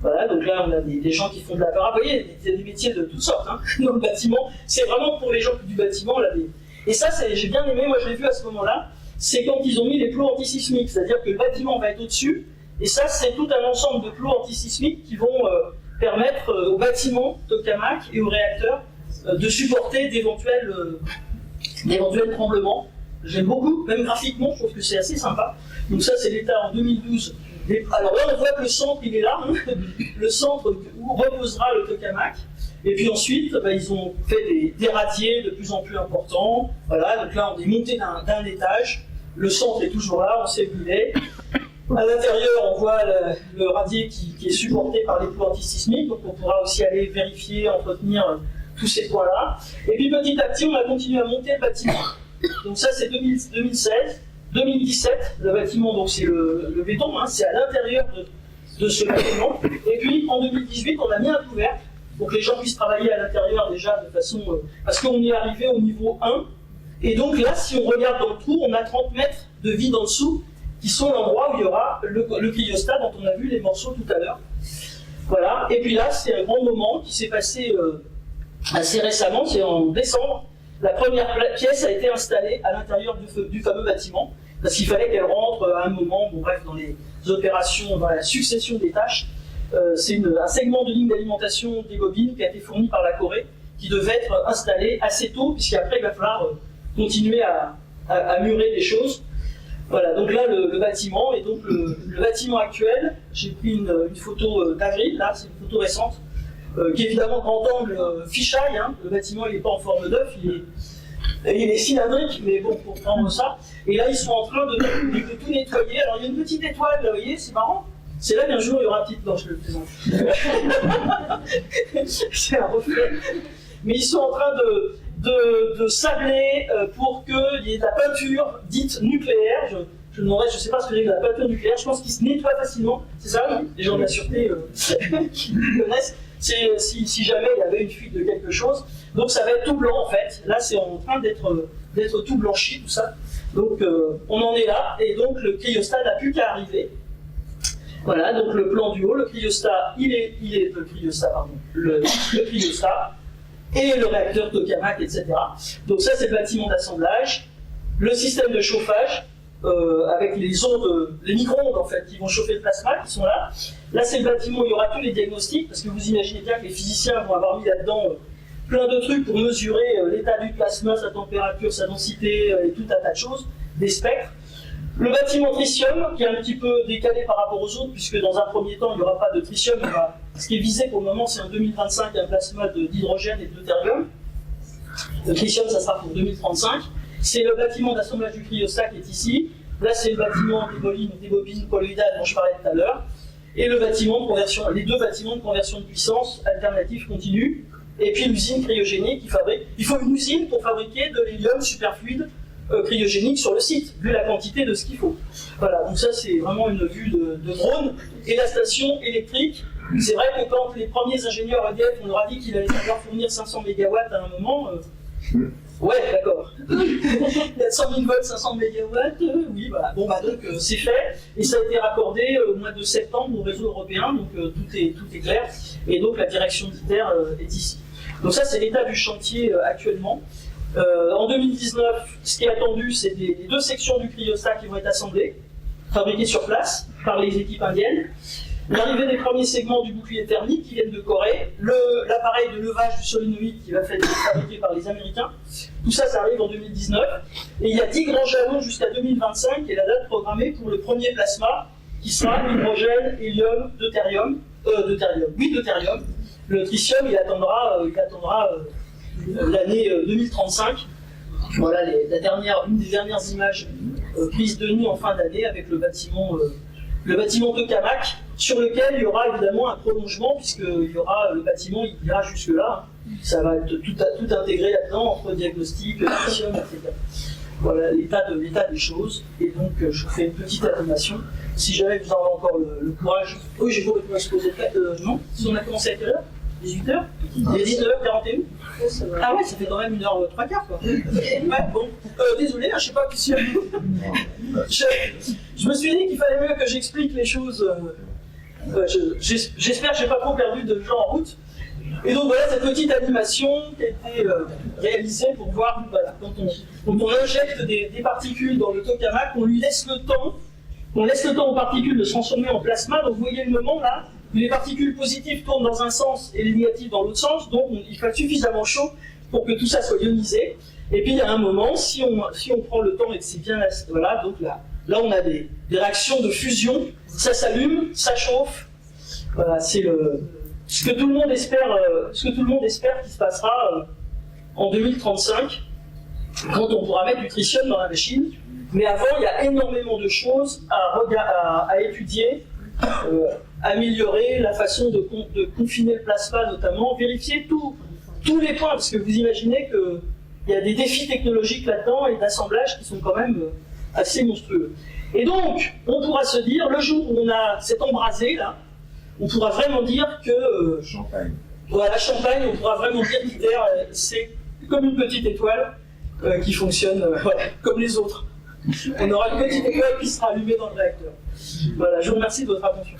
Voilà, donc là on a des gens qui font de la var. Vous voyez, il y a des métiers de toutes sortes hein, dans le bâtiment. C'est vraiment pour les gens du bâtiment. Là, Et ça, j'ai bien aimé, moi je l'ai vu à ce moment-là, c'est quand ils ont mis les plots antisismiques, c'est-à-dire que le bâtiment va être au-dessus, et ça c'est tout un ensemble de plots antisismiques qui vont permettre au bâtiment tokamak et aux réacteurs de supporter d'éventuels tremblements. J'aime beaucoup, même graphiquement, je trouve que c'est assez sympa. Donc ça c'est l'état en 2012. Alors là on voit que le centre il est là, hein, le centre où reposera le tokamak. Et puis ensuite, ils ont fait des radiers de plus en plus importants. Voilà, donc là on est monté d'un étage. Le centre est toujours là, on sait où il est. À l'intérieur, on voit le radier qui est supporté par les plots antisismiques. Donc on pourra aussi aller vérifier, entretenir tous ces points-là. Et puis petit à petit, on a continué à monter le bâtiment. Donc ça c'est 2016. 2017, le bâtiment, donc c'est le béton, hein, c'est à l'intérieur de ce bâtiment. Et puis en 2018, on a mis un couvercle pour que les gens puissent travailler à l'intérieur déjà de façon... parce qu'on est arrivé au niveau 1. Et donc là, si on regarde dans le trou, on a 30 mètres de vide en dessous, qui sont l'endroit où il y aura le cryostat dont on a vu les morceaux tout à l'heure. Voilà. Et puis là, c'est un grand moment qui s'est passé assez récemment, c'est en décembre. La première pièce a été installée à l'intérieur du fameux bâtiment, parce qu'il fallait qu'elle rentre à un moment, bon bref, dans les opérations, dans la succession des tâches. C'est un segment de ligne d'alimentation des bobines qui a été fourni par la Corée, qui devait être installé assez tôt, puisqu'après il va falloir continuer à murer des choses. Voilà, donc là le bâtiment, et donc le bâtiment actuel, j'ai pris une photo d'avril, là c'est une photo récente, qui est évidemment grand angle fisheye, hein. Le bâtiment il n'est pas en forme d'œuf, il est cylindrique, mais bon, pour prendre ça. Et là ils sont en train de tout nettoyer. Alors il y a une petite étoile, là, vous voyez, c'est marrant. C'est là qu'un jour il y aura un petit... Non, je le plaisante. C'est un reflet. Mais ils sont en train de sabler pour qu'il y ait de la peinture dite nucléaire. Je ne sais pas ce que c'est que la peinture nucléaire. Je pense qu'il se nettoie facilement. C'est ça, les gens de la sûreté connaissent. C'est si jamais il y avait une fuite de quelque chose. Donc ça va être tout blanc en fait. Là c'est en train d'être tout blanchi, tout ça. Donc on en est là. Et donc le cryostat n'a plus qu'à arriver. Voilà, donc le plan du haut, le cryostat, le cryostat et le réacteur tokamak, etc. Donc ça c'est le bâtiment d'assemblage, le système de chauffage. avec les ondes, les micro-ondes en fait, qui vont chauffer le plasma, qui sont là. Là, c'est le bâtiment où il y aura tous les diagnostics, parce que vous imaginez bien que les physiciens vont avoir mis là-dedans plein de trucs pour mesurer l'état du plasma, sa température, sa densité, et tout un tas de choses, des spectres. Le bâtiment tritium, qui est un petit peu décalé par rapport aux autres, puisque dans un premier temps, il n'y aura pas de tritium. Ce qui est visé pour le moment, c'est en 2025 un plasma d'hydrogène et de deutérium. Le tritium, ça sera pour 2035. C'est le bâtiment d'assemblage du cryostat qui est ici. Là, c'est le bâtiment des bobines colloïdales dont je parlais tout à l'heure. Et le bâtiment de conversion, les deux bâtiments de conversion de puissance alternative continue. Et puis l'usine cryogénique qui fabrique. Il faut une usine pour fabriquer de l'hélium superfluide cryogénique sur le site, vu la quantité de ce qu'il faut. Voilà, donc ça c'est vraiment une vue de drone. Et la station électrique, c'est vrai que quand les premiers ingénieurs EDF, on leur a dit qu'il allait savoir fournir 500 MW à un moment, ouais, d'accord. 400 000 volts, 500 MW, oui, voilà. Bon, bah donc c'est fait, et ça a été raccordé au mois de septembre au réseau européen, donc tout est clair, et donc la direction d'ITER est ici. Donc ça c'est l'état du chantier actuellement. En 2019, ce qui est attendu, c'est les deux sections du cryostat qui vont être assemblées, fabriquées sur place par les équipes indiennes. L'arrivée des premiers segments du bouclier thermique qui viennent de Corée, l'appareil de levage du solénoïde qui va être fabriqué par les Américains. Tout ça, ça arrive en 2019. Et il y a 10 grands jalons jusqu'à 2025, qui est la date programmée pour le premier plasma, qui sera hydrogène, hélium, deutérium. Deutérium. Le tritium, il attendra l'année 2035. Voilà une des dernières images prises de nuit en fin d'année avec le bâtiment Tokamak, sur lequel il y aura évidemment un prolongement, puisque le bâtiment il ira jusque-là. Ça va être tout intégré là-dedans, entre diagnostic, tritium, etc. Voilà l'état des choses. Et donc je vous fais une petite animation. Si jamais vous en avez encore le courage. Oui, j'ai beau se poser non. Si on a commencé à quelle heure 18h. Il est 19h41. Ah ouais, ça fait quand même 1h03 quoi. Ouais, bon. Désolé, je sais pas qui c'est. Je me suis dit qu'il fallait mieux que j'explique les choses. J'espère que j'ai pas trop perdu de gens en route. Et donc voilà cette petite animation qui a été réalisée pour voir, voilà, quand on injecte des particules dans le tokamak, on lui laisse le temps. On laisse le temps aux particules de se transformer en plasma. Donc vous voyez le moment là, où les particules positives tournent dans un sens et les négatives dans l'autre sens. Donc il faut être suffisamment chaud pour que tout ça soit ionisé. Et puis il y a un moment, si on prend le temps et que c'est bien là, voilà, donc là on a des réactions de fusion. Ça s'allume, ça chauffe. Voilà, c'est ce que tout le monde espère qu'il se passera en 2035, quand on pourra mettre du tritium dans la machine. Mais avant, il y a énormément de choses à étudier, améliorer la façon de confiner le plasma notamment, vérifier tous les points, parce que vous imaginez qu'il y a des défis technologiques là-dedans et d'assemblage qui sont quand même assez monstrueux. Et donc, on pourra se dire, le jour où on a cet embrasé là, on pourra vraiment dire que... Champagne. Voilà, Champagne, on pourra vraiment dire qu'ITER, c'est comme une petite étoile qui fonctionne comme les autres. On aura une petite étoile qui sera allumée dans le réacteur. Voilà, je vous remercie de votre attention.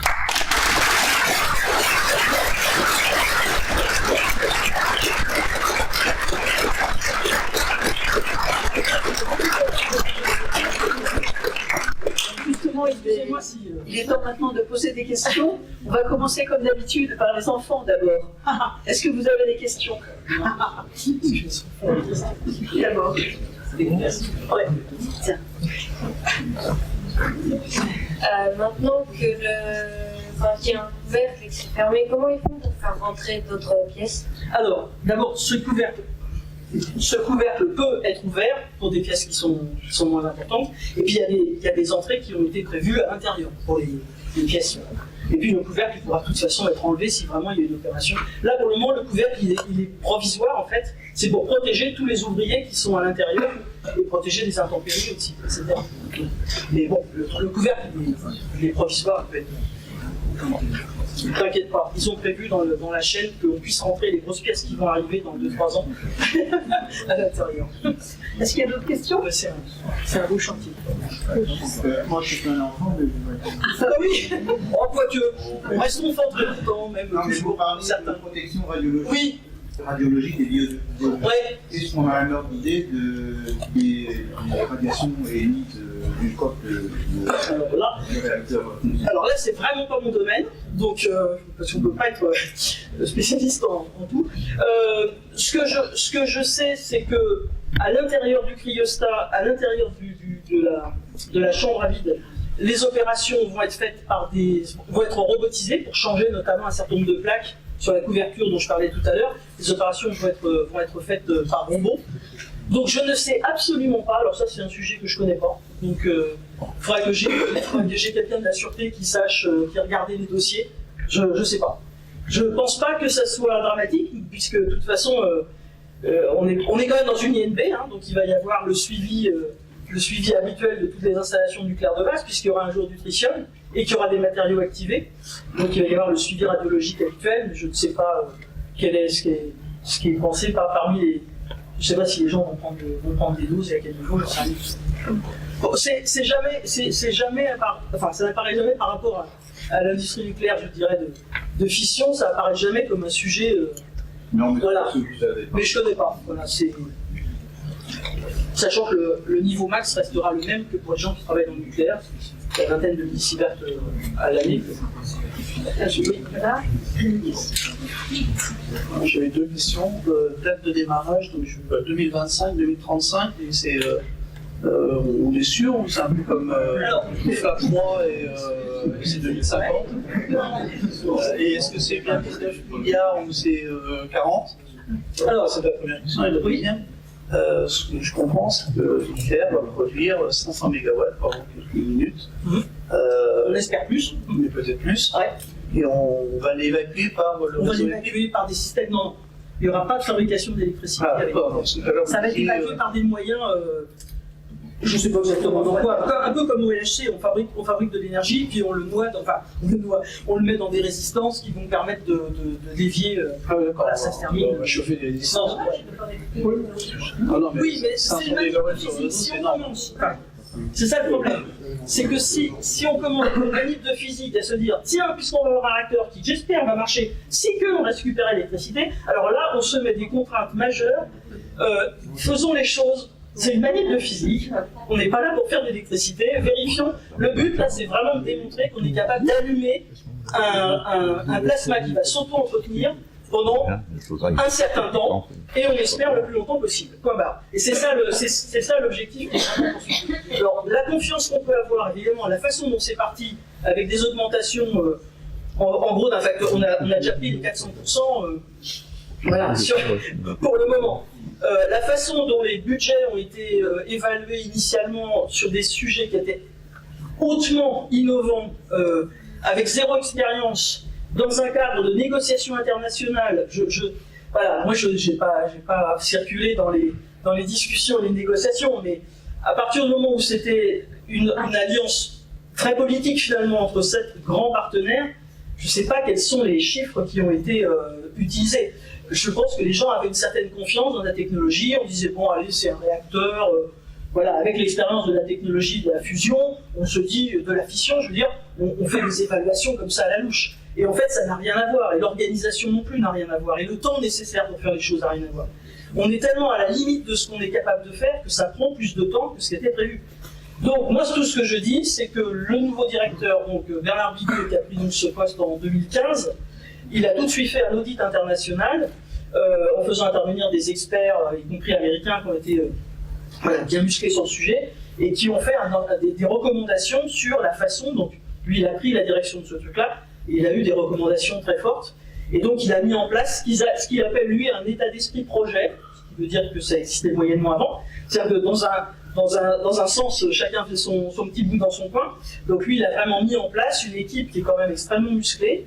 Justement, excusez-moi, il est temps maintenant de poser des questions. On va commencer comme d'habitude par les enfants d'abord. Est-ce que vous avez des questions? D'abord. Ouais. Tiens. Maintenant que qu'il y a un couvercle et que c'est fermé, comment ils font pour faire rentrer d'autres pièces? Alors, d'abord, ce couvercle peut être ouvert pour des pièces qui sont moins importantes. Et puis, il y a des entrées qui ont été prévues à l'intérieur pour les pièces. Et puis, le couvercle pourra de toute façon être enlevé si vraiment il y a une opération. Là, pour le moment, le couvercle, il est provisoire, en fait. C'est pour protéger tous les ouvriers qui sont à l'intérieur et protéger des intempéries aussi, etc. Mais bon, le couvercle, il est provisoire. Ne t'inquiète pas, ils ont prévu dans la chaîne qu'on puisse rentrer les grosses pièces qui vont arriver dans 2-3 ans à l'intérieur. Est-ce qu'il y a d'autres questions? C'est un beau chantier. Moi, je suis un enfant, mais Ah oui. Oh, quoique, restons enfants très longtemps, même. non, mais vous toujours, parlez de certains. protection radiologique. Oui, radiologiques et biologiques. Ouais. Est-ce qu'on a un ordre d'idée des radiations émises du corps du réacteur? Alors là, c'est vraiment pas mon domaine, donc parce qu'on ne peut pas être spécialiste en tout. Ce que je sais, c'est que à l'intérieur du cryostat, à l'intérieur de la chambre à vide, les opérations vont être faites vont être robotisées pour changer notamment un certain nombre de plaques sur la couverture dont je parlais tout à l'heure. Les opérations vont être faites par robot. Donc je ne sais absolument pas, alors ça c'est un sujet que je connais pas, donc il faudrait que j'ai quelqu'un de la sûreté qui sache, qui regarde les dossiers, je sais pas. Je pense pas que ça soit dramatique, puisque de toute façon on est quand même dans une INB, hein, donc il va y avoir le suivi habituel de toutes les installations nucléaires de base, puisqu'il y aura un jour du tritium et qu'il y aura des matériaux activés, donc il va y avoir le suivi radiologique habituel, mais je ne sais pas quel est ce qui est pensé parmi les... Je ne sais pas si les gens vont prendre des doses et à quel niveau, j'en sais rien. Bon, c'est jamais, enfin, ça n'apparaît jamais par rapport à l'industrie nucléaire, je dirais, de fission, ça apparaît jamais comme un sujet. Non, mais voilà. que Mais je ne connais pas. Voilà, sachant que le niveau max restera le même que pour les gens qui travaillent dans le nucléaire, la vingtaine de millisieverts à l'année. J'avais deux questions. Date de démarrage, donc 2025, 2035, et c'est, on est sûr ou c'est un peu comme FAP 3 et c'est 2050 et est-ce que c'est bien 19 milliards ou c'est 40? Alors, c'est la première question. Et la deuxième, ce que je comprends, c'est que le nucléaire va produire 500 MW pendant quelques minutes. On espère plus. Mais peut-être plus. Ouais. Et on va l'évacuer par le On va réseau l'évacuer par des systèmes. Non, il n'y aura pas de fabrication d'électricité. Ah, ça va être évacué par des moyens. Je ne sais pas exactement dans quoi. Un peu comme au LHC, on fabrique de l'énergie, puis on le noie, on le met dans des résistances qui vont permettre de dévier. Voilà, ça se termine. On va chauffer des résistances. Oui, mais c'est une manière si on commence. C'est ça le problème. C'est que si on commence une manip de physique à se dire, tiens, puisqu'on va avoir un réacteur qui, j'espère, va marcher, si que on récupère l'électricité, alors là, on se met des contraintes majeures. Faisons les choses. C'est une manip de physique. On n'est pas là pour faire de l'électricité. Vérifions. Le but, là, c'est vraiment de démontrer qu'on est capable d'allumer un plasma qui va s'auto-entretenir pendant un certain temps, et on espère le plus longtemps possible. Point barre. Et c'est ça l'objectif qui est vraiment poursuivi. Alors, la confiance qu'on peut avoir, évidemment, la façon dont c'est parti, avec des augmentations, en gros, d'un facteur, on a déjà pris les 400%, voilà, pour le moment. La façon dont les budgets ont été évalués initialement sur des sujets qui étaient hautement innovants, avec zéro expérience, dans un cadre de négociation internationale, voilà, moi je n'ai pas circulé dans les discussions et les négociations, mais à partir du moment où c'était une alliance très politique finalement entre 7 grands partenaires, je ne sais pas quels sont les chiffres qui ont été utilisés. Je pense que les gens avaient une certaine confiance dans la technologie, on disait bon allez c'est un réacteur, voilà, avec l'expérience de la technologie de la fusion, on se dit de la fission, je veux dire, on fait des évaluations comme ça à la louche. Et en fait, ça n'a rien à voir, et l'organisation non plus n'a rien à voir, et le temps nécessaire pour faire les choses n'a rien à voir. On est tellement à la limite de ce qu'on est capable de faire que ça prend plus de temps que ce qui était prévu. Donc moi, tout ce que je dis, c'est que le nouveau directeur, donc Bernard Bigueux, qui a pris donc ce poste en 2015, il a tout de suite fait un audit international, en faisant intervenir des experts, y compris américains, qui ont été bien musclés sur le sujet, et qui ont fait des recommandations sur la façon dont lui il a pris la direction de ce truc-là. Et il a eu des recommandations très fortes, et donc il a mis en place ce qu'il appelle lui un état d'esprit projet, ce qui veut dire que ça existait moyennement avant, c'est-à-dire que dans un sens, chacun fait son petit bout dans son coin, donc lui il a vraiment mis en place une équipe qui est quand même extrêmement musclée,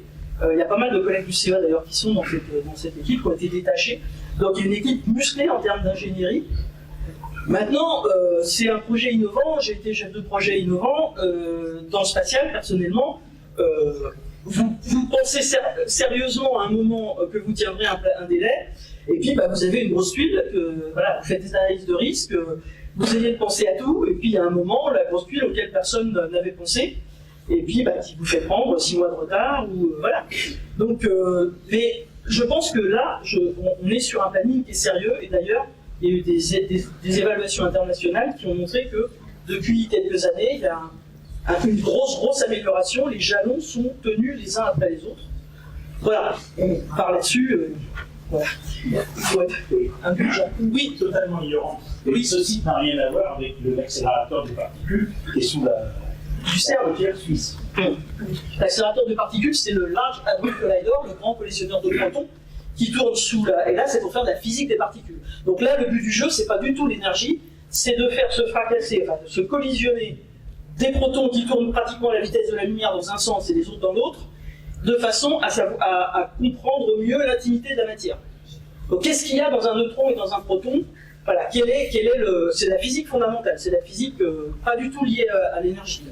il y a pas mal de collègues du CEA d'ailleurs qui sont dans cette équipe, qui ont été détachés, donc il y a une équipe musclée en termes d'ingénierie. Maintenant, c'est un projet innovant, j'ai été chef de projet innovant, dans le spatial personnellement, vous pensez sérieusement à un moment que vous tiendrez un délai, et puis vous avez une grosse tuile, voilà, vous faites des analyses de risque, vous essayez de penser à tout, et puis il y a un moment, la grosse tuile auquel personne n'avait pensé, et puis qui vous fait prendre 6 mois de retard, ou voilà. Donc, mais je pense que là, on est sur un planning qui est sérieux, et d'ailleurs, il y a eu des évaluations internationales qui ont montré que depuis quelques années, il y a une grosse amélioration, les jalons sont tenus les uns après les autres. Voilà, on part là-dessus. Voilà. Il faut être indulgent. Oui, Totalement ignorant. Oui. Ceci n'a rien à voir avec l'accélérateur de particules qui est sous la du CERN. frontière suisse. L'accélérateur de particules, c'est le Large Hadron Collider, le grand collisionneur de protons, qui tourne sous la... Et là, c'est pour faire de la physique des particules. Donc là, le but du jeu, c'est pas du tout l'énergie, c'est de faire se fracasser, enfin de se collisionner des protons qui tournent pratiquement à la vitesse de la lumière dans un sens et les autres dans l'autre, de façon à comprendre mieux l'intimité de la matière. Donc qu'est-ce qu'il y a dans un neutron et dans un proton? Voilà, c'est la physique fondamentale, c'est la physique pas du tout liée à l'énergie.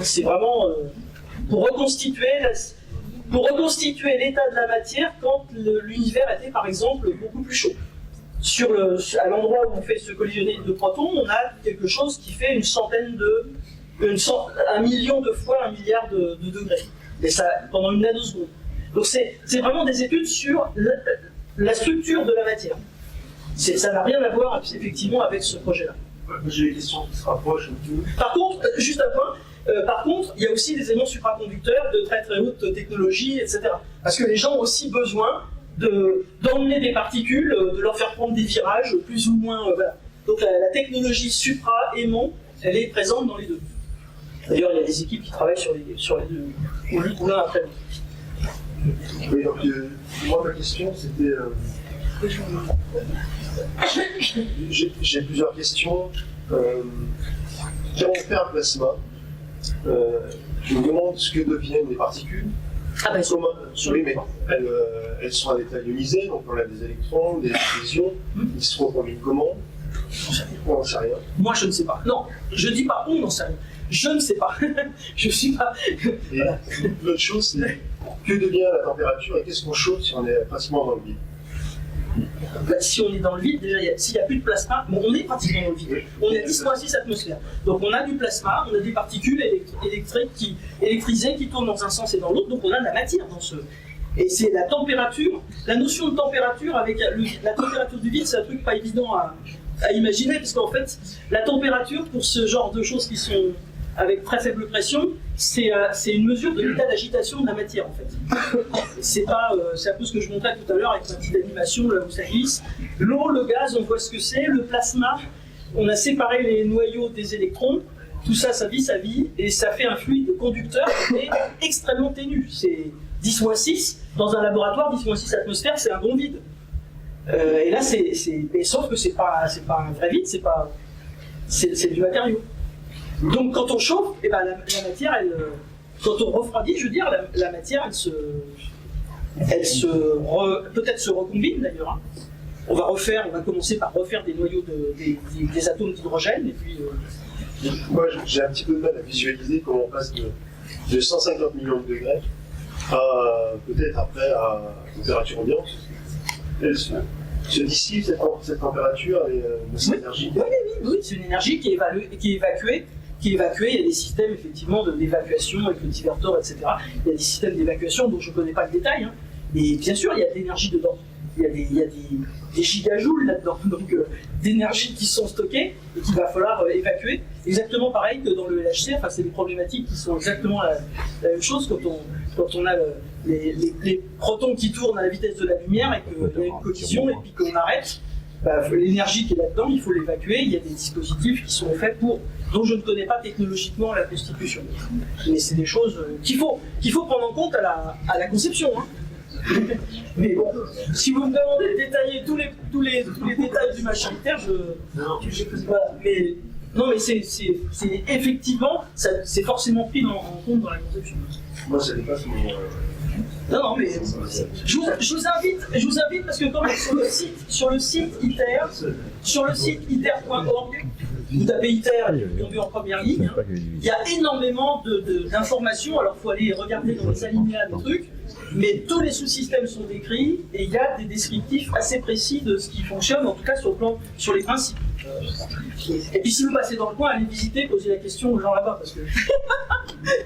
C'est vraiment pour reconstituer l'état de la matière quand l'univers était par exemple beaucoup plus chaud. À l'endroit où on fait se collisionner deux protons, on a quelque chose qui fait un million de fois un milliard de degrés. Et ça pendant une nanoseconde. Donc c'est vraiment des études sur la structure de la matière. Ça n'a rien à voir effectivement avec ce projet-là. J'ai des questions qui se rapprochent un peu. Par contre, juste un point, il y a aussi des aimants supraconducteurs de très très haute technologie, etc. Parce que les gens ont aussi besoin d'emmener des particules, de leur faire prendre des virages plus ou moins. Voilà. Donc la technologie supra-aimant, elle est présente dans les deux. D'ailleurs, il y a des équipes qui travaillent sur les deux, ou l'un après l'autre. Oui, donc, moi, ma question, c'était... J'ai plusieurs questions. Quand on fait un plasma, je me demande ce que deviennent les particules. Ah ben, Oui, mais elles sont à l'état ionisé, donc on a des électrons, des ions, ils se recombinent comment? On n'en sait rien. Moi, je ne sais pas. Non, je dis pas on n'en sait rien. Je ne sais pas. Je suis pas. Et l'autre chose, c'est que devient la température et qu'est-ce qu'on chauffe si on est pratiquement dans le vide? Bah, si on est dans le vide, déjà, s'il n'y a plus de plasma, bon, on est pratiquement dans le vide. On est à 10,6 atmosphères. Donc on a du plasma, on a des particules électrisées qui tournent dans un sens et dans l'autre, donc on a de la matière dans ce. Et c'est la température, la notion de température avec la température du vide, c'est un truc pas évident à imaginer, parce qu'en fait, la température pour ce genre de choses qui sont avec très faible pression, c'est une mesure de l'état d'agitation de la matière en fait. C'est un peu ce que je montrais tout à l'heure avec ma petite animation là où ça glisse. L'eau, le gaz, on voit ce que c'est. Le plasma, on a séparé les noyaux des électrons. Tout ça, ça vit, et ça fait un fluide conducteur qui est extrêmement ténu. C'est 10-6, dans un laboratoire, 10-6 atmosphères, c'est un bon vide. Et là, sauf que c'est pas un vrai vide, c'est du matériau. Donc quand on chauffe, la matière, quand on refroidit, je veux dire, la matière, peut-être se recombine d'ailleurs. Hein. On va commencer par refaire des noyaux des atomes d'hydrogène, et puis. Moi, j'ai un petit peu de mal à visualiser comment on passe de 150 millions de degrés à peut-être après à température ambiante. Elle se dissipe cette température et cette énergie. Oui, c'est une énergie qui est évacuée. Il y a des systèmes effectivement d'évacuation avec le divertor, etc. Il y a des systèmes d'évacuation dont je ne connais pas le détail, hein. Mais bien sûr, il y a de l'énergie dedans. Il y a des gigajoules là-dedans, donc d'énergie qui sont stockées et qu'il va falloir évacuer. Exactement pareil que dans le LHC, enfin, c'est des problématiques qui sont exactement la même chose quand on a les protons qui tournent à la vitesse de la lumière et qu'il y a une collision et puis qu'on arrête. L'énergie qui est là-dedans, il faut l'évacuer. Il y a des dispositifs qui sont faits dont je ne connais pas technologiquement la constitution. Mais c'est des choses qu'il faut prendre en compte à la conception. Hein. Mais bon, si vous me demandez de détailler tous les détails du machin ITER, voilà. Mais non, mais c'est effectivement, c'est forcément pris en compte dans la conception. Moi, ça dépasse mon. Non, mais je vous invite parce que quand même sur le site ITER, sur le site iter.org, vous tapez ITER et vous tombez en première ligne, hein, il y a énormément d'informations, alors il faut aller regarder dans les alinéas des trucs, mais tous les sous-systèmes sont décrits et il y a des descriptifs assez précis de ce qui fonctionne, en tout cas sur les principes. Et puis si vous passez dans le coin, allez visiter, posez la question aux gens là-bas, parce que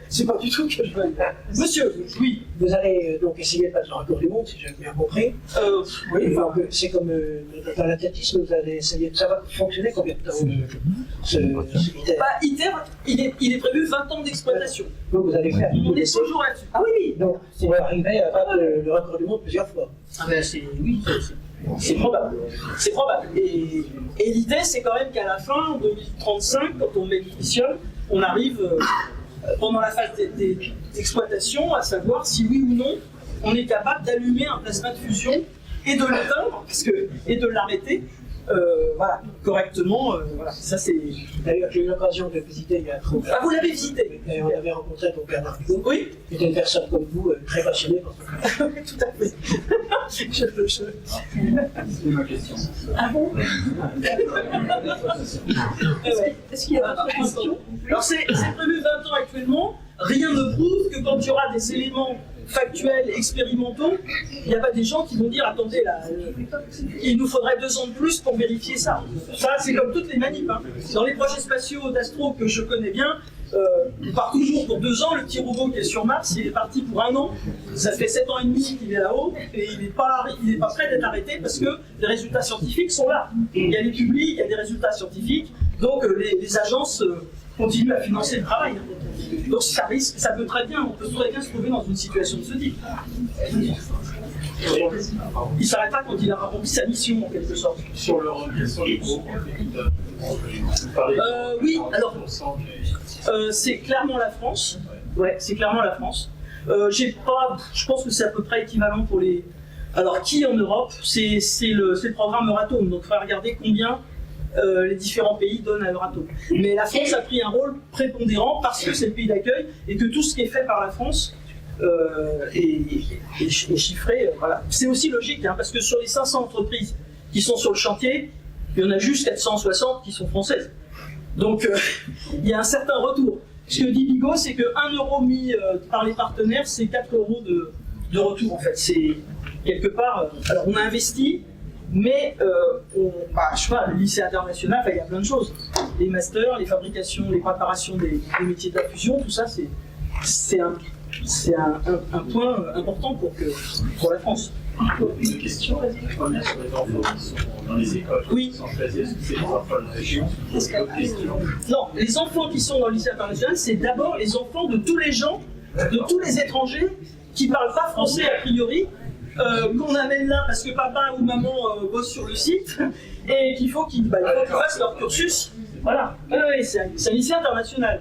c'est pas du tout que je veux. Monsieur, oui. Vous allez donc essayer de passer le record du monde, si j'ai bien compris. Oui, enfin, c'est comme dans l'athlétisme, vous allez essayer de savoir fonctionner combien de temps ce ITER. ITER, il est prévu 20 ans d'exploitation. Donc vous allez faire. On est toujours là-dessus. Ah oui, oui, donc on va arriver à battre le record du monde plusieurs fois. Ah ben c'est probable. C'est probable. Et l'idée, c'est quand même qu'à la fin, en 2035, quand on met l'ignition, on arrive pendant la phase d'exploitation à savoir si oui ou non on est capable d'allumer un plasma de fusion et de l'éteindre, et de l'arrêter voilà, correctement. Voilà. Ça, c'est... D'ailleurs, j'ai eu l'occasion de visiter il y a trop. Ah, vous l'avez visité? Et on avait rencontré ton père Nargudo. Oui. Qui était une personne comme vous, très passionnée par ça. Oui, tout à fait. C'est ma question. Ah bon? Est-ce qu'il y a d'autres questions? Alors, c'est prévu 20 ans actuellement. Rien ne prouve que quand il y aura des éléments factuels, expérimentaux, il n'y a pas des gens qui vont dire attendez là, il nous faudrait 2 ans de plus pour vérifier ça. Ça, c'est comme toutes les manips. Hein. Dans les projets spatiaux d'astro que je connais bien, on part toujours pour 2 ans. Le petit robot qui est sur Mars, il est parti pour 1 an. Ça fait 7 ans et demi qu'il est là-haut et il n'est pas prêt d'être arrêté parce que les résultats scientifiques sont là. Il y a les publics, il y a des résultats scientifiques. Donc les agences continuent à financer le travail. Donc ça risque, ça peut très bien, on peut très bien se trouver dans une situation de ce type. Il ne s'arrête pas quand il a rempli sa mission en quelque sorte. Sur l'organisation du groupe, oui, alors c'est clairement la France. Ouais, c'est clairement la France. Je pense que c'est à peu près équivalent pour les. Alors qui en Europe? C'est le programme Euratom. Donc il faudra regarder combien les différents pays donnent à Euratom. Mais la France a pris un rôle prépondérant parce que c'est le pays d'accueil et que tout ce qui est fait par la France est chiffré. Voilà. C'est aussi logique hein, parce que sur les 500 entreprises qui sont sur le chantier, il y en a juste 460 qui sont françaises. Donc il y a un certain retour. Ce que dit Bigot, c'est que 1 euro mis par les partenaires, c'est 4 euros de retour en fait. C'est quelque part. Alors on a investi. Mais, je sais pas, le lycée international, il y a plein de choses. Les masters, les fabrications, les préparations des métiers de la fusion, tout ça, c'est un point important pour la France. Une question, vas-y. Je reviens sur les enfants qui sont dans les écoles. Oui. Est-ce que c'est les enfants de la région? Non, les enfants qui sont dans le lycée international, c'est d'abord les enfants de tous les gens, de tous les étrangers qui ne parlent pas français a priori, qu'on amène là parce que papa ou maman bosse sur le site et qu'il faut qu'ils fassent leur cursus. Voilà, c'est un lycée international.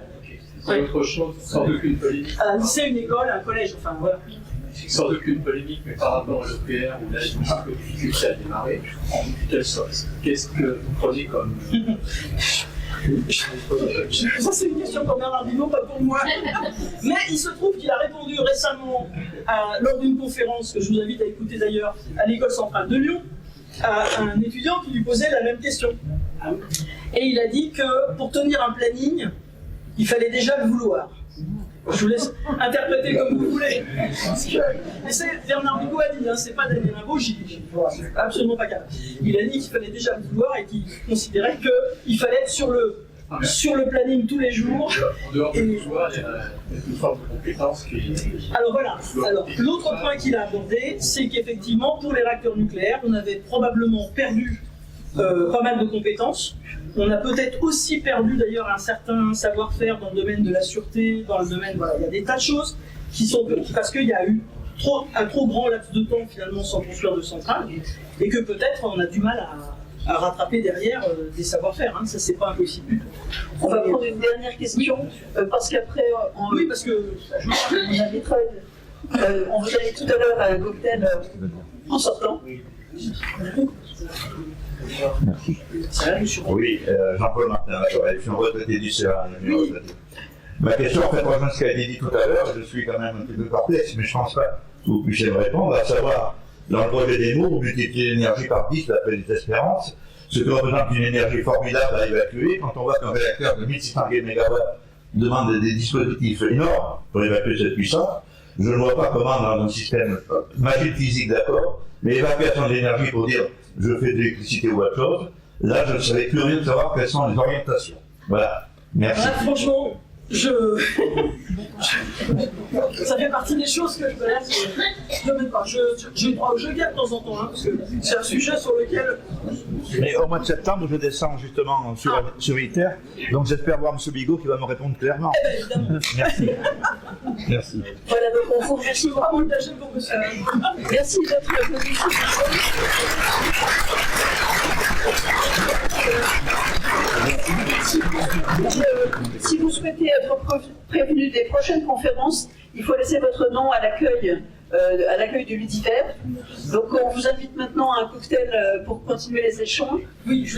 C'est autre chose, sans aucune polémique. Un lycée, une école, un collège, enfin voilà. Sans aucune polémique, mais par rapport à l'EPR où là, j'ai un peu de difficulté à démarrer, qu'est-ce que vous prenez comme. Ça, c'est une question pour Bernard Binaud, pas pour moi. Mais il se trouve qu'il a répondu récemment, lors d'une conférence que je vous invite à écouter d'ailleurs, à l'École centrale de Lyon, à un étudiant qui lui posait la même question. Et il a dit que pour tenir un planning, il fallait déjà le vouloir. Je vous laisse interpréter comme vous voulez. Mais c'est Bernard Bigot a dit, hein, c'est pas Daniel Imbaud, c'est absolument pas capable. Il a dit qu'il fallait déjà le vouloir et qu'il considérait qu'il fallait être sur le planning tous les jours. En dehors de vouloir, il y a une forme de compétence qui est. Alors voilà. Alors, l'autre point qu'il a abordé, c'est qu'effectivement, pour les réacteurs nucléaires, on avait probablement perdu pas mal de compétences. On a peut-être aussi perdu d'ailleurs un certain savoir-faire dans le domaine de la sûreté, dans le domaine, voilà, il y a des tas de choses qui sont parce qu'il y a eu un trop grand laps de temps finalement sans construire de centrale et que peut-être on a du mal à rattraper derrière des savoir-faire. Hein. Ça c'est pas impossible du tout. On va prendre une dernière question parce qu'après oui parce que on invitera. On vous allait tout à l'heure à un cocktail en sortant. Merci. Oui, Jean-Paul Martin, je suis retraité du CERA. Ma question, en fait, rejoint ce qui a été dit tout à l'heure. Je suis quand même un petit peu perplexe, mais je ne pense pas que vous puissiez me répondre, à savoir, dans le projet des mots, vous multipliez l'énergie par 10, l'appel des espérances, ce qui représente une énergie formidable à évacuer. Quand on voit qu'un réacteur de 1600 MW demande des dispositifs énormes pour évacuer cette puissance, je ne vois pas comment, dans un système magique physique, d'accord, mais évacuation de l'énergie pour dire je fais de l'électricité ou autre chose, Là, je serais curieux de savoir quelles sont les orientations. Voilà. Merci. Là, franchement, ça fait partie des choses que je me laisse. Je ne pas. Je viens de temps en temps, hein, parce que c'est un sujet sur lequel. Mais au mois de septembre, je descends justement sur ITER, donc j'espère voir M. Bigot qui va me répondre clairement. Eh bien, évidemment. Merci. Merci. Voilà, donc on vous remercie Vraiment le tâcher pour monsieur. Merci d'être venu. Si vous souhaitez être prévenu des prochaines conférences, il faut laisser votre nom à l'accueil de l'UDIVER. Donc on vous invite maintenant à un cocktail pour continuer les échanges. Oui, je